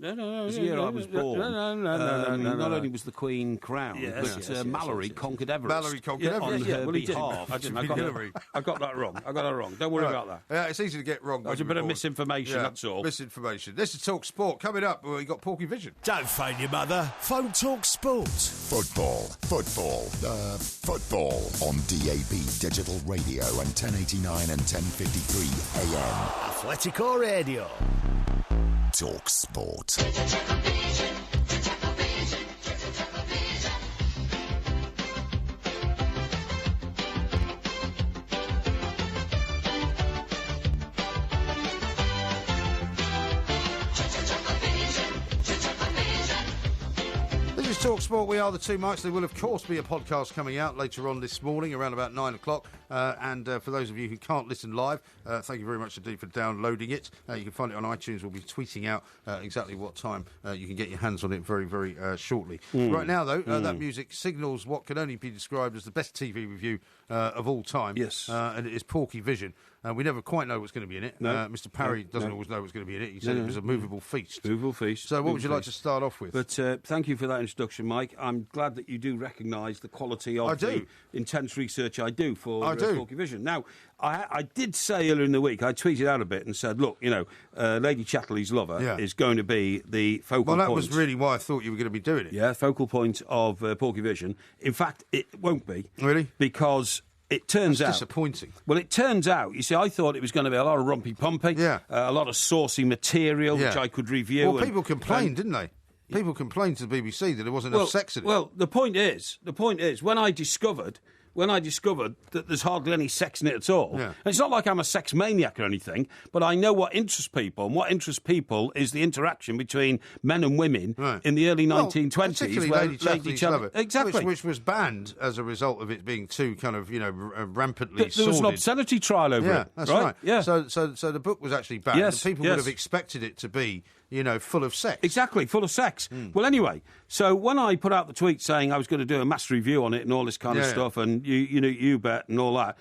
No. The year I was born. No. Not only was the Queen crowned, but Mallory conquered Everest. Mallory conquered Everest. On her behalf. I got that wrong. Don't worry about that. Yeah, it's easy to get wrong. There's a bit of misinformation, that's all. Misinformation. This is Talk Sport. Coming up, we've got Porky Vision. Don't phone your mother. Phone Talk Sport. Football on DAB Digital Radio and 1089 and 1053 AM. Athletico Radio. Talk Sport. This is Talk Sport. We are the two Mikes. There will, of course, be a podcast coming out later on this morning around about 9 o'clock. And for those of you who can't listen live, thank you very much indeed for downloading it. You can find it on iTunes. We'll be tweeting out exactly what time you can get your hands on it very, very shortly. Right now, though, that music signals what can only be described as the best TV review of all time. Yes. And it is Porky Vision. We never quite know what's going to be in it. No. Mr. Parry doesn't always know what's going to be in it. He said it was a movable feast. Movable feast. So what would you like to start off with? But thank you for that introduction, Mike. I'm glad that you do recognise the quality of the intense research I do for Porky Vision. Now, I did say earlier in the week, I tweeted out a bit and said, look, Lady Chatterley's lover is going to be the focal point. Well, that was really why I thought you were going to be doing it. Yeah, focal point of Porky Vision. In fact, it won't be. Really? Because... It turns out... disappointing. Well, it turns out, you see, I thought it was going to be a lot of rumpy-pumpy, a lot of saucy material, which I could review. Well, people complained, didn't they? People complained to the BBC that there wasn't enough sex in it. Well, the point is, when I discovered that there's hardly any sex in it at all. Yeah. And it's not like I'm a sex maniac or anything, but I know what interests people, and what interests people is the interaction between men and women in the early 1920s. Particularly Lady Chatterley's lover. Exactly. Which was banned as a result of it being too kind of, rampantly There was an obscenity trial over it. Yeah, that's right. Yeah. So the book was actually banned. Yes, and people would have expected it to be full of sex. Exactly, full of sex. Well, anyway, so when I put out the tweet saying I was going to do a mass review on it and all this kind of stuff, and you bet and all that,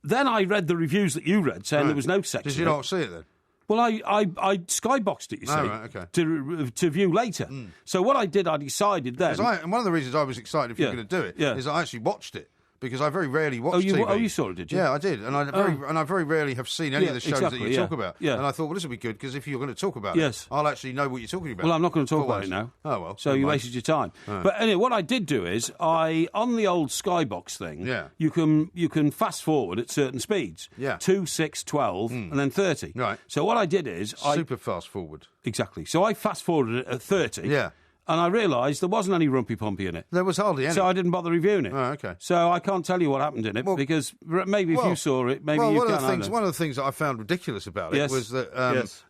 then I read the reviews that you read saying there was no sex. Did you not see it then? Well, I skyboxed it, you see, okay. to view later. So what I did, I decided then... And one of the reasons I was excited if you were going to do it is I actually watched it. Because I very rarely watch TV. Oh, you saw it, did you? Yeah, I did. And I very rarely have seen any of the shows that you talk about. Yeah. And I thought, well, this would be good, because if you're going to talk about it, I'll actually know what you're talking about. Well, I'm not going to talk about it now. Oh, well. So you wasted your time. Right. But anyway, what I did do is, on the old Skybox thing, you can fast forward at certain speeds. 2, 6, 12, and then 30. Right. So what I did is... Super fast forward. Exactly. So I fast forwarded it at 30. Yeah. And I realised there wasn't any rumpy-pumpy in it. There was hardly any. So I didn't bother reviewing it. Oh, okay. So I can't tell you what happened in it, because maybe if you saw it, maybe you can. One of the things that I found ridiculous about it was that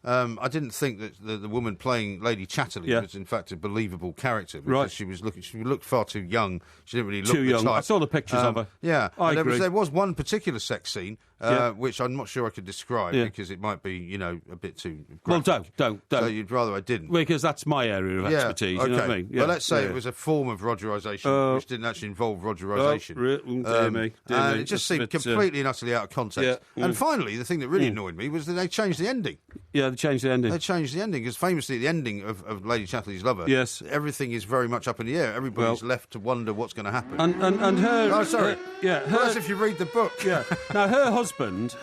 I didn't think that the woman playing Lady Chatterley was in fact a believable character, because she looked far too young. She didn't really look too young. The type. I saw the pictures of her. Yeah. I agree. There was one particular sex scene which I'm not sure I could describe because it might be, a bit too graphic. Well, don't. So you'd rather I didn't. Because that's my area of expertise, you know what I mean? Well, let's say it was a form of Rogerisation, which didn't actually involve Rogerisation. Dear me. And it just seemed completely and utterly out of context. And finally, the thing that really annoyed me was that they changed the ending. Yeah, they changed the ending. They changed the ending, because famously the ending of Lady Chatterley's Lover, everything is very much up in the air. Everybody's left to wonder what's going to happen. And her... Oh, sorry. That's if you read the book. Yeah. Now, her husband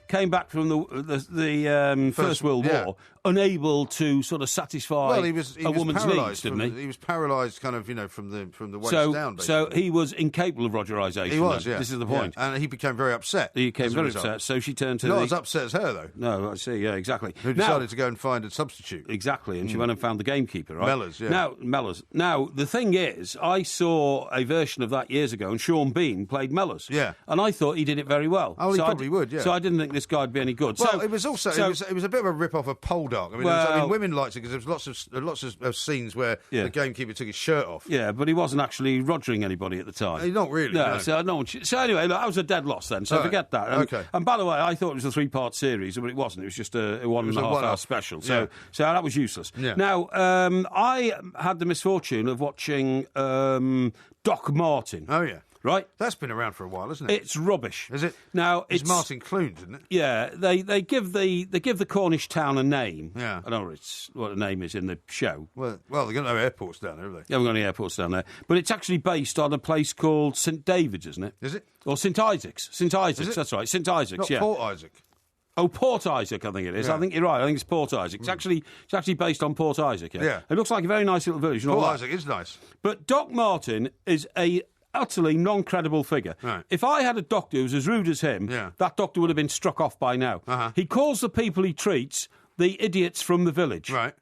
came back from the First World War unable to sort of satisfy a woman's needs, didn't he? He was paralysed kind of, from the waist down, basically. So he was incapable of Rogerisation. He was, This is the point. Yeah. And he became very upset. He became very upset, so she turned to Not as upset as her, though. No, I see, exactly. Who decided to go and find a substitute. Exactly, and she went and found the gamekeeper, right? Mellors, Now, the thing is, I saw a version of that years ago, and Sean Bean played Mellors. Yeah. And I thought he did it very well. Oh, he probably would, yeah. So I didn't think this guy'd be any good. Well, it was also it was a bit of a rip-off of Poldark. I mean, women liked it because there was lots of scenes where the gamekeeper took his shirt off. Yeah, but he wasn't actually rodgering anybody at the time. Not really. No. So anyway, look, that was a dead loss then. So forget that. And, and by the way, I thought it was a 3-part series, but it wasn't. It was just a 1.5-hour special. So that was useless. Yeah. Now, I had the misfortune of watching Doc Martin. Oh yeah. Right? That's been around for a while, isn't it? It's rubbish. Is it? Now it's Martin Clunes, isn't it? Yeah, they give the Cornish town a name. Yeah. I don't know what the name is in the show. Well, they've got no airports down there, have they? They haven't got any airports down there. But it's actually based on a place called St David's, isn't it? Is it? Or St Isaac's. St Isaac's, that's right. St Isaac's, Not Port Isaac. Oh, Port Isaac, I think it is. I think you're right. I think it's Port Isaac. It's actually based on Port Isaac. Yeah. It looks like a very nice little village. Port Isaac is nice. But Doc Martin is a utterly non-credible figure. Right. If I had a doctor who was as rude as him, that doctor would have been struck off by now. He calls the people he treats the idiots from the village. Right.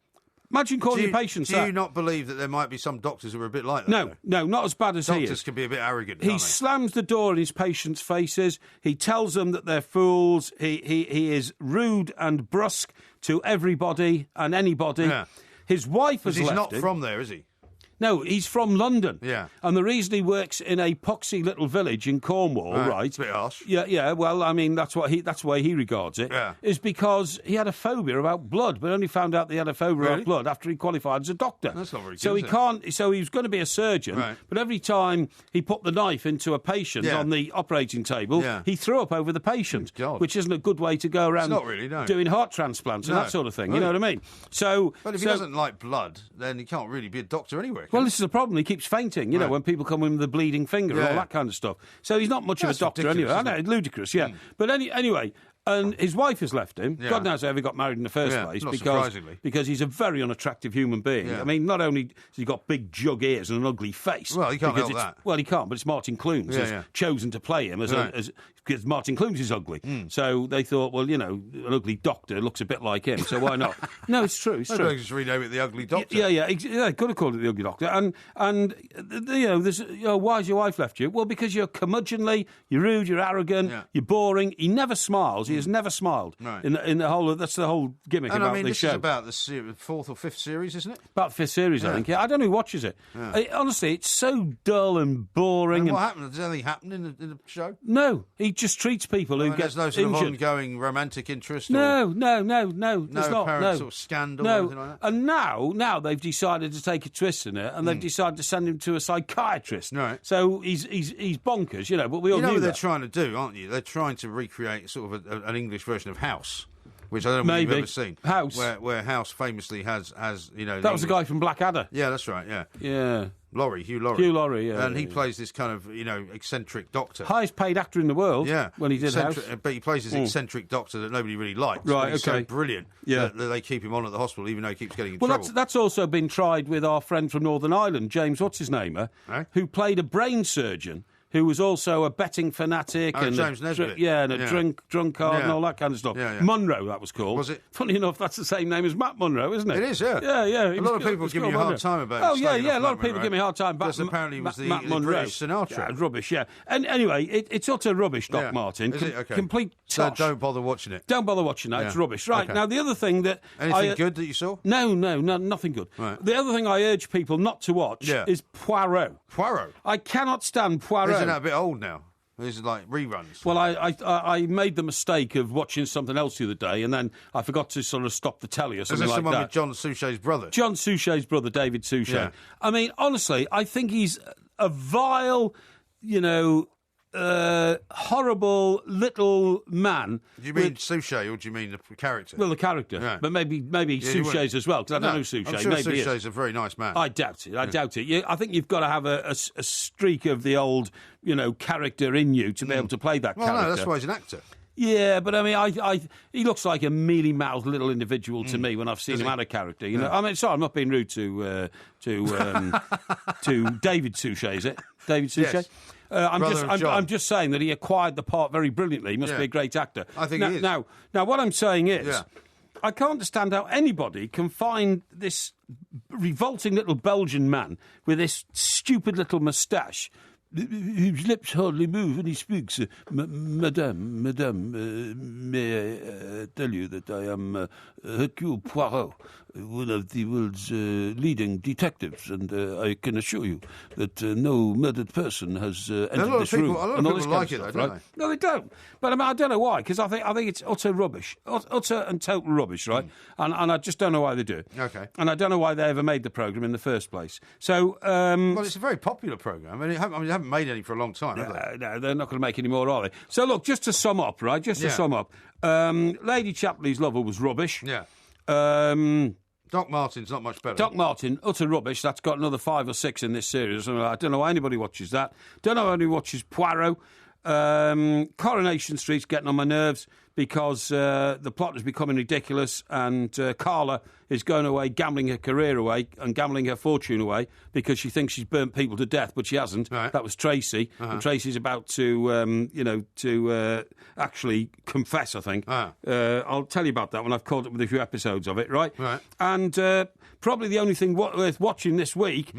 Imagine calling your patients that. Do you not believe that there might be some doctors who are a bit like that? No, not as bad as he is. Doctors can be a bit arrogant. He slams the door in his patients' faces. He tells them that they're fools. He is rude and brusque to everybody and anybody. Yeah. His wife has left him. He's not from there, is he? No, he's from London. Yeah. And the reason he works in a poxy little village in Cornwall, right? It's a bit harsh. Yeah, well, I mean, that's the way he regards it. Yeah. Is because he had a phobia about blood, but only found out that he had a phobia about blood after he qualified as a doctor. That's not very good, So he can't. So he was going to be a surgeon, but every time he put the knife into a patient on the operating table, he threw up over the patient, which isn't a good way to go around doing heart transplants and that sort of thing. Really? You know what I mean? So, but if he doesn't like blood, then he can't really be a doctor anywhere. Well, this is the problem. He keeps fainting, you know, when people come in with a bleeding finger and all that kind of stuff. So he's not much of a doctor anyway. I know, it's ludicrous, But anyway, and his wife has left him. Yeah. God knows how he got married in the first place. Because he's a very unattractive human being. Yeah. I mean, not only has he got big jug ears and an ugly face. Well, he can't help that. Well, he can't, but it's Martin Clunes has chosen to play him because Martin Clunes is ugly. So they thought, well, you know, an ugly doctor looks a bit like him, so why not? No, it's true. It's true. Just rename it the Ugly Doctor. Yeah. Could have called it the Ugly Doctor. And you know, there's, why has your wife left you? Well, because you're curmudgeonly, you're rude, you're arrogant, you're boring. He never smiles. He has never smiled in the whole. That's the whole gimmick about this show. This is about the fourth or fifth series, isn't it? About the fifth series, I think. Yeah, I don't know who watches it. Yeah. Honestly, it's so dull and boring. And what happened? Does anything happen in the show? No, he just treats people who get there's no sort injured. of ongoing romantic interest. No. No apparent sort of scandal. Or anything like that? And now they've decided to take a twist in it, and they've decided to send him to a psychiatrist. Right. So he's bonkers, But we all knew what they're that. trying to do, aren't you? They're trying to recreate sort of an English version of House, which I don't know if you've ever seen. House, where House famously has That was the guy from Blackadder. Yeah, that's right. Yeah. Yeah. Hugh Laurie, yeah. And he plays this kind of, eccentric doctor. Highest paid actor in the world, when he did House. But he plays this eccentric doctor that nobody really likes. Right, he's so brilliant that they keep him on at the hospital, even though he keeps getting in trouble. Well, that's also been tried with our friend from Northern Ireland, James, who played a brain surgeon, who was also a betting fanatic and James Nesbitt. and a drunkard and all that kind of stuff. Yeah. Munro, that was called. Was it? Funny enough, that's the same name as Matt Munro, isn't it? It is, yeah. Yeah. A lot of people give me a hard time about it. Oh, yeah, a lot of people give me a hard time about because apparently it was the Matt Munro. British Sinatra. Yeah, rubbish, yeah. And anyway, it's utter rubbish, Doc Martin. Is it? Okay. Complete tosh. So don't bother watching it. Don't bother watching that, it's rubbish. Right, now the other thing that... Anything good that you saw? No, nothing good. Right. The other thing I urge people not to watch is Poirot. Poirot? I cannot stand Poirot. Isn't that a bit old now? These are like reruns. Well, I made the mistake of watching something else the other day, and then I forgot to sort of stop the telly or something like that. Is this the one with John Suchet's brother? John Suchet's brother, David Suchet. Yeah. I mean, honestly, I think he's a vile, horrible little man. Do you mean Suchet or do you mean the character? Well, the character. Yeah. But maybe Suchet's as well, because I don't know Suchet. I'm sure maybe Suchet's a very nice man. I doubt it. I doubt it. I think you've got to have a streak of the old, character in you to be able to play that character. No, that's why he's an actor. Yeah, but I mean, he looks like a mealy-mouthed little individual to me when I've seen him out of character. I mean, sorry, I'm not being rude to David Suchet, is it? David Suchet? Yes. I'm just saying that he acquired the part very brilliantly. He must be a great actor. I think he is. Now, what I'm saying is, I can't understand how anybody can find this revolting little Belgian man with this stupid little moustache, whose lips hardly move when he speaks. Madame, may I tell you that I am Hercule Poirot, one of the world's leading detectives, and I can assure you that no murdered person has entered this room. A lot of people like it, though, don't they? No, they don't. But I mean, I don't know why, because I think it's utter rubbish, utter and total rubbish, right? And I just don't know why they do it. Okay. And I don't know why they ever made the programme in the first place. So, well, it's a very popular programme. I mean, they haven't made any for a long time, have they? No, they're not going to make any more, are they? So, look, just to sum up, right? Lady Chapley's Lover was rubbish. Yeah. Doc Martin's not much better. Doc Martin, utter rubbish. That's got another 5 or 6 in this series. I don't know why anybody watches that. Don't know why anybody watches Poirot. Coronation Street's getting on my nerves because the plot is becoming ridiculous, and Carla is going away, gambling her career away and gambling her fortune away because she thinks she's burnt people to death, but she hasn't. Right. That was Tracy, and Tracy's about to actually confess, I think. I'll tell you about that when I've caught up with a few episodes of it, right? And probably the only thing worth watching this week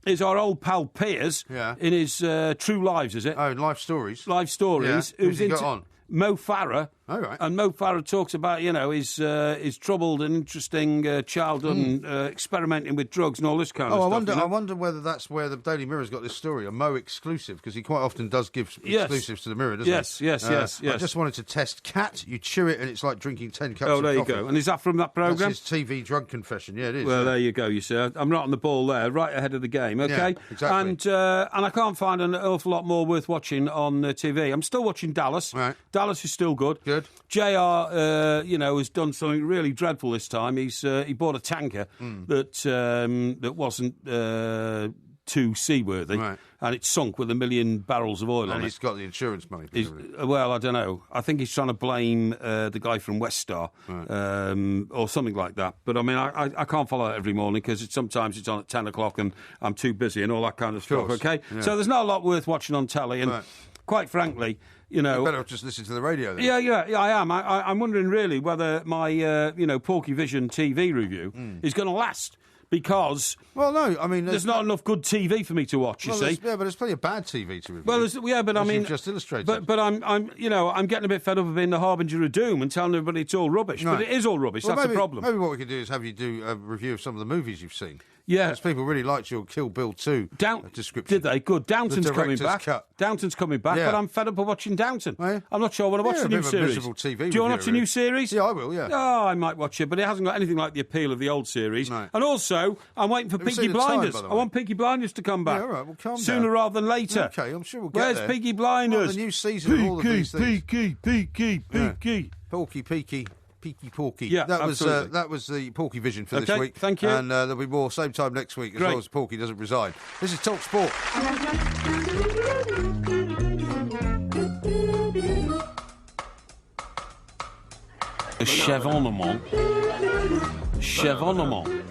is our old pal Piers in his True Lives, is it? Oh, Life Stories. Life Stories. Yeah. Who's he got on? Mo Farah. Oh, right. And Mo Farah talks about, his troubled and interesting childhood and experimenting with drugs and all this kind of stuff. I wonder whether that's where the Daily Mirror's got this story, a Mo exclusive, because he quite often does give exclusives to the Mirror, doesn't he? Yes. I just wanted to test Cat. You chew it and it's like drinking 10 cups of coffee. Oh, there you go. And is that from that programme? That's his TV drug confession. Yeah, it is. Well, there you go, you see. I'm right on the ball there, right ahead of the game, OK? Yeah, exactly. And I can't find an awful lot more worth watching on TV. I'm still watching Dallas. Right. Dallas is still good. Good. JR, has done something really dreadful this time. He bought a tanker that wasn't too seaworthy, and it sunk with 1 million barrels of oil on it. And he's got the insurance money. Well, I don't know. I think he's trying to blame the guy from West Star or something like that. But I mean, I can't follow that every morning because sometimes it's on at 10 o'clock and I'm too busy and all that kind of stuff. Okay, so there's not a lot worth watching on telly, and quite frankly. You better just listen to the radio then. Yeah, I am. I'm wondering really whether my, Porky Vision TV review is going to last. because... Well, no, I mean... There's not enough good TV for me to watch, you see. Yeah, but there's plenty of bad TV to review. Well, but I mean... You've just illustrated. But I'm getting a bit fed up of being the harbinger of doom and telling everybody it's all rubbish. Right. But it is all rubbish, that's the problem. Maybe what we could do is have you do a review of some of the movies you've seen. Yeah. Because people really liked your Kill Bill 2 description. Did they? Good. Downton's coming back. Cut. Downton's coming back, but I'm fed up of watching Downton. Oh, I'm not sure I want to watch the new series. Do you want to watch a new series? Yeah, I will, yeah. Oh, I might watch it, but it hasn't got anything like the appeal of the old series. No. And also, I'm waiting for Peaky Blinders. I want Peaky Blinders to come back. Yeah, all right, well, calm down. Sooner rather than later. Okay, I'm sure we'll get Where's there. Peaky Blinders? The new season of all of these things. Peaky. Peaky Porky. Yeah, that absolutely. was the Porky Vision for this week. Thank you. And there'll be more same time next week as long as Porky doesn't resign. This is Talk Sport. A chevonement. A chevonement.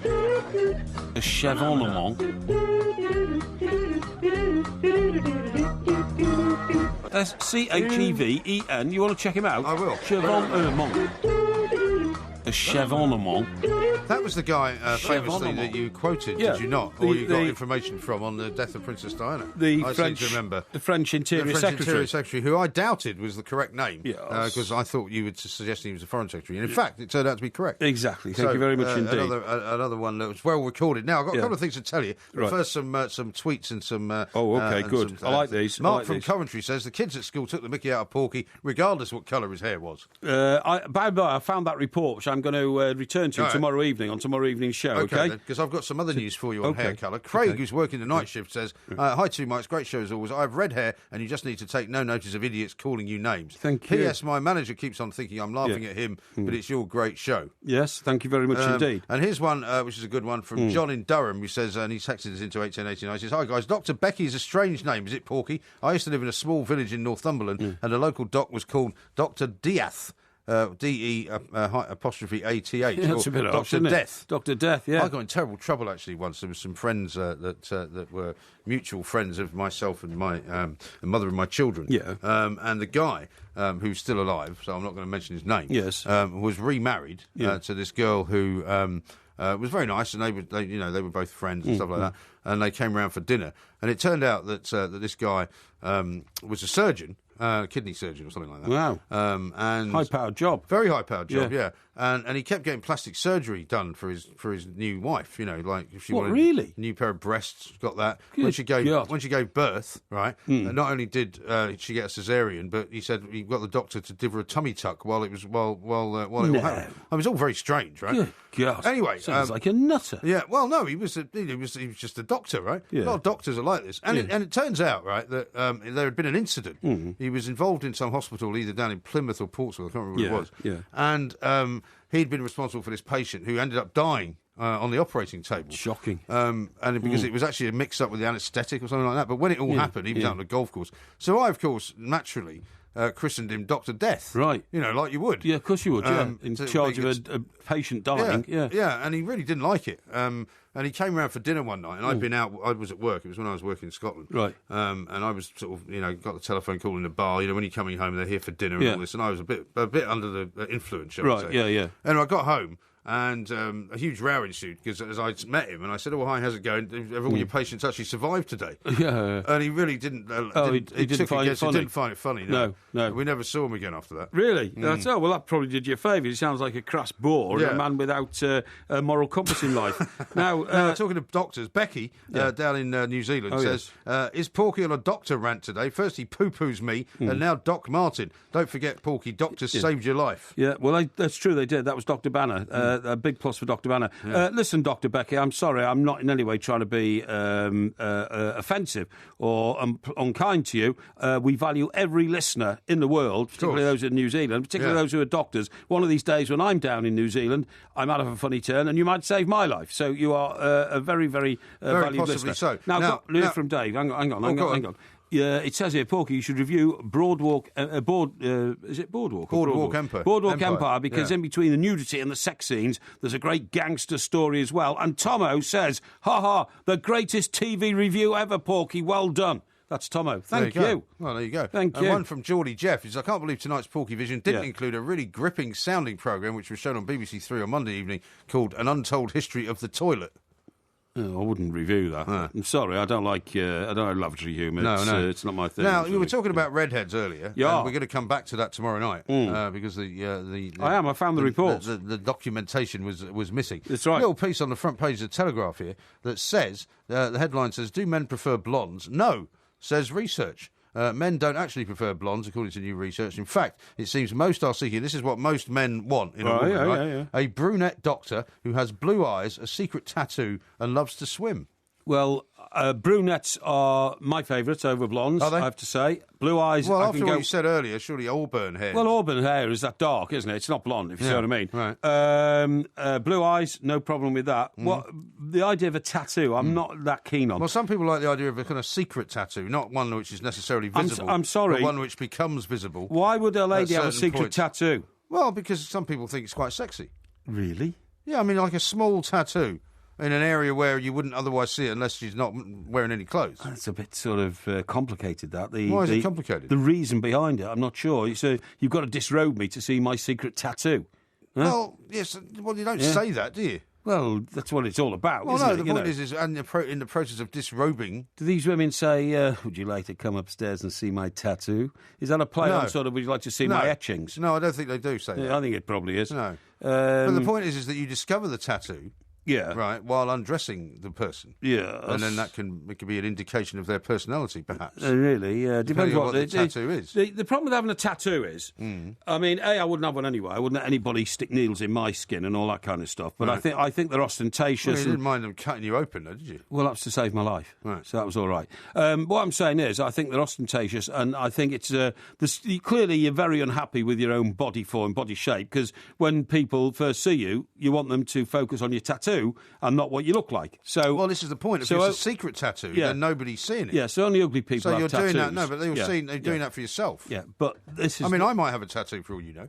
That's Cheven. You want to check him out? I will. Chevonement. A chevonement. That was the guy famously that you quoted, did you not? Or you got information from on the death of Princess Diana? I seem to remember. The French Interior Secretary, who I doubted was the correct name. Because I thought you were suggesting he was a Foreign Secretary. And in fact, it turned out to be correct. Exactly. Thank you very much indeed. Another one that was well recorded. Now, I've got a couple of things to tell you. But first, some tweets and some... good. I like these. Mark from Coventry says, the kids at school took the mickey out of Porky, regardless what colour his hair was. By the way, I found that report, which I'm going to return to tomorrow evening on tomorrow evening's show, okay? Because I've got some other news for you on hair colour. Craig, who's working the night shift, says, hi to you, Mike, it's great show as always. I have red hair and you just need to take no notice of idiots calling you names. Thank you. P.S. My manager keeps on thinking I'm laughing at him, but it's your great show. Yes, thank you very much indeed. And here's one, which is a good one, from John in Durham, who says, and he texted us into 1889, he says, hi guys, Dr. Becky is a strange name, is it, Porky? I used to live in a small village in Northumberland and a local doc was called Dr. Diath. D-E''ATH. That's a bit odd, Dr. Death. Dr. Death, yeah. I got in terrible trouble, actually, once. There were some friends that were mutual friends of myself and my mother and my children. Yeah. And the guy, who's still alive, so I'm not going to mention his name, yes, was remarried to this girl who... was very nice, and they were both friends and stuff like that. And they came round for dinner, and it turned out that this guy was a surgeon, kidney surgeon or something like that. Wow! And high-powered job, very high-poweed job, yeah. And he kept getting plastic surgery done for his new wife. You know, like if she wanted really? a new pair of breasts, got that. Good when she gave birth, right? Mm. Not only did she get a cesarean, but he said he got the doctor to give her a tummy tuck while it was while it all happened. It was all very strange, right? Good God. Anyway, sounds like a nutter. Yeah. Well, no, he was just a doctor, right? Yeah. A lot of doctors are like this, and it turns out, right, that there had been an incident. He was involved in some hospital, either down in Plymouth or Portsmouth. I can't remember what it was. Yeah. And he'd been responsible for this patient who ended up dying on the operating table. Shocking. And because it was actually a mix-up with the anaesthetic or something like that. But when it all happened, he was out on the golf course. So I, of course, naturally... christened him Dr. Death. Right. You know, like you would. Yeah, of course you would, in charge of a patient dying. Yeah, and he really didn't like it. And he came round for dinner one night, and I'd been out, I was at work, it was when I was working in Scotland. Right. And I was sort of, got the telephone call in the bar, when you're coming home, they're here for dinner and all this, and I was a bit under the influence, shall I say. Yeah. And I got home, and a huge row ensued because as I met him and I said, "Oh, hi, how's it going? Have all your patients actually survived today?" Yeah. And he really didn't. He didn't find it funny. He didn't find it funny. No. We never saw him again after that. Really? Well, that probably did you a favour. He sounds like a crass bore, a man without a moral compass in life. Now, talking of doctors, Becky down in New Zealand says, "Is Porky on a doctor rant today? First he poo-poos me, and now Doc Martin. Don't forget, Porky, doctors saved your life." Yeah, well, that's true. They did. That was Dr. Banner. A big plus for Dr. Banner. Listen, Dr. Becky, I'm sorry. I'm not in any way trying to be offensive or unkind to you. We value every listener in the world, particularly those in New Zealand, particularly those who are doctors. One of these days when I'm down in New Zealand, I might have a funny turn and you might save my life. So you are a very, very valued listener. So. Now from Dave. Hang on. Yeah, it says here, Porky, you should review Boardwalk Empire? Boardwalk Empire, because in between the nudity and the sex scenes, there's a great gangster story as well. And Tomo says, the greatest TV review ever, Porky, well done. That's Tomo. Thank you. Well, there you go. Thank you. And one from Geordie Jeff is, I can't believe tonight's Porky Vision didn't include a really gripping sounding programme which was shown on BBC 3 on Monday evening called An Untold History of the Toilet. Oh, I wouldn't review that. No. I'm sorry, I don't like lavatory humour. No. It's not my thing. Now, we were talking about Redheads earlier. Yeah. And we're going to come back to that tomorrow night because I found the report. The documentation was missing. That's right. A little piece on the front page of the Telegraph here that says, the headline says, "Do men prefer blondes?" No, says research. Men don't actually prefer blondes, according to new research. In fact, it seems most are seeking, this is what most men want in a woman, right? Yeah. A brunette doctor who has blue eyes, a secret tattoo, and loves to swim. Well, brunettes are my favourites over blondes, Are they? I have to say. Blue eyes, Well, I after can what go... you said earlier, surely auburn hair. Well, auburn hair is that dark, isn't it? It's not blonde, if you see what I mean. Right. Blue eyes, no problem with that. What the idea of a tattoo, I'm not that keen on. Well, some people like the idea of a kind of secret tattoo, not one which is necessarily visible. I'm sorry. But one which becomes visible. Why would a lady at have a certain secret points. tattoo? Well, because some people think it's quite sexy. Really? Yeah, I mean, like a small tattoo in an area where you wouldn't otherwise see it unless she's not wearing any clothes. It's a bit sort of complicated, that. Why is it complicated? The reason behind it, I'm not sure. So you've got to disrobe me to see my secret tattoo. Huh? Well, yes. Well, you don't say that, do you? Well, that's what it's all about, Well, isn't no, it? the point is in the process of disrobing... Do these women say, would you like to come upstairs and see my tattoo? Is that a play on sort of, would you like to see my etchings? No, I don't think they do say that. Yeah, I think it probably is. No. But the point is that you discover the tattoo... Yeah. Right, while undressing the person. Yeah. And then it can be an indication of their personality, perhaps. Really, yeah. Depends on what the tattoo is. The problem with having a tattoo is, I mean, I wouldn't have one anyway. I wouldn't let anybody stick needles in my skin and all that kind of stuff. But Right. I think they're ostentatious. Well, you didn't mind them cutting you open, though, did you? Well, that's to save my life. Right. So that was all right. What I'm saying is, I think they're ostentatious, and I think it's clearly you're very unhappy with your own body form, body shape, because when people first see you, you want them to focus on your tattoo and not what you look like. So, well, this is the point. If it's a secret tattoo, then nobody's seeing it. Yeah, so only ugly people so have you're tattoos. doing that. No, but they're doing that for yourself. Yeah, but this is... I mean, I might have a tattoo for all you know.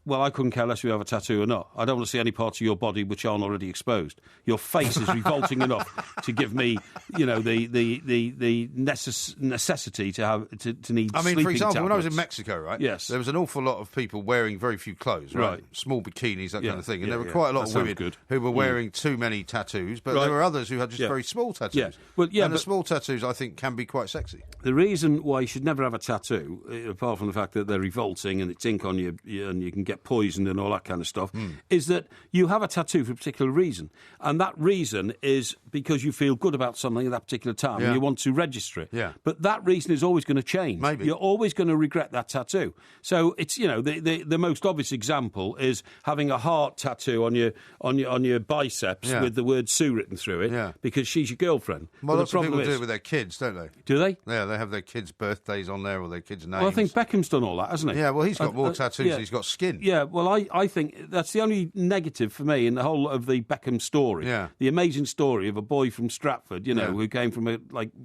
Well, I couldn't care less if you have a tattoo or not. I don't want to see any parts of your body which aren't already exposed. Your face is revolting enough to give me, the necessity to have to need. I mean, sleeping for example, tablets. when I was in Mexico, right? Yes. There was an awful lot of people wearing very few clothes, right? Small bikinis, that kind of thing, and there were quite a lot of women who were wearing too many tattoos, but there were others who had just very small tattoos. Yeah. Well, and the small tattoos, I think, can be quite sexy. The reason why you should never have a tattoo, apart from the fact that they're revolting and it's ink on you and you can get poisoned and all that kind of stuff, is that you have a tattoo for a particular reason. And that reason is because you feel good about something at that particular time and you want to register it. Yeah. But that reason is always going to change. Maybe. You're always going to regret that tattoo. So it's, the most obvious example is having a heart tattoo on your biceps with the word Sue written through it because she's your girlfriend. Well, lots of people do is, it with their kids, don't they? Do they? Yeah, they have their kids' birthdays on there or their kids' names. Well, I think Beckham's done all that, hasn't he? Yeah, well, he's got more tattoos than he's got skin. Yeah, well, I think that's the only negative for me in the whole of the Beckham story. Yeah. The amazing story of a boy from Stratford, who came from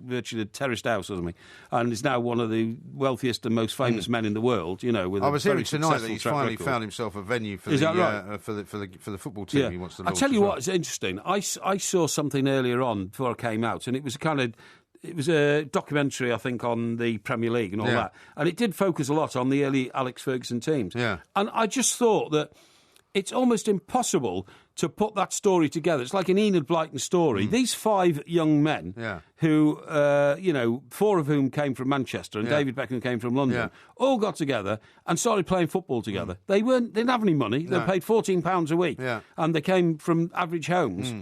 virtually a terraced house or something, and is now one of the wealthiest and most famous men in the world. With I was hearing very tonight that he's finally record. found himself a venue for Is the that right? for the football team he wants to launch. I tell you as well. what, it's interesting. I saw something earlier on before I came out, and it was it was a documentary, I think, on the Premier League and all that. And it did focus a lot on the early Alex Ferguson teams. Yeah. And I just thought that it's almost impossible to put that story together. It's like an Enid Blyton story. These 5 young men who, 4 of whom came from Manchester and David Beckham came from London, all got together and started playing football together. They didn't have any money. They paid £14 a week. Yeah. And they came from average homes.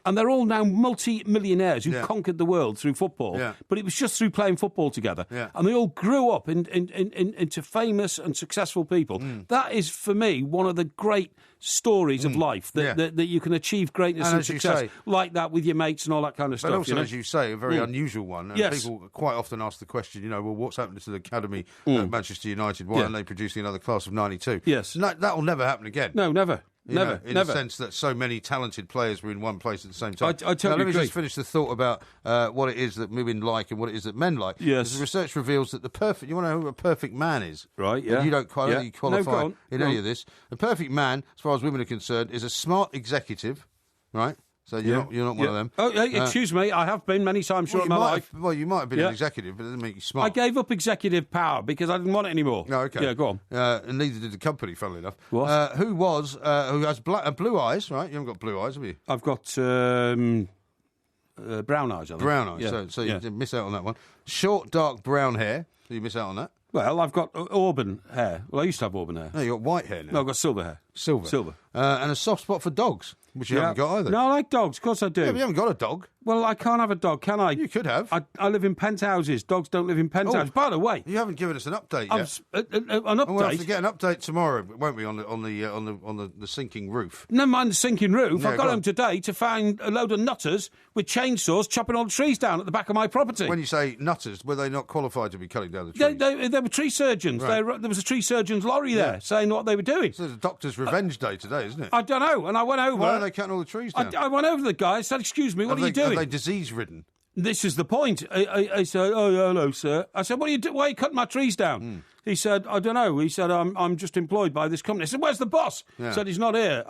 And they're all now multi-millionaires who've conquered the world through football. Yeah. But it was just through playing football together. Yeah. And they all grew up into famous and successful people. That is, for me, one of the great stories of life, that you can achieve greatness and success like that with your mates and all that kind of stuff. But also, as you say, a very unusual one. And yes. People quite often ask the question, what's happened to the academy at Manchester United? Why aren't they producing another class of 92? Yes. That will never happen again. No, never. In the sense that so many talented players were in one place at the same time. I totally let me agree. just finish the thought about what it is that women like and what it is that men like. Yes. The research reveals that you want to know who a perfect man is. Right, yeah. And you don't qualify in any on. of this. A perfect man, as far as women are concerned, is a smart executive, right? So you're not one of them. Oh, excuse me, I have been many times short in my life. Well, you might have been an executive, but it doesn't make you smart. I gave up executive power because I didn't want it anymore. No, okay. Yeah, go on. And neither did the company, funnily enough. What? Who has blue eyes, right? You haven't got blue eyes, have you? I've got... brown eyes, I think. Brown eyes, Yeah. so you miss out on that one. Short, dark brown hair, so you miss out on that. Well, I've got auburn hair. Well, I used to have auburn hair. No, you got white hair now. No, I've got silver hair. Silver. And a soft spot for dogs, which you haven't got either. No, I like dogs. Of course I do. Yeah, but you haven't got a dog. Well, I can't have a dog, can I? You could have. I live in penthouses. Dogs don't live in penthouses. By the way, you haven't given us an update yet. An update. We'll have to get an update tomorrow, won't we? On the sinking roof. Never mind the sinking roof. Yeah, I got home today to find a load of nutters with chainsaws chopping all the trees down at the back of my property. When you say nutters, were they not qualified to be cutting down the trees? They were tree surgeons. Right. There was a tree surgeon's lorry there saying what they were doing. So it's a doctor's revenge day today, isn't it? I don't know. And I went over. Why are they cutting all the trees down? I went over to the guy and said, "Excuse me, what are you doing?" Are they disease-ridden? This is the point. I said, "Oh, hello, sir." I said, "What are you doing? Why are you cutting my trees down?" He said, "I don't know." He said, I'm just employed by this company." I said, "Where's the boss?" Yeah. He said, "He's not here."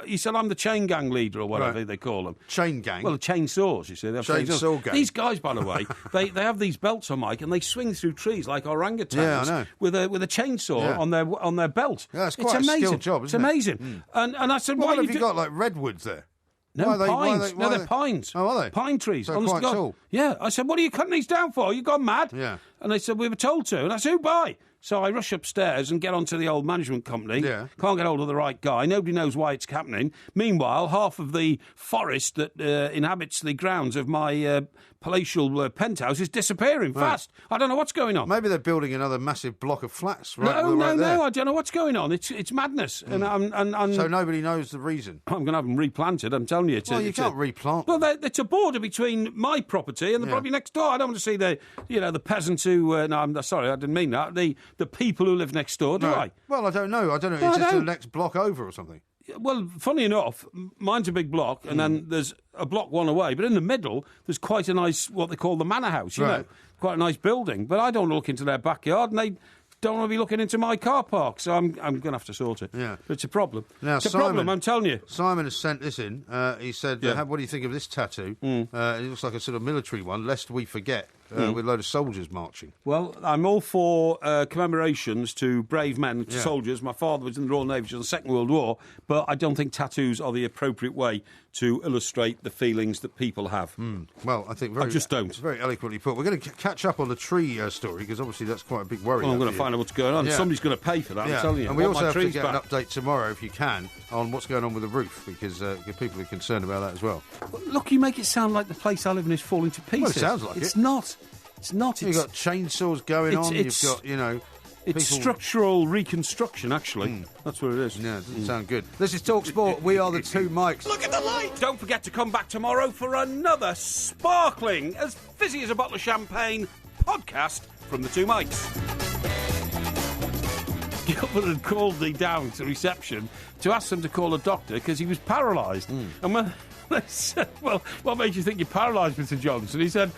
He said, "I'm the chain gang leader," or whatever they call them. Chain gang? Well, chainsaws, you see. They have Chainsaw gang. These guys, by the way, they have these belts on, Mike, and they swing through trees like orangutans. Yeah, I know. With a chainsaw on their belt. Yeah, it's quite a amazing. skilled job, isn't it? It's amazing. And I said, What "Why have you got, like redwoods there? No, pines. They're pines. Oh, are they? Pine trees. So Honest quite to God. tall. Yeah. I said, "What are you cutting these down for? You gone mad?" Yeah. And they said, "We were told to." And I said, "Who by?" So I rush upstairs and get onto the old management company. Yeah. Can't get hold of the right guy. Nobody knows why it's happening. Meanwhile, half of the forest that inhabits the grounds of my palatial penthouse is disappearing fast. I don't know what's going on. Maybe they're building another massive block of flats right there. No, I don't know what's going on. It's madness. And so nobody knows the reason. I'm going to have them replanted, I'm telling you. You can't replant them. Well, it's a border between my property and the property next door. I don't want to see the peasants who... no, I'm sorry, I didn't mean that. The people who live next door, do I? Well, I don't know. It's just the next block over or something. Well, funny enough, mine's a big block, and then there's a block one away. But in the middle, there's quite a nice, what they call the manor house, you know, quite a nice building. But I don't look into their backyard, and they don't want to be looking into my car park. So I'm going to have to sort it. Yeah. But it's a problem. Now, it's a problem, I'm telling you. Simon has sent this in. He said, what do you think of this tattoo? It looks like a sort of military one, lest we forget. With a load of soldiers marching. Well, I'm all for commemorations to brave men, to soldiers. My father was in the Royal Navy during the Second World War, but I don't think tattoos are the appropriate way to illustrate the feelings that people have. Well, I think I just don't. Very eloquently put. We're going to catch up on the tree story, because obviously that's quite a big worry. Well, I'm going to find out what's going on. Yeah. Somebody's going to pay for that, I'm telling you. And we also have to get an update tomorrow, if you can, on what's going on with the roof, because people are concerned about that as well. Look, you make it sound like the place I live in is falling to pieces. Well, it sounds like it's not. It's not. You've got chainsaws going on. You've got, It's structural reconstruction, actually. That's what it is. Yeah, it doesn't sound good. This is Talk Sport. We are the two Mikes. Look at the light! Don't forget to come back tomorrow for another sparkling, as fizzy as a bottle of champagne podcast from the two Mikes. Gilbert had called me down to reception to ask them to call a doctor because he was paralysed. And when they said, "Well, what made you think you're paralysed, Mr. Johnson?" He said,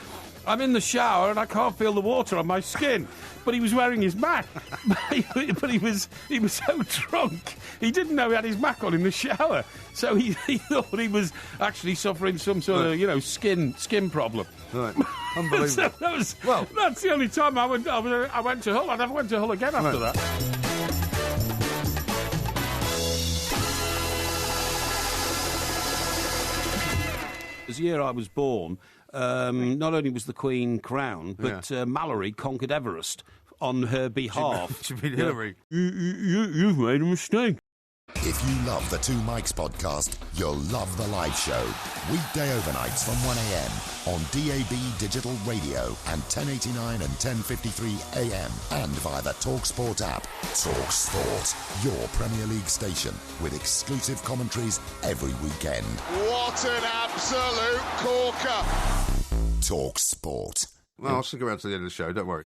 "I'm in the shower and I can't feel the water on my skin." But he was wearing his Mac. but he was so drunk, he didn't know he had his Mac on in the shower. So he thought he was actually suffering some sort of, skin problem. Right. Unbelievable. So that's the only time I went to Hull. I never went to Hull again after that. The year I was born, not only was the Queen crowned, but Mallory conquered Everest on her behalf. You mean Hillary? You've made a mistake. If you love the Two Mikes podcast, you'll love the live show. Weekday overnights from 1am on DAB Digital Radio and 1089 and 1053 AM and via the TalkSport app. TalkSport, your Premier League station with exclusive commentaries every weekend. What an absolute corker! TalkSport. Well, I'll stick around to the end of the show, don't worry.